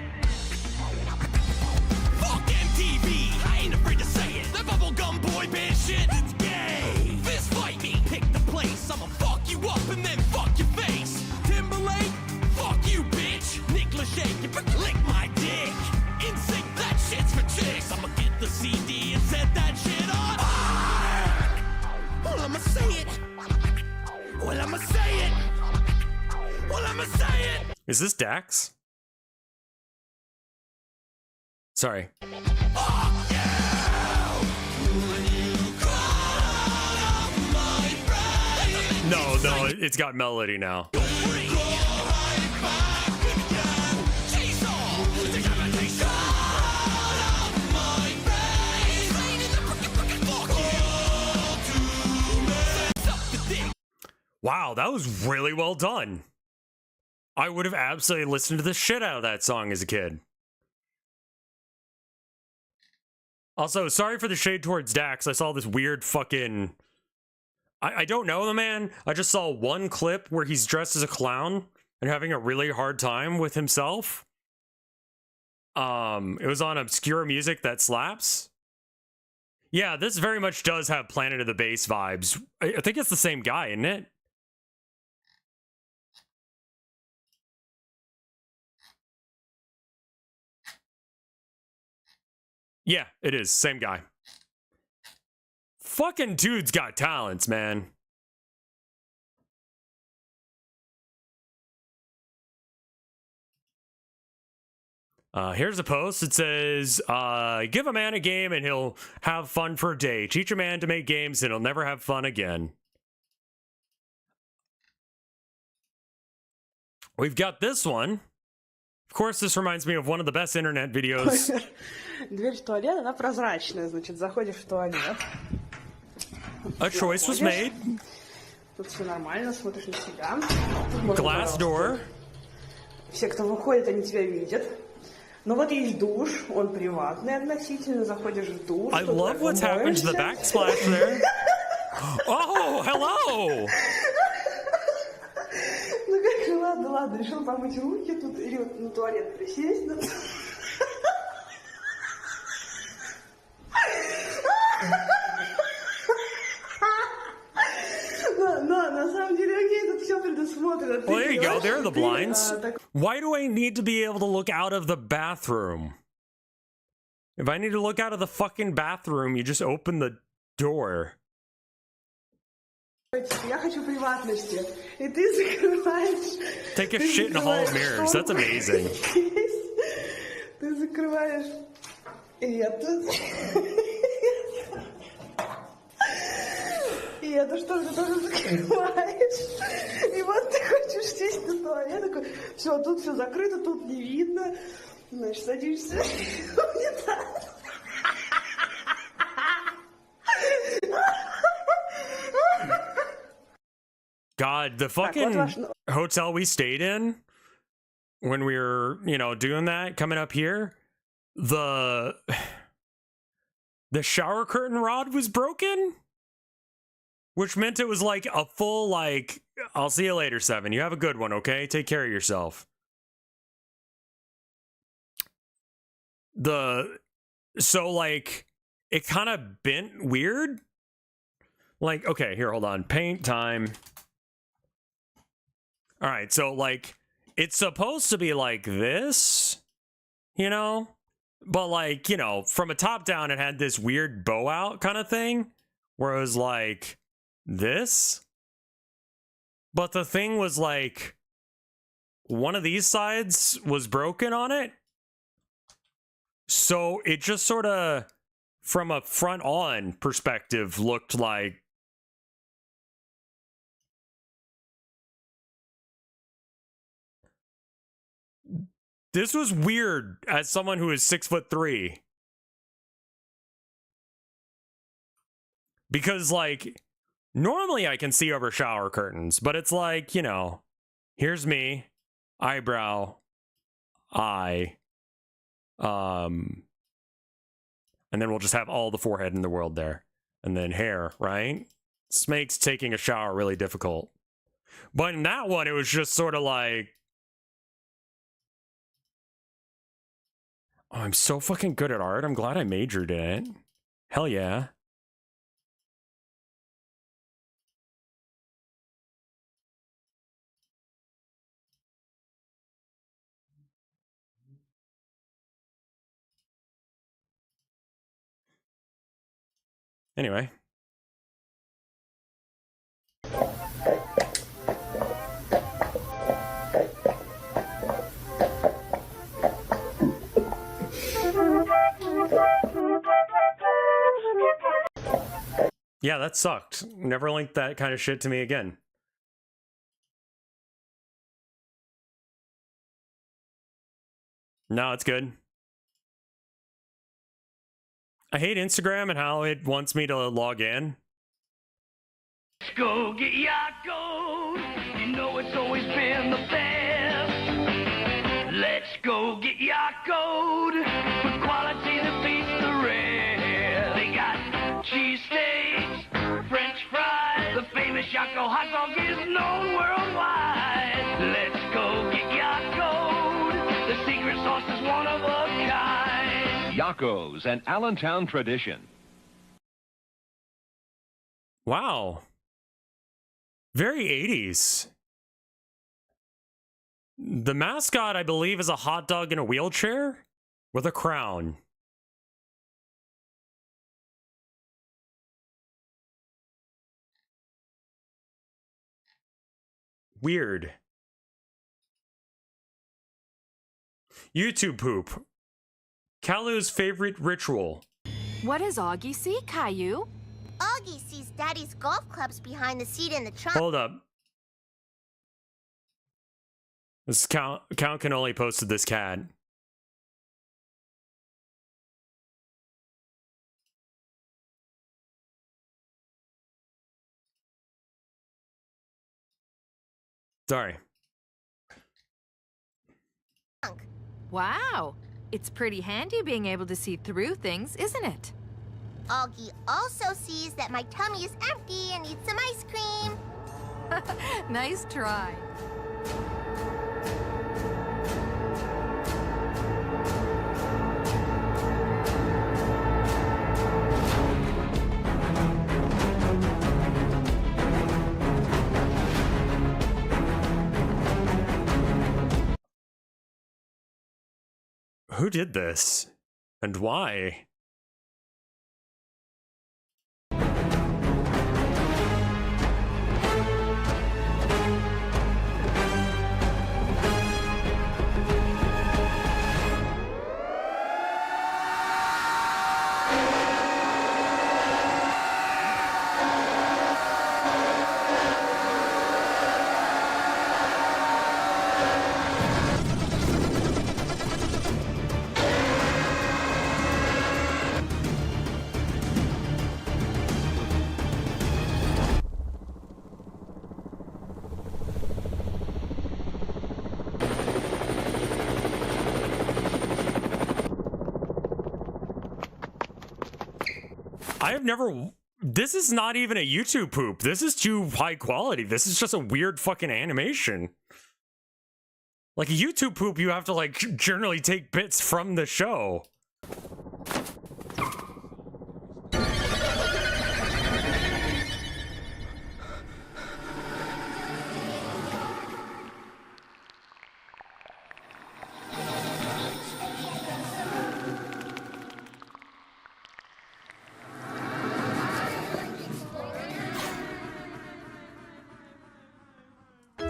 Fuck MTV, I ain't afraid to say it. That bubblegum boy band shit, it's gay. Fist fight me, pick the place. I'ma fuck you up and then fuck your face. Timberlake, fuck you, bitch. Nick Lachey, you lick my dick. Insync, that shit's for chicks. I'ma get the CD and set that shit on fire. Well, I'ma say it. Well, I'ma say it. Well, I'ma say it. Is this Dax? Sorry. No, it's got melody now. Wow, that was really well done. I would have absolutely listened to the shit out of that song as a kid. Also, sorry for the shade towards Dax. I saw this weird fucking... I don't know the man. I just saw one clip where he's dressed as a clown and having a really hard time with himself. It was on obscure music that slaps. Yeah, this very much does have Planet of the Bass vibes. I think it's the same guy, isn't it? Yeah, it is. Same guy. Fucking dude's got talents, man. Here's a post. It says, give a man a game and he'll have fun for a day. Teach a man to make games and he'll never have fun again. We've got this one. Of course, this reminds me of one of the best internet videos. Дверь в туалет, она прозрачная, значит, заходишь в туалет. A choice was made. Тут все нормально, смотришь на себя. Glass door. Все, кто выходит, они тебя видят. Но вот есть душ, он приватный относительно, заходишь в душ. I love what's happened to the backsplash there. Oh, hello! Ну как же, ладно, решил помыть руки тут, или вот на туалет присесть. На самом деле, окей, тут все предусмотрено. Well, there you go. There are the blinds. Why do I need to be able to look out of the bathroom? If I need to look out of the fucking bathroom, you just open the door. Я хочу приватности. И ты закрываешь... Take a shit in a hall of mirrors. That's amazing. Ты закрываешь это. И это что ты тоже закрываешь. И вот ты хочешь сесть на туалет, такой, все, тут все закрыто, тут не видно. Значит, садишься в унитаз. God, the fucking hotel we stayed in when we were, you know, doing that, coming up here, the shower curtain rod was broken, which meant it was like a full, like, I'll see you later, Seven. You have a good one, okay? Take care of yourself. So, like, it kind of bent weird. Like, okay, here, hold on. Paint time. All right, so, like, it's supposed to be like this, you know? But, like, you know, from a top down, it had this weird bow out kind of thing, where it was like this. But the thing was like, one of these sides was broken on it. So it just sort of, from a front on perspective, looked like this was weird as someone who is 6'3". Because like normally I can see over shower curtains, but it's like, you know, here's me, eyebrow, eye, and then we'll just have all the forehead in the world there. And then hair, right? This makes taking a shower really difficult. But in that one, it was just sort of like, oh, I'm so fucking good at art. I'm glad I majored in it. Hell yeah. Anyway. Yeah, that sucked. Never linked that kind of shit to me again. No, it's good. I hate Instagram and how it wants me to log in. Let's go get Yaakov. You know it's always been the best. Let's go get Yaakov. With quality that beats the rest. They got cheesesteaks, French fries. The famous Yaakov hot dog is known worldwide. Let's go get Yaakov. The secret sauce is one of a kind. Yaakov's, an Allentown tradition. Wow. Very 80s. The mascot, I believe, is a hot dog in a wheelchair with a crown. Weird. YouTube poop. Kalu's favorite ritual. What does Augie see, Caillou? Augie sees Daddy's golf clubs behind the seat in the trunk. Hold up. This Count Cannoli posted this cat. Sorry. Wow. It's pretty handy being able to see through things, isn't it? Augie also sees that my tummy is empty and needs some ice cream. Nice try. Who did this? And why? I have never... This is not even a YouTube poop. This is too high quality. This is just a weird fucking animation. Like a YouTube poop, you have to like generally take bits from the show.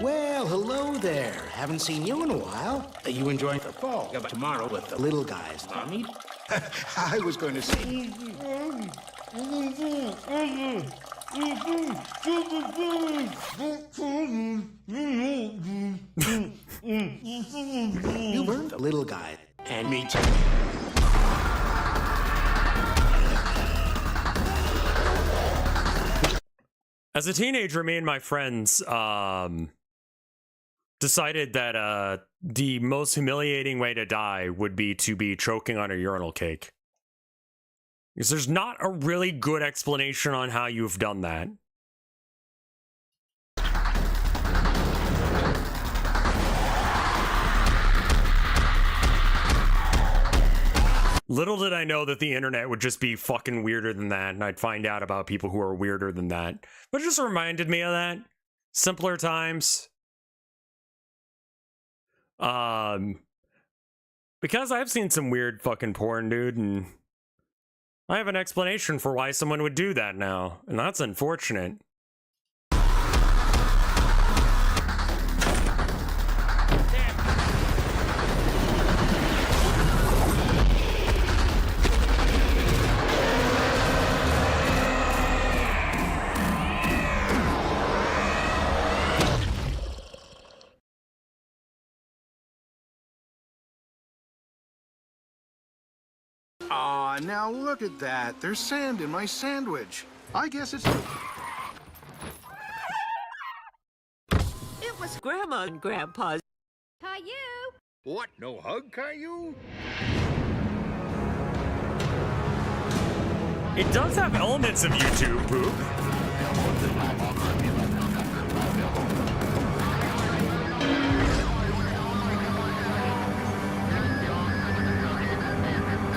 Well, hello there. Haven't seen you in a while. Are you enjoying the fall? But tomorrow with the little guys, Tommy. I was going to say. You were the little guy, and me too. As a teenager, me and my friends decided that the most humiliating way to die would be to be choking on a urinal cake. Because there's not a really good explanation on how you've done that. Little did I know that the internet would just be fucking weirder than that, and I'd find out about people who are weirder than that. But it just reminded me of that. Simpler times. Because I've seen some weird fucking porn, dude, and I have an explanation for why someone would do that now, and that's unfortunate. Aw, now look at that. There's sand in my sandwich. I guess it's... It was Grandma and Grandpa's. Caillou! What, no hug, Caillou? It does have elements of YouTube, Poop.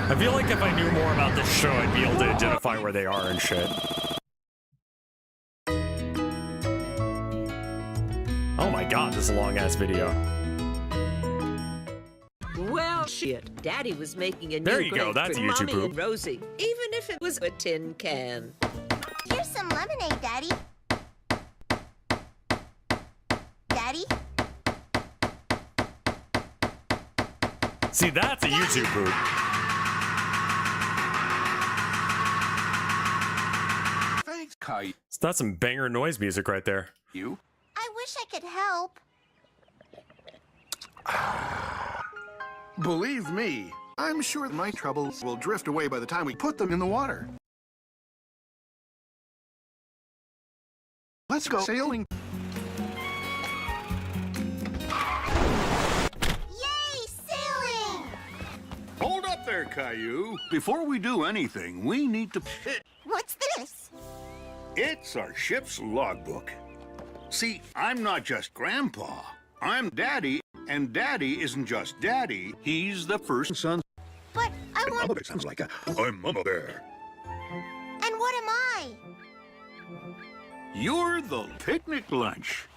I feel like if I knew more about this show, I'd be able to identify where they are and shit. Oh my god, this is a long-ass video. Well, shit. Daddy was making a There new you go, grape that's for YouTube Mommy poop. and Rosie, even if it was a tin can. Here's some lemonade, Daddy. Daddy? See, that's a YouTube poop. Thanks, Caillou. So that's some banger noise music right there. You? I wish I could help. Believe me, I'm sure my troubles will drift away by the time we put them in the water. Let's go sailing. Yay, sailing! Hold up there, Caillou. Before we do anything, we need to... What's this? It's our ship's logbook. See, I'm not just Grandpa. I'm Daddy, and Daddy isn't just Daddy. He's the first son. But I want... Mama Bear sounds like I'm Mama Bear. And what am I? You're the picnic lunch.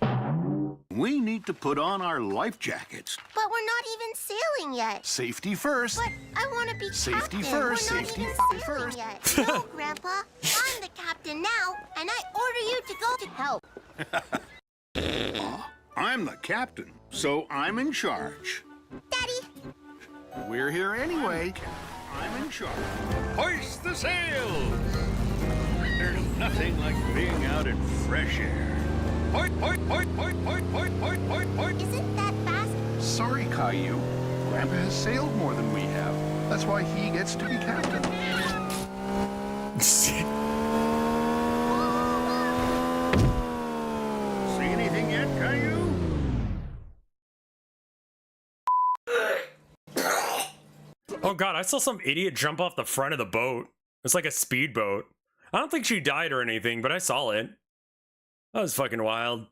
We need to put on our life jackets. But we're not even sailing yet. Safety first. But I want to be Safety captain. first, We're not safety even sailing first. Yet. No, Grandpa. I'm the captain now, and I order you to go to help. I'm the captain, so I'm in charge. Daddy. We're here anyway. I'm in charge. Hoist the sails! There's nothing like being out in fresh air. Hoist, hoist, hoist, hoist, hoist, hoist, hoist, hoist, hoist. Isn't that fast? Sorry, Caillou. Grandpa has sailed more than we have. That's why he gets to be captain. See anything yet, Caillou? Oh god, I saw some idiot jump off the front of the boat. It's like a speedboat. I don't think she died or anything, but I saw it. That was fucking wild.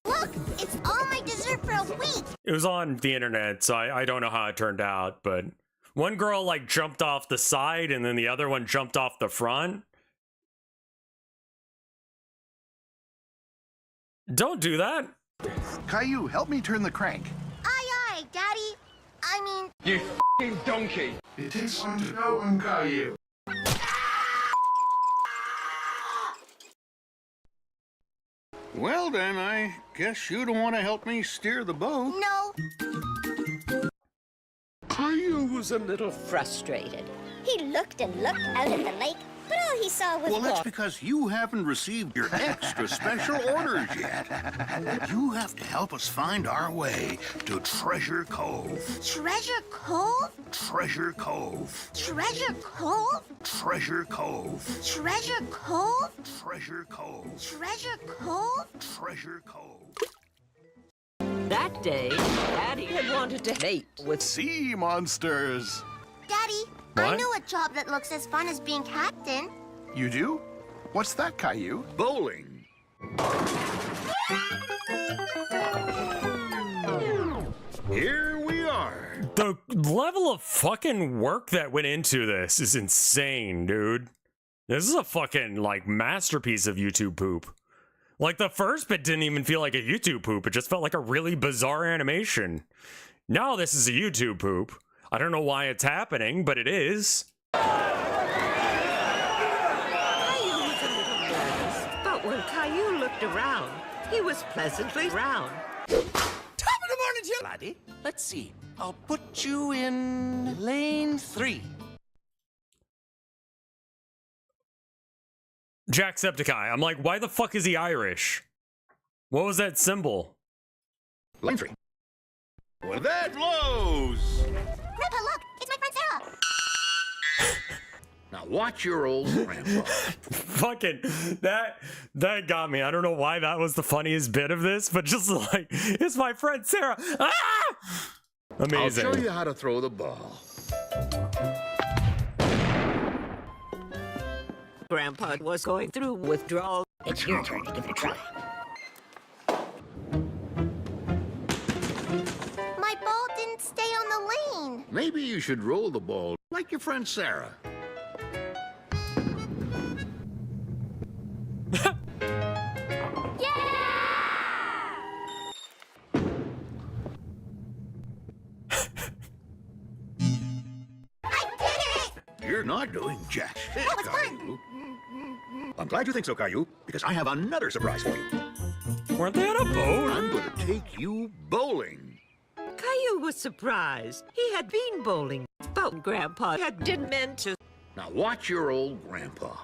Look, it's all my dessert for a week. It was on the internet, so I don't know how it turned out, but one girl like jumped off the side and then the other one jumped off the front. Don't do that. Caillou, help me turn the crank. Aye, aye, Daddy. I mean... You f***ing donkey. It takes one to know one, Caillou. Well, then, I guess you don't want to help me steer the boat. No. Caillou was a little frustrated. He looked and looked out at the lake, but all he saw was Well, that's water. because you haven't received your extra special orders yet. You have to help us find our way to Treasure Cove. Treasure Cove? Treasure Cove. Treasure Cove? Treasure Cove. Treasure Cove? Treasure Cove. Treasure Cove? Treasure Cove. That day, Daddy had wanted to mate with sea monsters. Daddy, I know a job that looks as fun as being captain. You do? What's that, Caillou? Bowling. Here we are. The level of fucking work that went into this is insane, dude. This is a fucking, like, masterpiece of YouTube poop. Like, the first bit didn't even feel like a YouTube poop. It just felt like a really bizarre animation. Now this is a YouTube poop. I don't know why it's happening, but it is. Caillou was a little nervous, but when Caillou looked around, he was pleasantly round. Top of the morning to you, laddie. Let's see. I'll put you in lane 3. Jacksepticeye. I'm like, why the fuck is he Irish? What was that symbol? Lane 3. Well, that blows. Grandpa, look, it's my friend Sarah. Now watch your old grandpa. Fucking, that got me. I don't know why that was the funniest bit of this, but just like, it's my friend Sarah. Ah! Amazing. I'll show you how to throw the ball. Grandpa was going through withdrawal. It's your turn to give it a try. My ball didn't stay on the lane. Maybe you should roll the ball like your friend Sarah. You're not doing jack shit, That was Caillou. I'm glad you think so, Caillou, because I have another surprise for you. Weren't they on a boat? I'm going to take you bowling. Caillou was surprised. He had been bowling, but Grandpa didn't meant to. Now watch your old grandpa.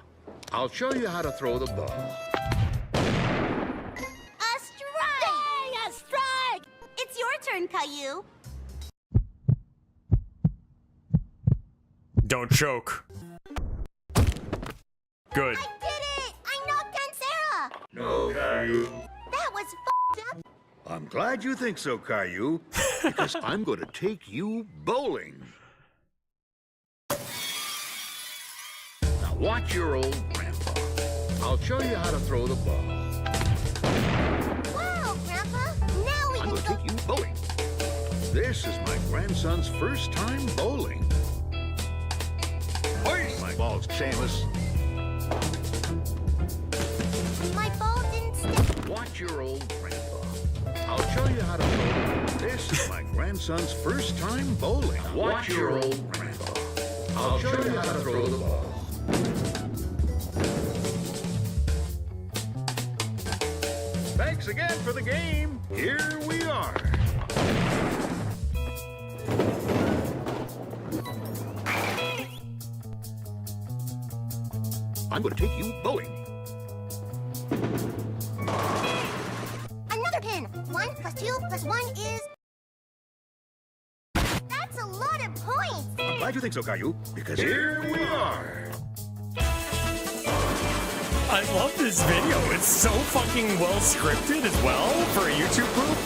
I'll show you how to throw the ball. A strike! Yay, a strike! It's your turn, Caillou. Don't choke. Good. I did it! I knocked down Sarah! No, Caillou. That was f***ed up. I'm glad you think so, Caillou, because I'm going to take you bowling. Now watch your old grandpa. I'll show you how to throw the ball. Wow, Grandpa! Now we I'm can going to take you bowling. This is my grandson's first time bowling. Hoist my balls, Seamus. My ball didn't stick. Watch your old grandpa. I'll show you how to throw the ball. This is my grandson's first time bowling. Watch your old grandpa. I'll show you how to throw the ball. Thanks again for the game. Here we are. I'm going to take you bowling. Another pin. 1 plus 2 plus 1 is... That's a lot of points. I'm glad you think so, Caillou, because here we are. I love this video. It's so fucking well scripted as well for a YouTube group.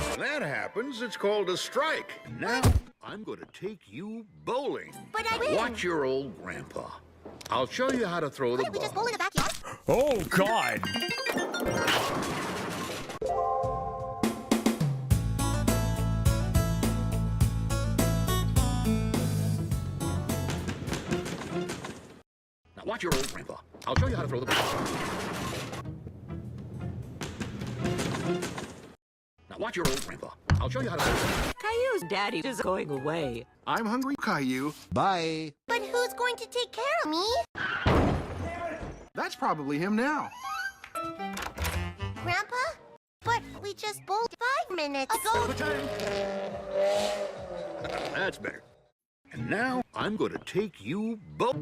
When that happens, it's called a strike. Now, I'm going to take you bowling. But I win. Watch your old grandpa. I'll show you how to throw the Couldn't we ball. just bowl in the backyard? Oh, God. Now watch your old grandpa. I'll show you how to throw the ball. Now watch your old grandpa. I'll show you how to... Caillou's daddy is going away. I'm hungry, Caillou. Bye. But who's going to take care of me? That's probably him now. Grandpa? But we just bowled 5 minutes ago. That's better. And now I'm going to take you both.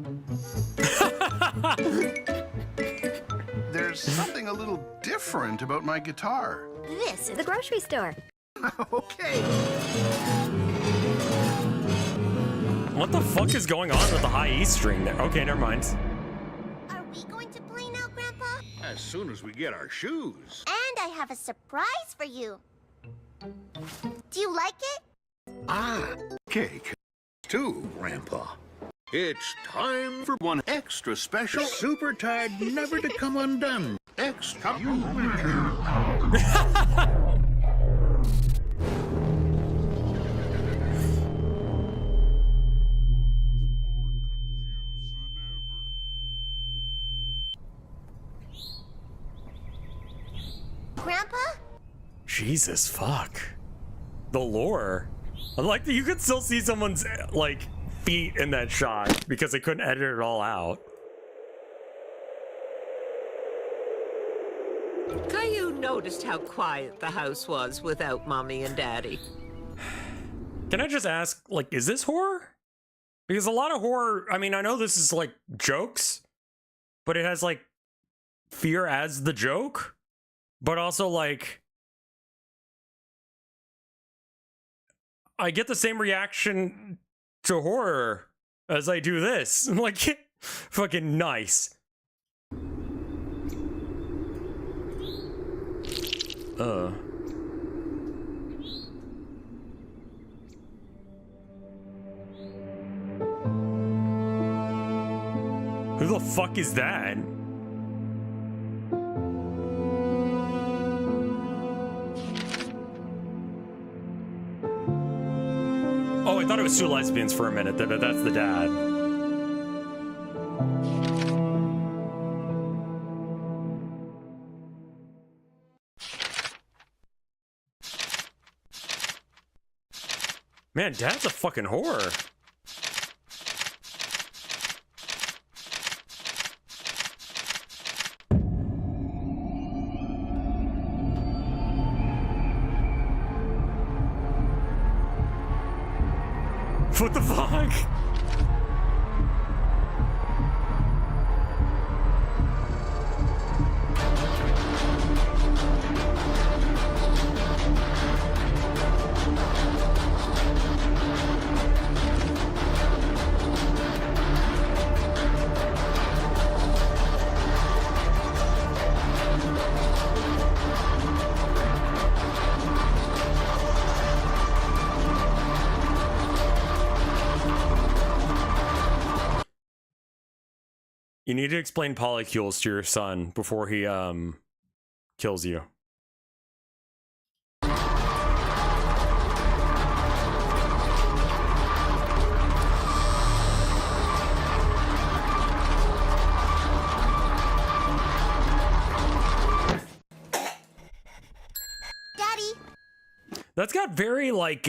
There's something a little different about my guitar. This is the grocery store. Okay. What the fuck is going on with the high E string there? Okay, never mind. Are we going to play now, Grandpa? As soon as we get our shoes. And I have a surprise for you. Do you like it? Ah, cake. Too, Grandpa. It's time for one extra special super tied never to come undone. Extra. Grandpa? Jesus fuck. The lore. I like that you could still see someone's like feet in that shot because they couldn't edit it all out. Caillou noticed how quiet the house was without Mommy and Daddy. Can I just ask, like, is this horror? Because a lot of horror, I mean, I know this is like jokes, but it has like fear as the joke, but also like I get the same reaction to horror as I do this. I'm like, fucking nice. Who the fuck is that? Oh, I thought it was two lesbians for a minute. That's the dad. Man, Dad's a fucking horror. What the fuck? You need to explain polycules to your son before he kills you. Daddy. That's got very like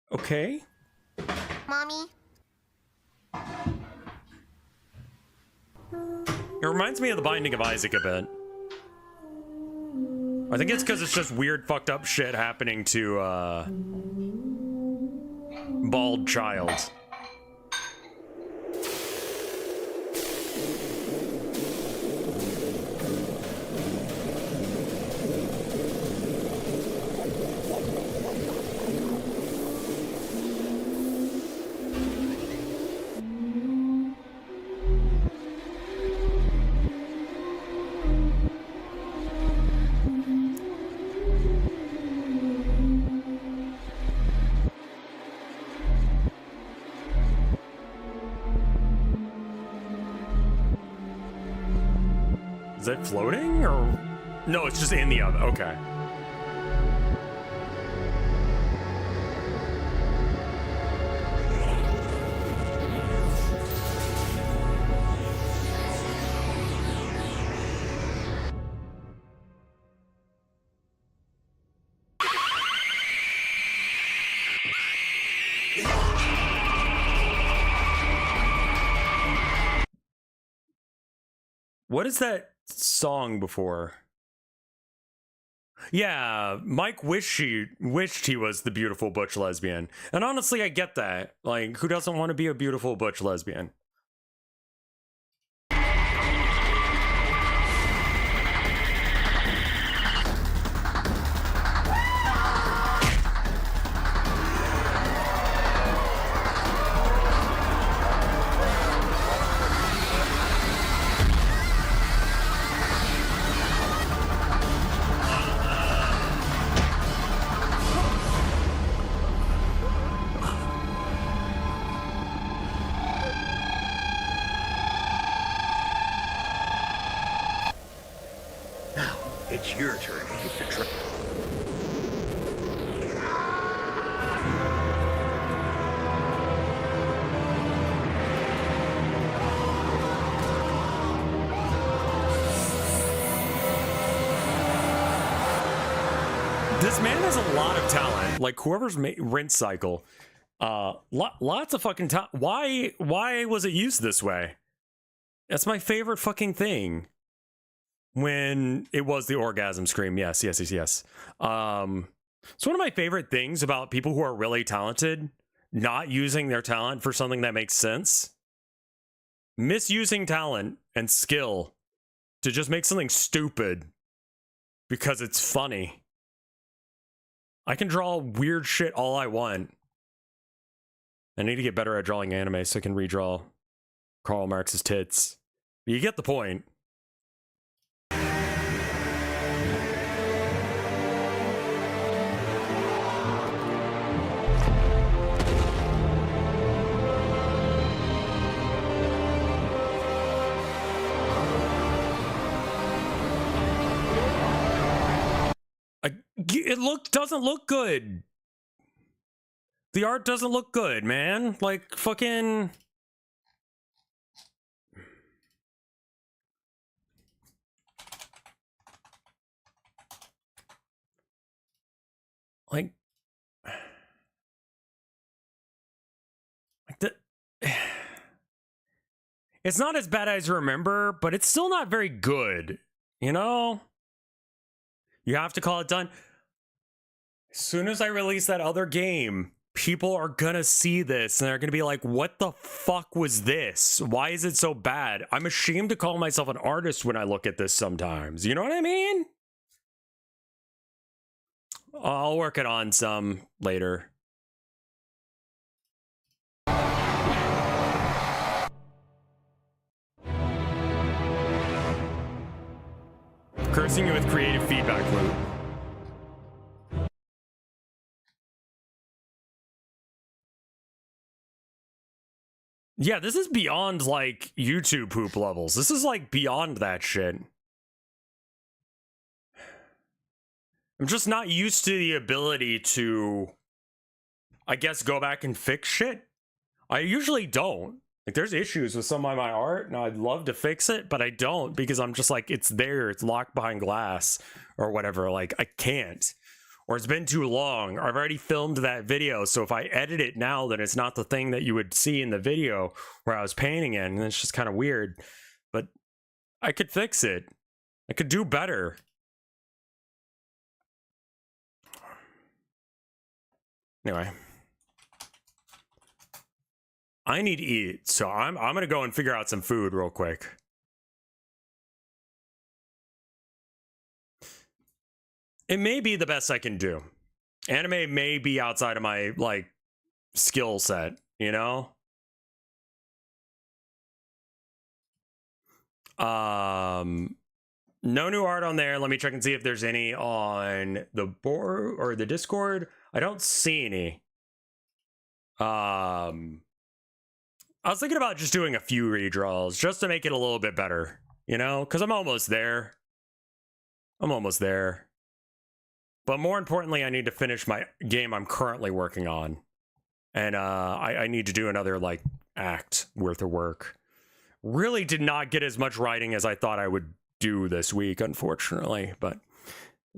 okay. Mommy. It reminds me of The Binding of Isaac a bit. I think it's because it's just weird, fucked up shit happening to bald child. Is it floating or no? It's just in the oven. Okay. What is that song before? Yeah, Mike wished he was the beautiful butch lesbian. And honestly, I get that. Like, who doesn't want to be a beautiful butch lesbian? It's your turn to hit the track. This man has a lot of talent. Like, whoever's Rinse Cycle, lots of fucking talent. Why was it used this way? That's my favorite fucking thing. When it was the orgasm scream. Yes. It's one of my favorite things about people who are really talented, not using their talent for something that makes sense. Misusing talent and skill to just make something stupid because it's funny. I can draw weird shit all I want. I need to get better at drawing anime so I can redraw Karl Marx's tits. You get the point. It doesn't look good. The art doesn't look good, man. Like, fucking... Like the... It's not as bad as I remember, but it's still not very good. You know? You have to call it done. As soon as I release that other game, people are gonna see this and they're gonna be like, what the fuck was this? Why is it so bad? I'm ashamed to call myself an artist when I look at this sometimes. You know what I mean? I'll work it on some later. Cursing you with creative feedback loop. Yeah, this is beyond, like, YouTube poop levels. This is, like, beyond that shit. I'm just not used to the ability to, I guess, go back and fix shit. I usually don't. Like, there's issues with some of my art, and I'd love to fix it, but I don't, because I'm just like, it's there, it's locked behind glass, or whatever. Like, I can't. Or it's been too long. I've already filmed that video, so if I edit it now, then it's not the thing that you would see in the video where I was painting it, and it's just kind of weird. But I could fix it. I could do better. Anyway. I need to eat, so I'm gonna go and figure out some food real quick. It may be the best I can do. Anime may be outside of my, like, skill set, you know? No new art on there. Let me check and see if there's any on the board or the Discord. I don't see any. I was thinking about just doing a few redraws just to make it a little bit better, you know? Because I'm almost there. I'm almost there. But more importantly, I need to finish my game I'm currently working on. And I need to do another, like, act worth of work. Really did not get as much writing as I thought I would do this week, unfortunately. But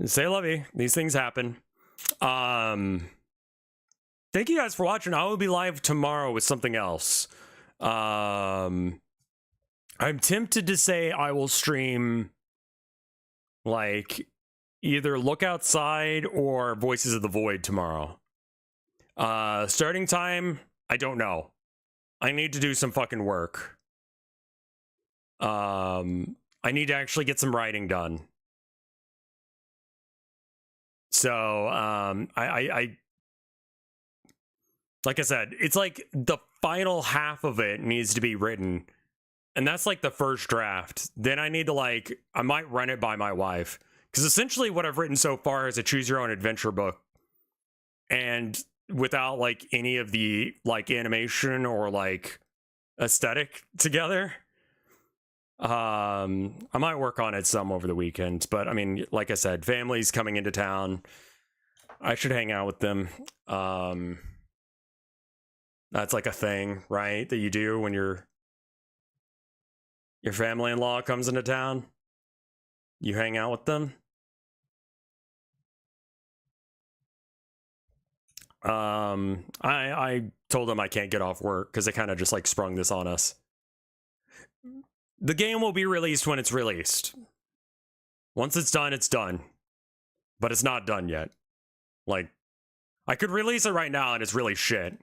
say lovey. These things happen. Thank you guys for watching. I will be live tomorrow with something else. I'm tempted to say I will stream like either Look Outside or Voices of the Void tomorrow. Starting time, I don't know. I need to do some fucking work. I need to actually get some writing done. So, I like I said, it's like the final half of it needs to be written. And that's like the first draft. Then I need to like, I might run it by my wife. Because essentially what I've written so far is a choose your own adventure book. And without like any of the like animation or like aesthetic together. I might work on it some over the weekend. But I mean, like I said, family's coming into town. I should hang out with them. That's like a thing, right? That you do when your family-in-law comes into town. You hang out with them. I told them I can't get off work because they kind of just like sprung this on us. The game will be released when it's released. Once it's done, it's done. But it's not done yet. Like, I could release it right now and it's really shit.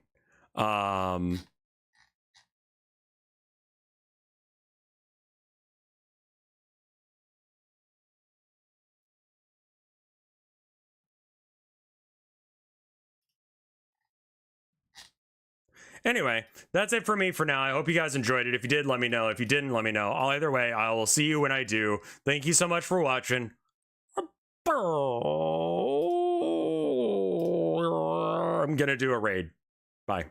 Anyway, that's it for me for now. I hope you guys enjoyed it. If you did, let me know. If you didn't, let me know. Either way, I will see you when I do. Thank you so much for watching. I'm gonna do a raid. Bye.